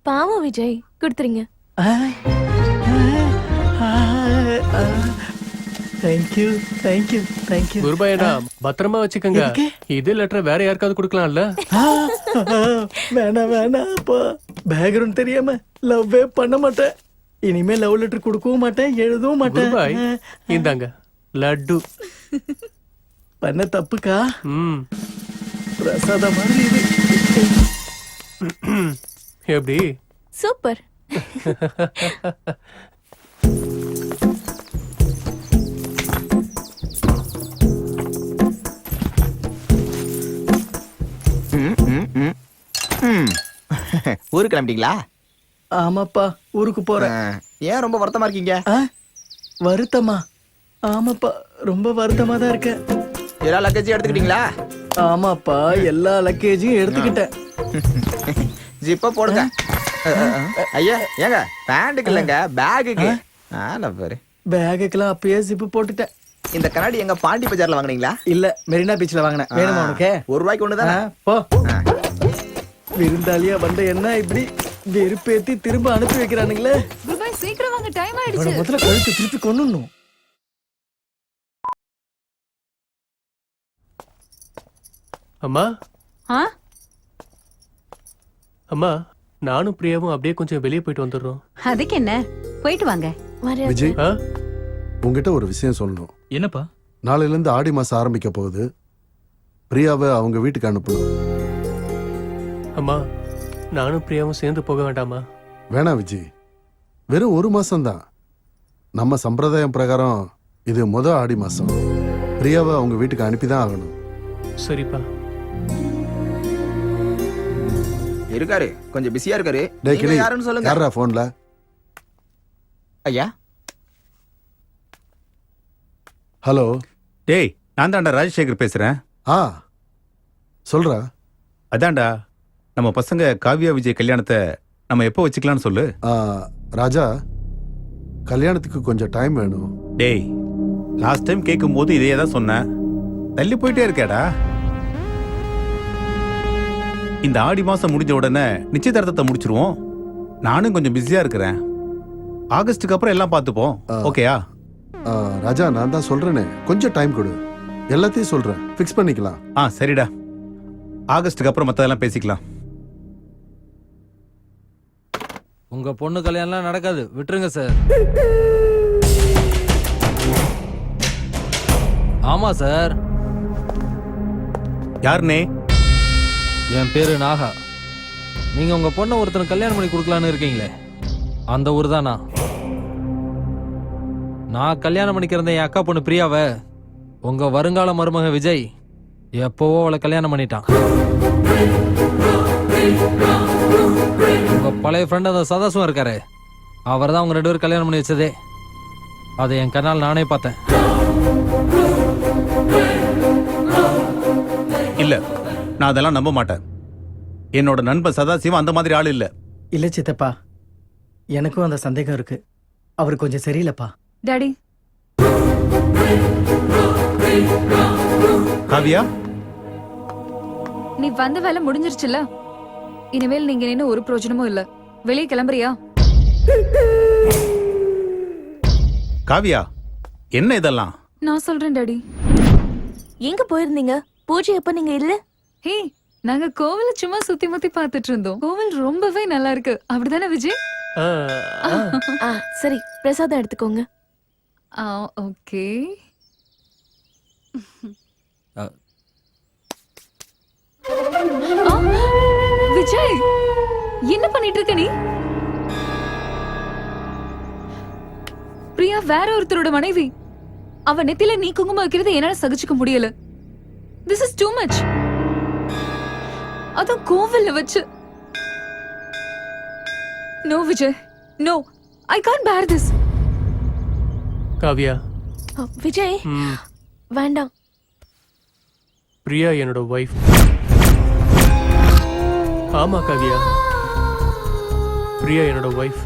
பாவம் விஜய், கொடுத்துருங்க. Thank you thank you thank you. குருபாயடா, பத்திரமா வச்சுக்கோங்க. எதுக்கு? இது லெட்டர் வேற யாருக்காவது கொடுக்கலாம்ல? வேணாம் வேணாம்ப்பா, பேக்ரவுண்ட் தெரியாம லவ்வே பண்ண மாட்டேன். இனிமே லவ் லெட்டர் கொடுக்கவும் மாட்டேன், எழுதவும் மாட்டேன். குருபாய், இந்தாங்க லட்டு. பண்ண தப்புக்கா, ம், பிரசாதம் மாதிரி இது. எப்படி? சூப்பர். ஊருக்கு கிளம்பிட்டீங்களா? ஆமாப்பா, ஊருக்கு போறேன். ஏன் ரொம்ப வருத்தமா இருக்கீங்க? வருத்தமா? ஆமாப்பா, ரொம்ப வருத்தமா தான் இருக்கேன். எல்லா லக்கேஜும் எடுத்துக்கிட்டீங்களா? ஆமாப்பா, எல்லா லக்கேஜையும் எடுத்துக்கிட்டேன். ஜிப்ப போடுங்க. ஐயா, ஏங்க பேண்டுக்கு இல்லைங்க, பேகுக்கு. பாரு, பேகுக்கெல்லாம் அப்பயே ஜிப்பு போட்டுட்டேன். இந்த கண்ணாடி எங்க பாண்டி பஜார்ல வாங்குனீங்களா? இல்ல, மெரினா பீச்ல வாங்கினேன். வேணுமா உனக்கு? ₹1 ஒண்ணுதானே? போ. விருந்தாளியா வந்த என்ன இப்படி வெறுப்பேத்தி திரும்ப அனுப்பி வைக்கிறானுங்களே. குருபாய், சீக்கிரம் வாங்க, டைம் இவனை ஆயிடுச்சு. முதல்ல கழுத்து திருப்பி கொன்னுடணும். அம்மா ஆ அம்மா, நானும் பிரியாவும் அப்படியே கொஞ்சம் வெளியே போயிட்டு வந்துடுறோம். அதுக்கு என்ன, போயிட்டு வாங்க. விஜய், ஆ? உங்ககிட்ட ஒரு விஷயம் சொல்லணும். என்னப்பா? நாளையில இருந்து ஆடி மாசம் ஆரம்பிக்க போகுது. பிரியாவை அவங்க வீட்டுக்கு அனுப்பணும். அம்மா, நானும் பிரியாவும் சேர்ந்து போக வேண்டாமா? வேணாம் விஜய், வெறும் 1 மாசம்தான். நம்ம சம்பிரதாயம் பிரகாரம் இது ஆடி மாசம். பிரியாவை அவங்க வீட்டுக்கு அனுப்பிதான் ஆகணும். சரிப்பா. இருக்காரு, கொஞ்சம் பிஸியா இருக்காரு. டேய் நீங்க கிளி, யாருன்னு சொல்லுங்க. யாரா போன்ல? ஐயா, ஹலோ. டேய், நான் தான்டா ராஜசேகர் பேசுறேன். ஆ, சொல்றா. அதான்டா, நம்ம பசங்க காவ்யா விஜய் கல்யாணத்தை நம்ம எப்போ வச்சுக்கலாம்னு சொல்லு. ராஜா, கல்யாணத்துக்கு கொஞ்சம் டைம் வேணும். டேய், லாஸ்ட் டைம் கேட்கும் போது இதே தான் சொன்னேன். தள்ளி போயிட்டே இருக்கேடா. இந்த ஆடி மாசம் முடிஞ்ச உடனே நிச்சயதார்த்தத்தை முடிச்சிருவோம். நானும் கொஞ்சம் பிஸியா இருக்கிறேன். ஆகஸ்டுக்கு அப்புறம் எல்லாம் பார்த்துப்போம். ஓகேயா? ராஜா, நான் தான் சொல்றேனே, கொஞ்சம் டைம் கொடு. எல்லாத்தையும் சொல்றேன், ஃபிக்ஸ் பண்ணிக்கலாம். சரிடா, ஆகஸ்டுக்கு அப்புறம் மத்ததெல்லாம் பேசிக்கலாம். உங்க பொண்ணு கல்யாணம்லாம் நடக்காது, விட்டுருங்க சார். ஆமா சார். யாருனே? என் பேரு நாகா. நீங்க உங்க பொண்ணை ஒருத்தர் கல்யாணம் பண்ணி கொடுக்கலான்னு இருக்கீங்களே, அந்த ஊர் தான் நான் கல்யாணம் பண்ணிக்கிறத என் அக்கா பொண்ணு பிரியாவை உங்க வருங்கால மருமக விஜய் எப்பவோ அவளை கல்யாணம் பண்ணிட்டான். உங்க பழைய ஃப்ரெண்ட் அந்த சதாசுவம் இருக்காரு, அவர் தான் உங்க 2 பேரும் கல்யாணம் பண்ணி வச்சதே. அதை என் கண்ணால் நானே பார்த்தேன். இல்ல, நான் அதெல்லாம் நம்ப மாட்டேன். என்னோட நண்பன் சதாசிவம் அந்த மாதிரி ஆள் இல்ல. இல்ல சித்தப்பா, எனக்கும் அந்த சந்தேகம் இருக்கு. அவர் கொஞ்சம் சரியில்லைப்பா. டாடி, காவியா, நீ வந்த வேலை முடிஞ்சிருச்சுல. இனிமேல் நீங்க நின்னு ஒரு பிரயோஜனமும் இல்ல. வெளியே கிளம்புறியா? காவியா, என்ன இதெல்லாம்? நான் சொல்றேன் டாடி. எங்க போயிருந்தீங்க? பூஜை எப்ப நீங்க இல்ல? ஹே, நாங்க கோவில சும்மா சுத்தி முத்தி பார்த்துட்டு இருந்தோம். கோவில் ரொம்பவே நல்லா இருக்கு. அப்படிதானே விஜய்? சரி, பிரசாதம் எடுத்துக்கோங்க. ஓகே. விஜய், என்ன பண்ணிட்டு இருக்க நீ? பிரியா வேற ஒருத்தரோட மனைவி. அவ நெத்தில நீ குங்குமம் வைக்கிறது என்னால சகிச்சுக்க முடியல. This is too much. அதுவும் கோவில்ல வச்சு. No Vijay, no, I can't bear this. Kaviya, Vijay வேண்டாம். பிரியா என்னோட வைஃப். ஆமா காவியா, பிரியா என்னோட வைஃப்.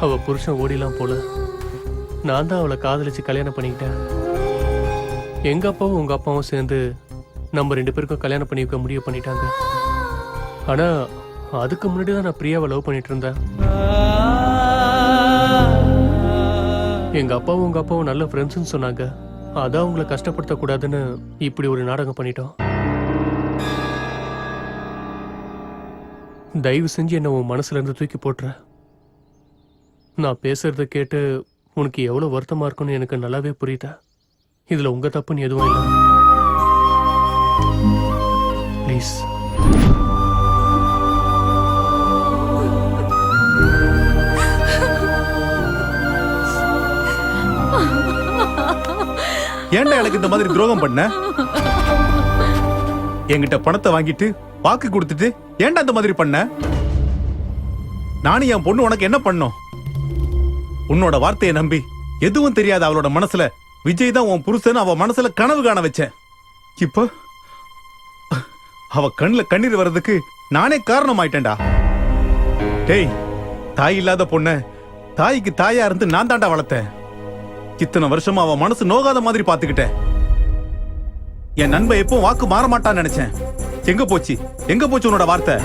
அவ புருஷன் ஓடிலாம் போல. நான் தான் அவளை காதலிச்சு கல்யாணம் பண்ணிக்கிட்டேன். எங்க அப்பாவும் உங்க அப்பாவும் சேர்ந்து நம்ம 2 பேருக்கும் கல்யாணம் பண்ணி வைக்க முடிவு பண்ணிட்டாங்க. ஆனா அதுக்கு முன்னாடி தான் நான் பிரியாவை லவ் பண்ணிட்டு இருந்தேன். எங்க அப்பாவும் உங்க அப்பாவும் நல்ல ஃப்ரெண்ட்ஸ்னு சொன்னாங்க. அதான் உங்களை கஷ்டப்படுத்த கூடாதுன்னு இப்படி ஒரு நாடகம் பண்ணிட்டோம். தயவு செஞ்சு என்ன உன் மனசுல இருந்து தூக்கி போட்டுற. நான் பேசுறத கேட்டு உனக்கு எவ்வளவு வருத்தமா இருக்குன்னு எனக்கு நல்லாவே புரியுதா. இதுல உங்க தப்புன்னு எதுவும் இல்லை. ப்ளீஸ். ஏன்டா எனக்கு இந்த மாதிரி துரோகம் பண்ண? என்கிட்ட பணத்தை வாங்கிட்டு வாக்கு கொடுத்துட்டு ஏன்டா இந்த மாதிரி பண்ண? நானும் என் பொண்ணு உனக்கு என்ன பண்ணோம்? உன்னோட வார்த்தையை நம்பி எதுவும் தெரியாத அவளோட மனசுல விஜய் தான் உன் புருஷன் அவ மனசுல கனவு காண வச்சேன். இப்போ அவ கண்ணுல கண்ணீர் வர்றதுக்கு நானே காரணம் ஆயிட்டேன்டா. டேய், தாய் இல்லாத பொண்ண தாய்க்கு தாயா இருந்து நான் தாண்டா வளர்த்தேன். இத்தனை வருஷமா அவ மனசு நோகாத மாதிரி பாத்துக்கிட்டேன். என் நண்பன் எப்பவும் வாக்கு மாற மாட்டான்னு நினைச்சேன். எங்க போச்சு உன்னோட வார்த்தை?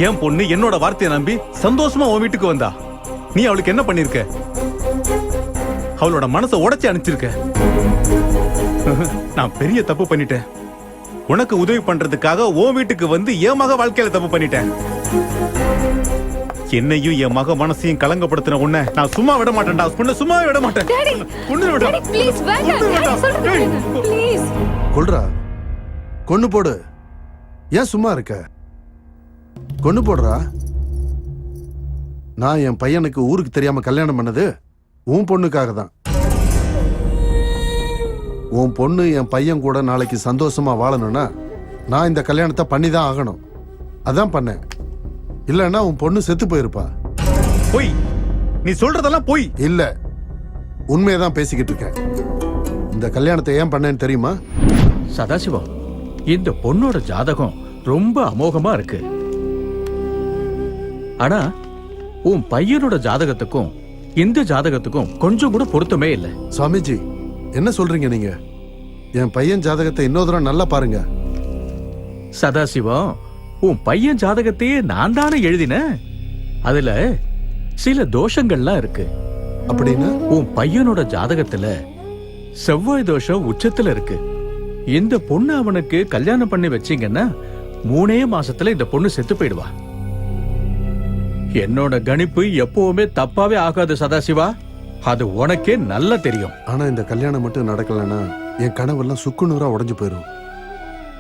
என் பொண்ணு என்னோட வார்த்தையை நம்பி சந்தோஷமா உன் வீட்டுக்கு வந்தா. நீ அவளுக்கு என்ன பண்ணிருக்க? அவளோட மனசை உடைச்சு அனுப்பிச்சிருக்க. நான் பெரிய தப்பு பண்ணிட்டேன். உனக்கு உதவி பண்றதுக்காக உன் வீட்டுக்கு வந்து என் மக வாழ்க்கையில தப்பு பண்ணிட்டேன். என்னையும் என் மக மனசையும் கலங்கப்படுத்தின உன்னை நான் சும்மா விட மாட்டேன்டா. சும்மா விட மாட்டேன். கொல்றா, கொன்னு போடு. ஏன் சும்மா இருக்க? கொன்னு போடுறா. நான் என் பையனுக்கு ஊருக்கு தெரியாம கல்யாணம் பண்ணது உன் பொண்ணுக்காக தான். உன் பொண்ணு என் பையன் கூட நாளைக்கு சந்தோஷமா வாழணும்னா நான் இந்த கல்யாணத்தை பண்ணி தான் ஆகணும். அதான் பண்ணேன். இல்லன்னா உன் பொண்ணு செத்து போயிருப்பா. போய் நீ சொல்றதெல்லாம் போய் இல்ல, உண்மையதான் பேசிக்கிட்டு இருக்கேன். இந்த கல்யாணத்தை ஏன் பண்ணேன்னு தெரியுமா? சதாசிவம், இந்த பொண்ணோட ஜாதகம் ரொம்ப அமோகமா இருக்கு. ஆனா உன் பையனோட ஜாதகத்துக்கும் இந்த ஜாதகத்துக்கும் கொஞ்சம் கூட பொருத்தமே இல்லை. சுவாமிஜி, என்ன சொல்றீங்க நீங்க? என் பையன் ஜாதகத்தை இன்னொரு தடவை நல்லா பாருங்க. சதாசிவம், உன் பையன் ஜாதகத்தையே நான் தானே எழுதினேன். அதுல சில தோஷங்கள்லாம் இருக்கு. அப்படின்னா? உன் பையனோட ஜாதகத்துல செவ்வாய் தோஷம் உச்சத்துல இருக்கு. இந்த பொண்ணு அவனுக்கு கல்யாணம் பண்ணி வச்சீங்கன்னா 3 மாசத்துல இந்த பொண்ணு செத்து போயிடுவா. என்னோட கணிப்பு எப்பவுமே தப்பாவே ஆகாது சதாசிவா. அது உனக்கே நல்லா தெரியும். ஆனா இந்த கல்யாணம் மட்டும் நடக்கலன்னா என் கனவெல்லாம் சுக்குநூறா உடைஞ்சு போயிடும்.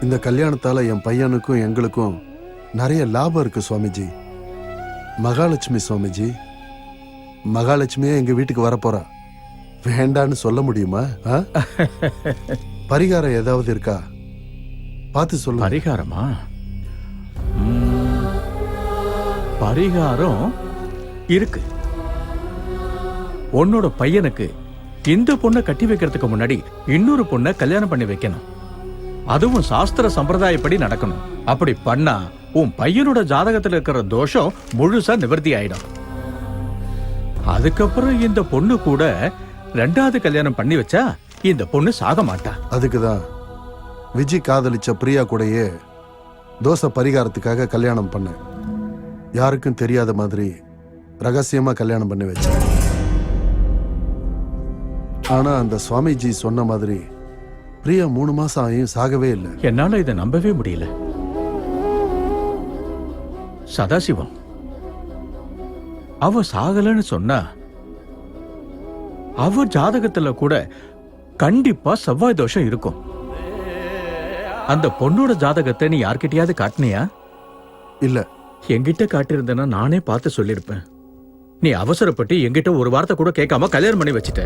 இந்த கல்யாணத்தால என் பையனுக்கும் எங்களுக்கும் நிறைய லாபம் இருக்கு சுவாமிஜி. மகாலட்சுமி சுவாமிஜி, மகாலட்சுமியே எங்க வீட்டுக்கு வரப்போறா. வேண்டான்னு சொல்ல முடியுமா? பரிகாரம் ஏதாவது இருக்கா? பார்த்து சொல்லு. பரிகாரமா? பரிகாரம் இருக்கு. உன்னோட பையனுக்கு இந்த பொண்ணை கட்டி வைக்கிறதுக்கு முன்னாடி இன்னொரு பொண்ணை கல்யாணம் பண்ணி வைக்கணும். அதுவும் சாஸ்திர சம்பிரதாயப்படி நடக்கணும். அப்படி பண்ணா உன் பையனோட ஜாதகத்துல இருக்கிற தோஷம் முழுசா நிவர்த்தி ஆயிடும். அதுக்கப்புறம் இந்த பொண்ணு கூட 2வது கல்யாணம் பண்ணி வச்சா இந்த பொண்ணு சாக மாட்டா. அதுக்குதான் விஜய் காதலிச்ச பிரியா கூடயே தோசை பரிகாரத்துக்காக கல்யாணம் பண்ணேன். யாருக்கும் தெரியாத மாதிரி ரகசியமா கல்யாணம் பண்ணி வச்சேன். ஆனா அந்த சுவாமிஜி சொன்ன மாதிரி பிரியா 3 மாசம் ஆகியும் சாகவே இல்லை. என்னால இதை நம்பவே முடியல. சதாசிவம், அவ சாகலன்னு சொன்னா அவ ஜாதகத்துல கூட கண்டிப்பா செவ்வாய் தோஷம் இருக்கும். அந்த பொண்ணோட ஜாதகத்தை நீ யார்கிட்டயாவது காட்டினியா? இல்ல. என்கிட்ட காட்டியிருந்தேன்னா நானே பார்த்து சொல்லிருப்பேன். நீ அவசரப்பட்டு என்கிட்ட ஒரு வார்த்தை கூட கேட்காம கல்யாணம் பண்ணி வச்சிட்ட.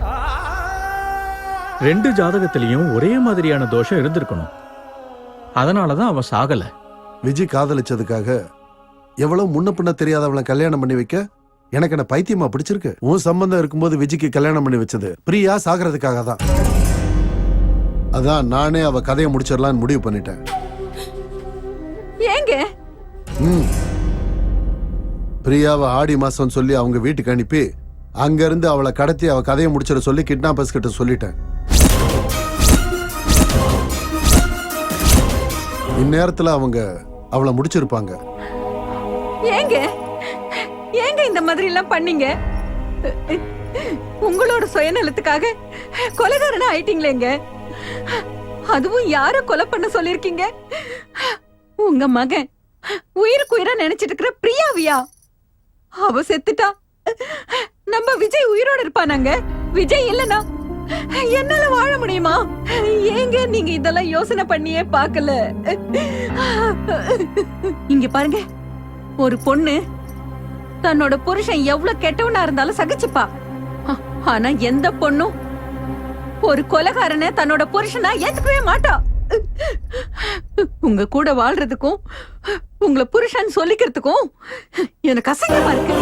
2 ஜாதகத்திலையும் ஒரே மாதிரியான தோஷம் இருந்திருக்கணும். அதனாலதான் அவன் சாகல. விஜய் காதலிச்சதுக்காக எவ்வளவு முன்ன பின்ன தெரியாதவளை கல்யாணம் பண்ணி வைக்க எனக்கு என்ன பைத்தியமா பிடிச்சிருக்கு? உன் சம்பந்தம் இருக்கும்போது விஜய்க்கு கல்யாணம் பண்ணி வச்சது பிரியா சாகிறதுக்காக தான். அதான் நானே அவ கதையை முடிச்சிடலான்னு முடிவு பண்ணிட்டேன். ஏங்க பிரியாவை ஆடி மாசம் சொல்லி அவங்க வீட்டுக்கு அனுப்பி அங்க இருந்து அவளை கடத்தி அவ கதையை முடிச்சிட சொல்லி கிட்னாப்பர்ஸ் கிட்ட சொல்லிட்டேன். இந்நேரத்துல அவங்க அவளை முடிச்சிருப்பாங்க. ஏங்க ஏங்க இந்த மாதிரி எல்லாம் பண்ணீங்க? உங்களோட சுயநலத்துக்காக கொலைகாரனா ஆயிட்டீங்களேங்க. அதுவும் யார கொலை பண்ண சொல்லிருக்கீங்க? உங்க மகன் உயிருக்கு உயிரா நினைச்சிட்டு இருக்கிற பிரியாவியா? அவ செத்துட்டா நம்ம விஜய் உயிரோட இருப்பானாங்க. விஜய் இல்லனா என்னால வாழ முடியுமா? ஏங்க நீங்க இதெல்லாம் யோசனை பண்ணியே பார்க்கல? இங்க பாருங்க, ஒரு பொண்ணு தன்னோட புருஷன் எவ்வளவு கெட்டவனா இருந்தாலும் சகிச்சுப்பா. ஆனா எந்த பொண்ணும் ஒரு கொலைகாரனை தன்னோட புருஷனா ஏத்துக்கவே மாட்டா. உங்க கூட வாழ்றதுக்கும் உங்களை புருஷன் சொல்லிக்கிறதுக்கும் எனக்கு அசங்கமா இருக்கு.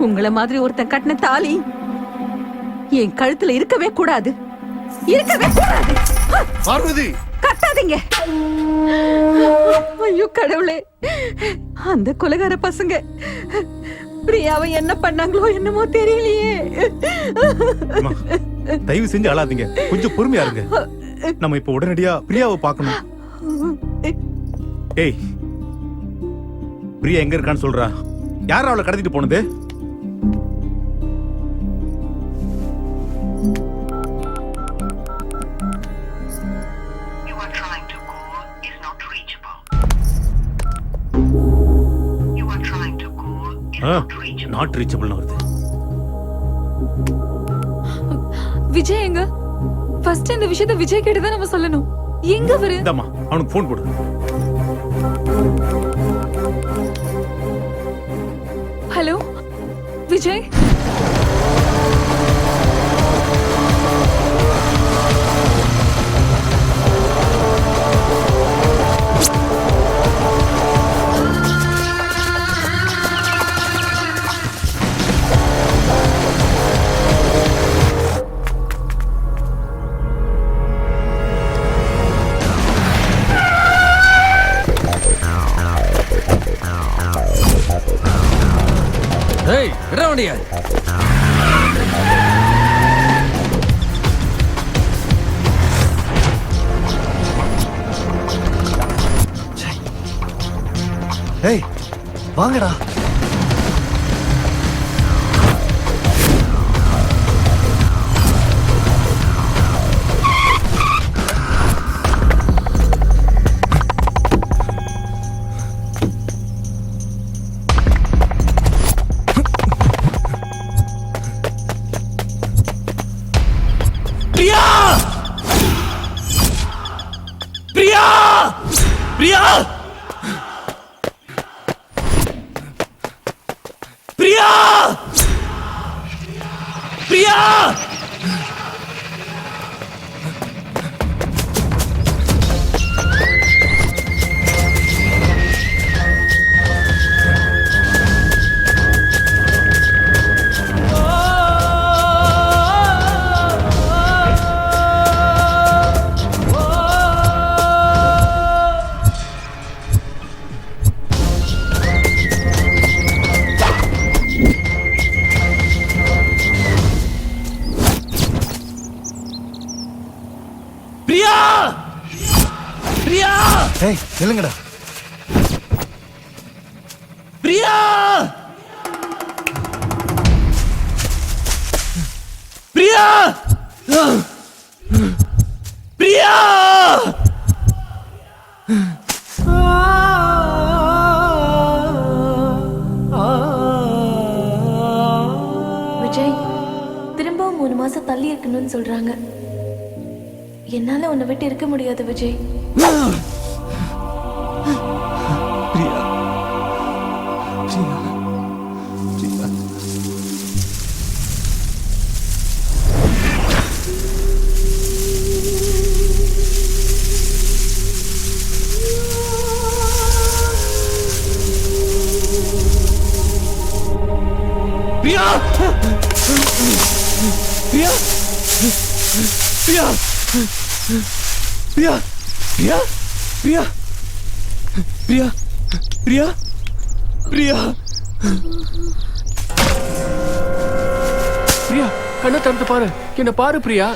உங்கள மாதிரி ஒருத்தன் கட்டின தாலி என் கழுத்துல இருக்கவே கூடாது. இருக்கவே கூடாது. பார்வதி, கத்தாதீங்க. ஐயோ கடவுளே, அந்த கொலைகார பசங்க பிரியாவை என்ன பண்ணாங்களோ என்னமோ தெரியலையே. தயவு செஞ்சு அழாதீங்க, கொஞ்சம் பொறுமையா இருங்க. நம்ம இப்ப உடனடியா பிரியாவை பார்க்கணும். ஏய், பிரியா எங்க இருக்கான்னு சொல்றா. யார் அவளை கடத்திட்டு போனது? நாட் ரீச்சபிள்னு வருது. விஜய் எங்க? ஃபர்ஸ்ட் இந்த விஷயத்தை விஜய் கிட்ட தான் நம்ம சொல்லணும். எங்க அவரு? இந்தம்மா, அவனுக்கு ஃபோன் போடு. ஹலோ விஜய். ஏய், விட வண்டியா. ஏய் வாங்கடா. பிரியா! பிரியா! பிரியா! பிரியா! பிரியா! ஏய் நில்லுங்கடா. பிரியா பிரியா பிரியா விஜய் திரும்பவும் 3 மாசம் தள்ளி இருக்கணும்னு சொல்றாங்க. என்னால உன்னை விட்டு இருக்க முடியாது விஜய். பிரியா பிரியா பிரியா பிரியா பிரியா பிரியா பிரியா பிரியா பிரியா பிரியா பிரியா பிரியா பிரியா கண்ணை திறந்து பாரு, என்ன பாரு பிரியா.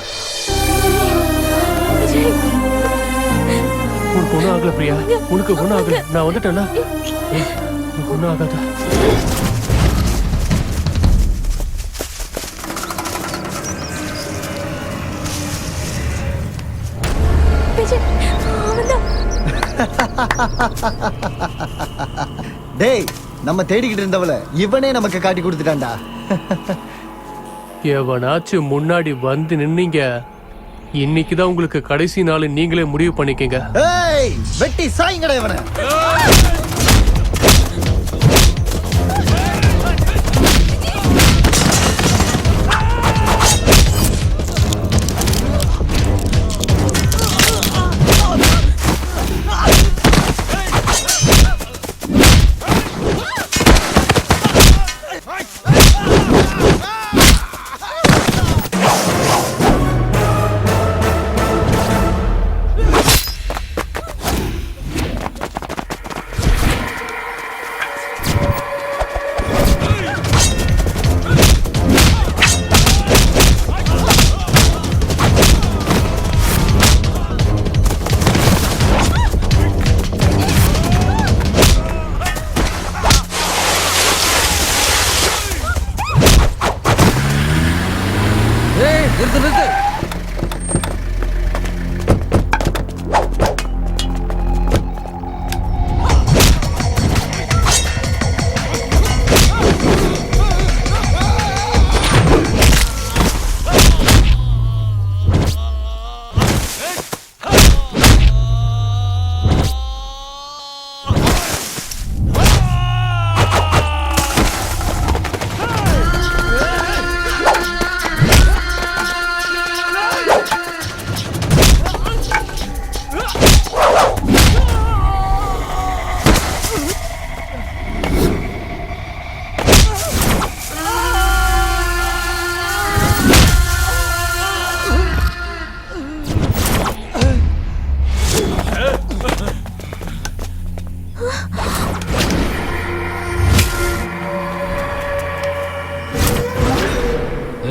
உனக்கு ஒண்ணும் ஆகல பிரியா, உனக்கு ஒண்ணும் ஆகல. நான் வந்துட்டேன்னா உனக்கு ஒண்ணும் ஆகாதா? டேய் நம்ம தேடிக்கிட்டு இருந்தவள இவனே நமக்கு காட்டி கொடுத்துட்டான்டா. எவனாச்சும் முன்னாடி வந்து நின்னீங்க, இன்னைக்குதான் உங்களுக்கு கடைசி நாள், நீங்களே முடிவு பண்ணிக்கங்க. ஏய் வெட்டி சாய்ங்கடா இவனை. நிறுத்து நிறுத்து.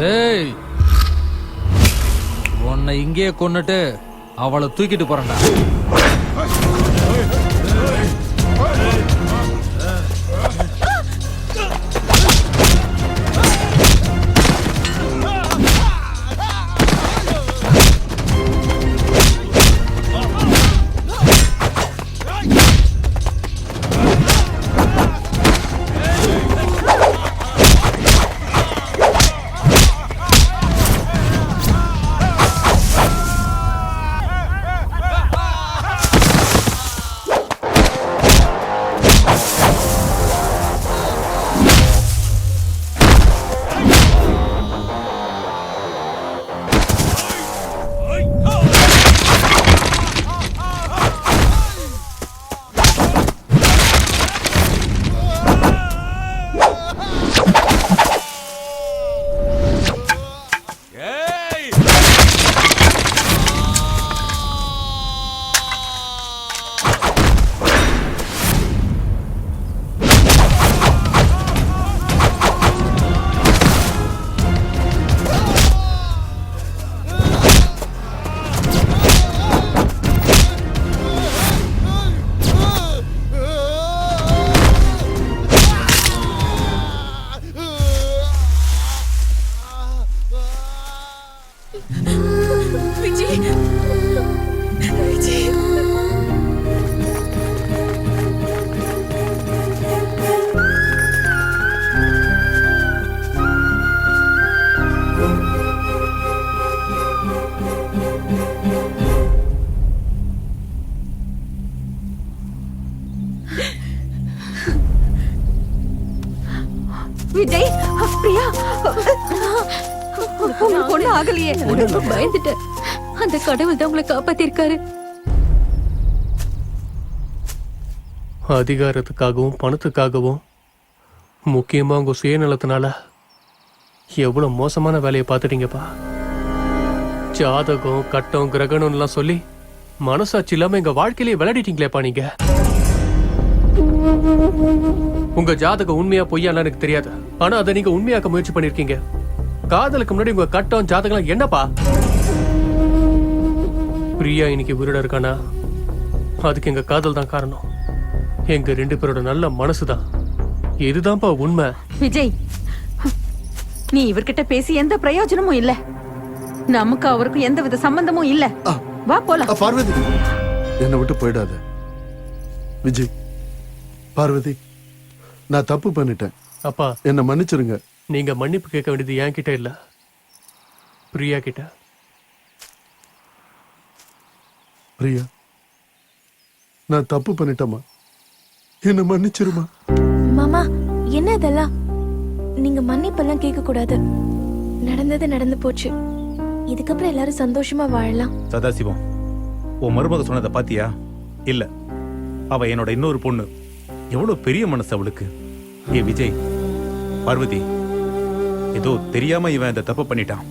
ஏய், உன்னை இங்கேயே கொன்னுட்டு அவளை தூக்கிட்டு போறேன்டா. விஜய், பிரியா, உங்களுக்கு ஒண்ணும் ஆகலையே? ரொம்ப பயந்துட்டேன். அந்த கடவுள் தான் உங்களை காப்பாத்திருக்காரு. அதிகாரத்துக்காகவும் பணத்துக்காகவும் முக்கியமா உங்க சுயநலத்தினால எவ்வளவு மோசமான வேலையை பார்த்துட்டீங்கப்பா. ஜாதகம் கட்டம் கிரகணம்லாம் சொல்லி மனசாட்சி இல்லாம எங்க வாழ்க்கையிலேயே விளையாடிட்டீங்களேப்பா நீங்க. உங்க ஜாதகம் உண்மையா பொய்யான்னு எனக்கு தெரியாது, ஆனா அதை நீங்க உண்மையாக்க முயற்சி பண்ணிருக்கீங்க. காதலுக்கு முன்னாடி உங்க கட்டம் ஜாதகம் என்னப்பா? பிரியா இன்னைக்கு உயிரோட இருக்கானா, அதுக்கு எங்க காதல் தான் காரணம். எங்க 2 பேரோட நல்ல மனசுதான். இதுதான்ப்பா உண்மை. விஜய், நீ இவர்கிட்ட பேசி எந்த பிரயோஜனமும் இல்ல. நமக்கு அவருக்கும் எந்த வித சம்பந்தமும் இல்ல. வா போலாம். பார்வதி, என்னை விட்டு போயிடாத. விஜய், பார்வதி, நான் தப்பு பண்ணிட்டேன். அப்பா, என்னை மன்னிச்சிருங்க. நீங்க மன்னிப்பு கேட்க வேண்டியது என் கிட்ட இல்ல, பிரியா கிட்ட. பிரியா, நான் தப்பு பண்ணிட்டேம்மா, என்னை மன்னிச்சிருமா. மாமா, என்ன இதெல்லாம்? நீங்க மன்னிப்பெல்லாம் கேட்க கூடாது. நடந்தது நடந்து போச்சு. இதுக்கப்புறம் எல்லாரும் சந்தோஷமா வாழலாம். சதாசிவம், உன் மருமக சொன்னதை பாத்தியா? இல்ல, அவ என்னோட இன்னொரு பொண்ணு. எவ்வளவு பெரிய மனசு அவளுக்கு. ஏ விஜய், பார்வதி, ஏதோ தெரியாம இவன் இந்த தப்பு பண்ணிட்டான்.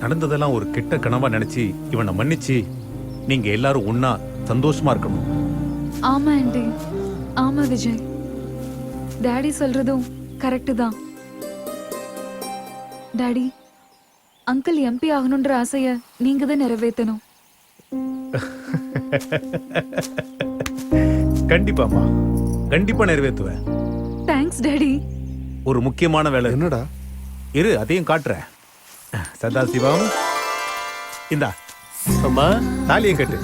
நடந்ததெல்லாம் ஒரு கெட்ட கனவா நினைச்சு இவனை மன்னிச்சு நீங்க எல்லாரும் ஒன்னா சந்தோஷமா இருக்கணும். ஆமா ஆண்டி, ஆமா விஜய். டாடி சொல்றதும் கரெக்டு தான். டாடி, அங்கிள் எம்பி ஆகணும்ன்ற ஆசைய நீங்க தான் நிறைவேற்றணும். கண்டிப்பாமா, கண்டிப்பா நிறைவேற்றுவேன். Thanks daddy. ஒரு முக்கியமான வேலை. என்னடா? இரு, அதையும் காட்டுறேன். சதாசிவம், இந்தா அம்மா, தாலியை கட்டு.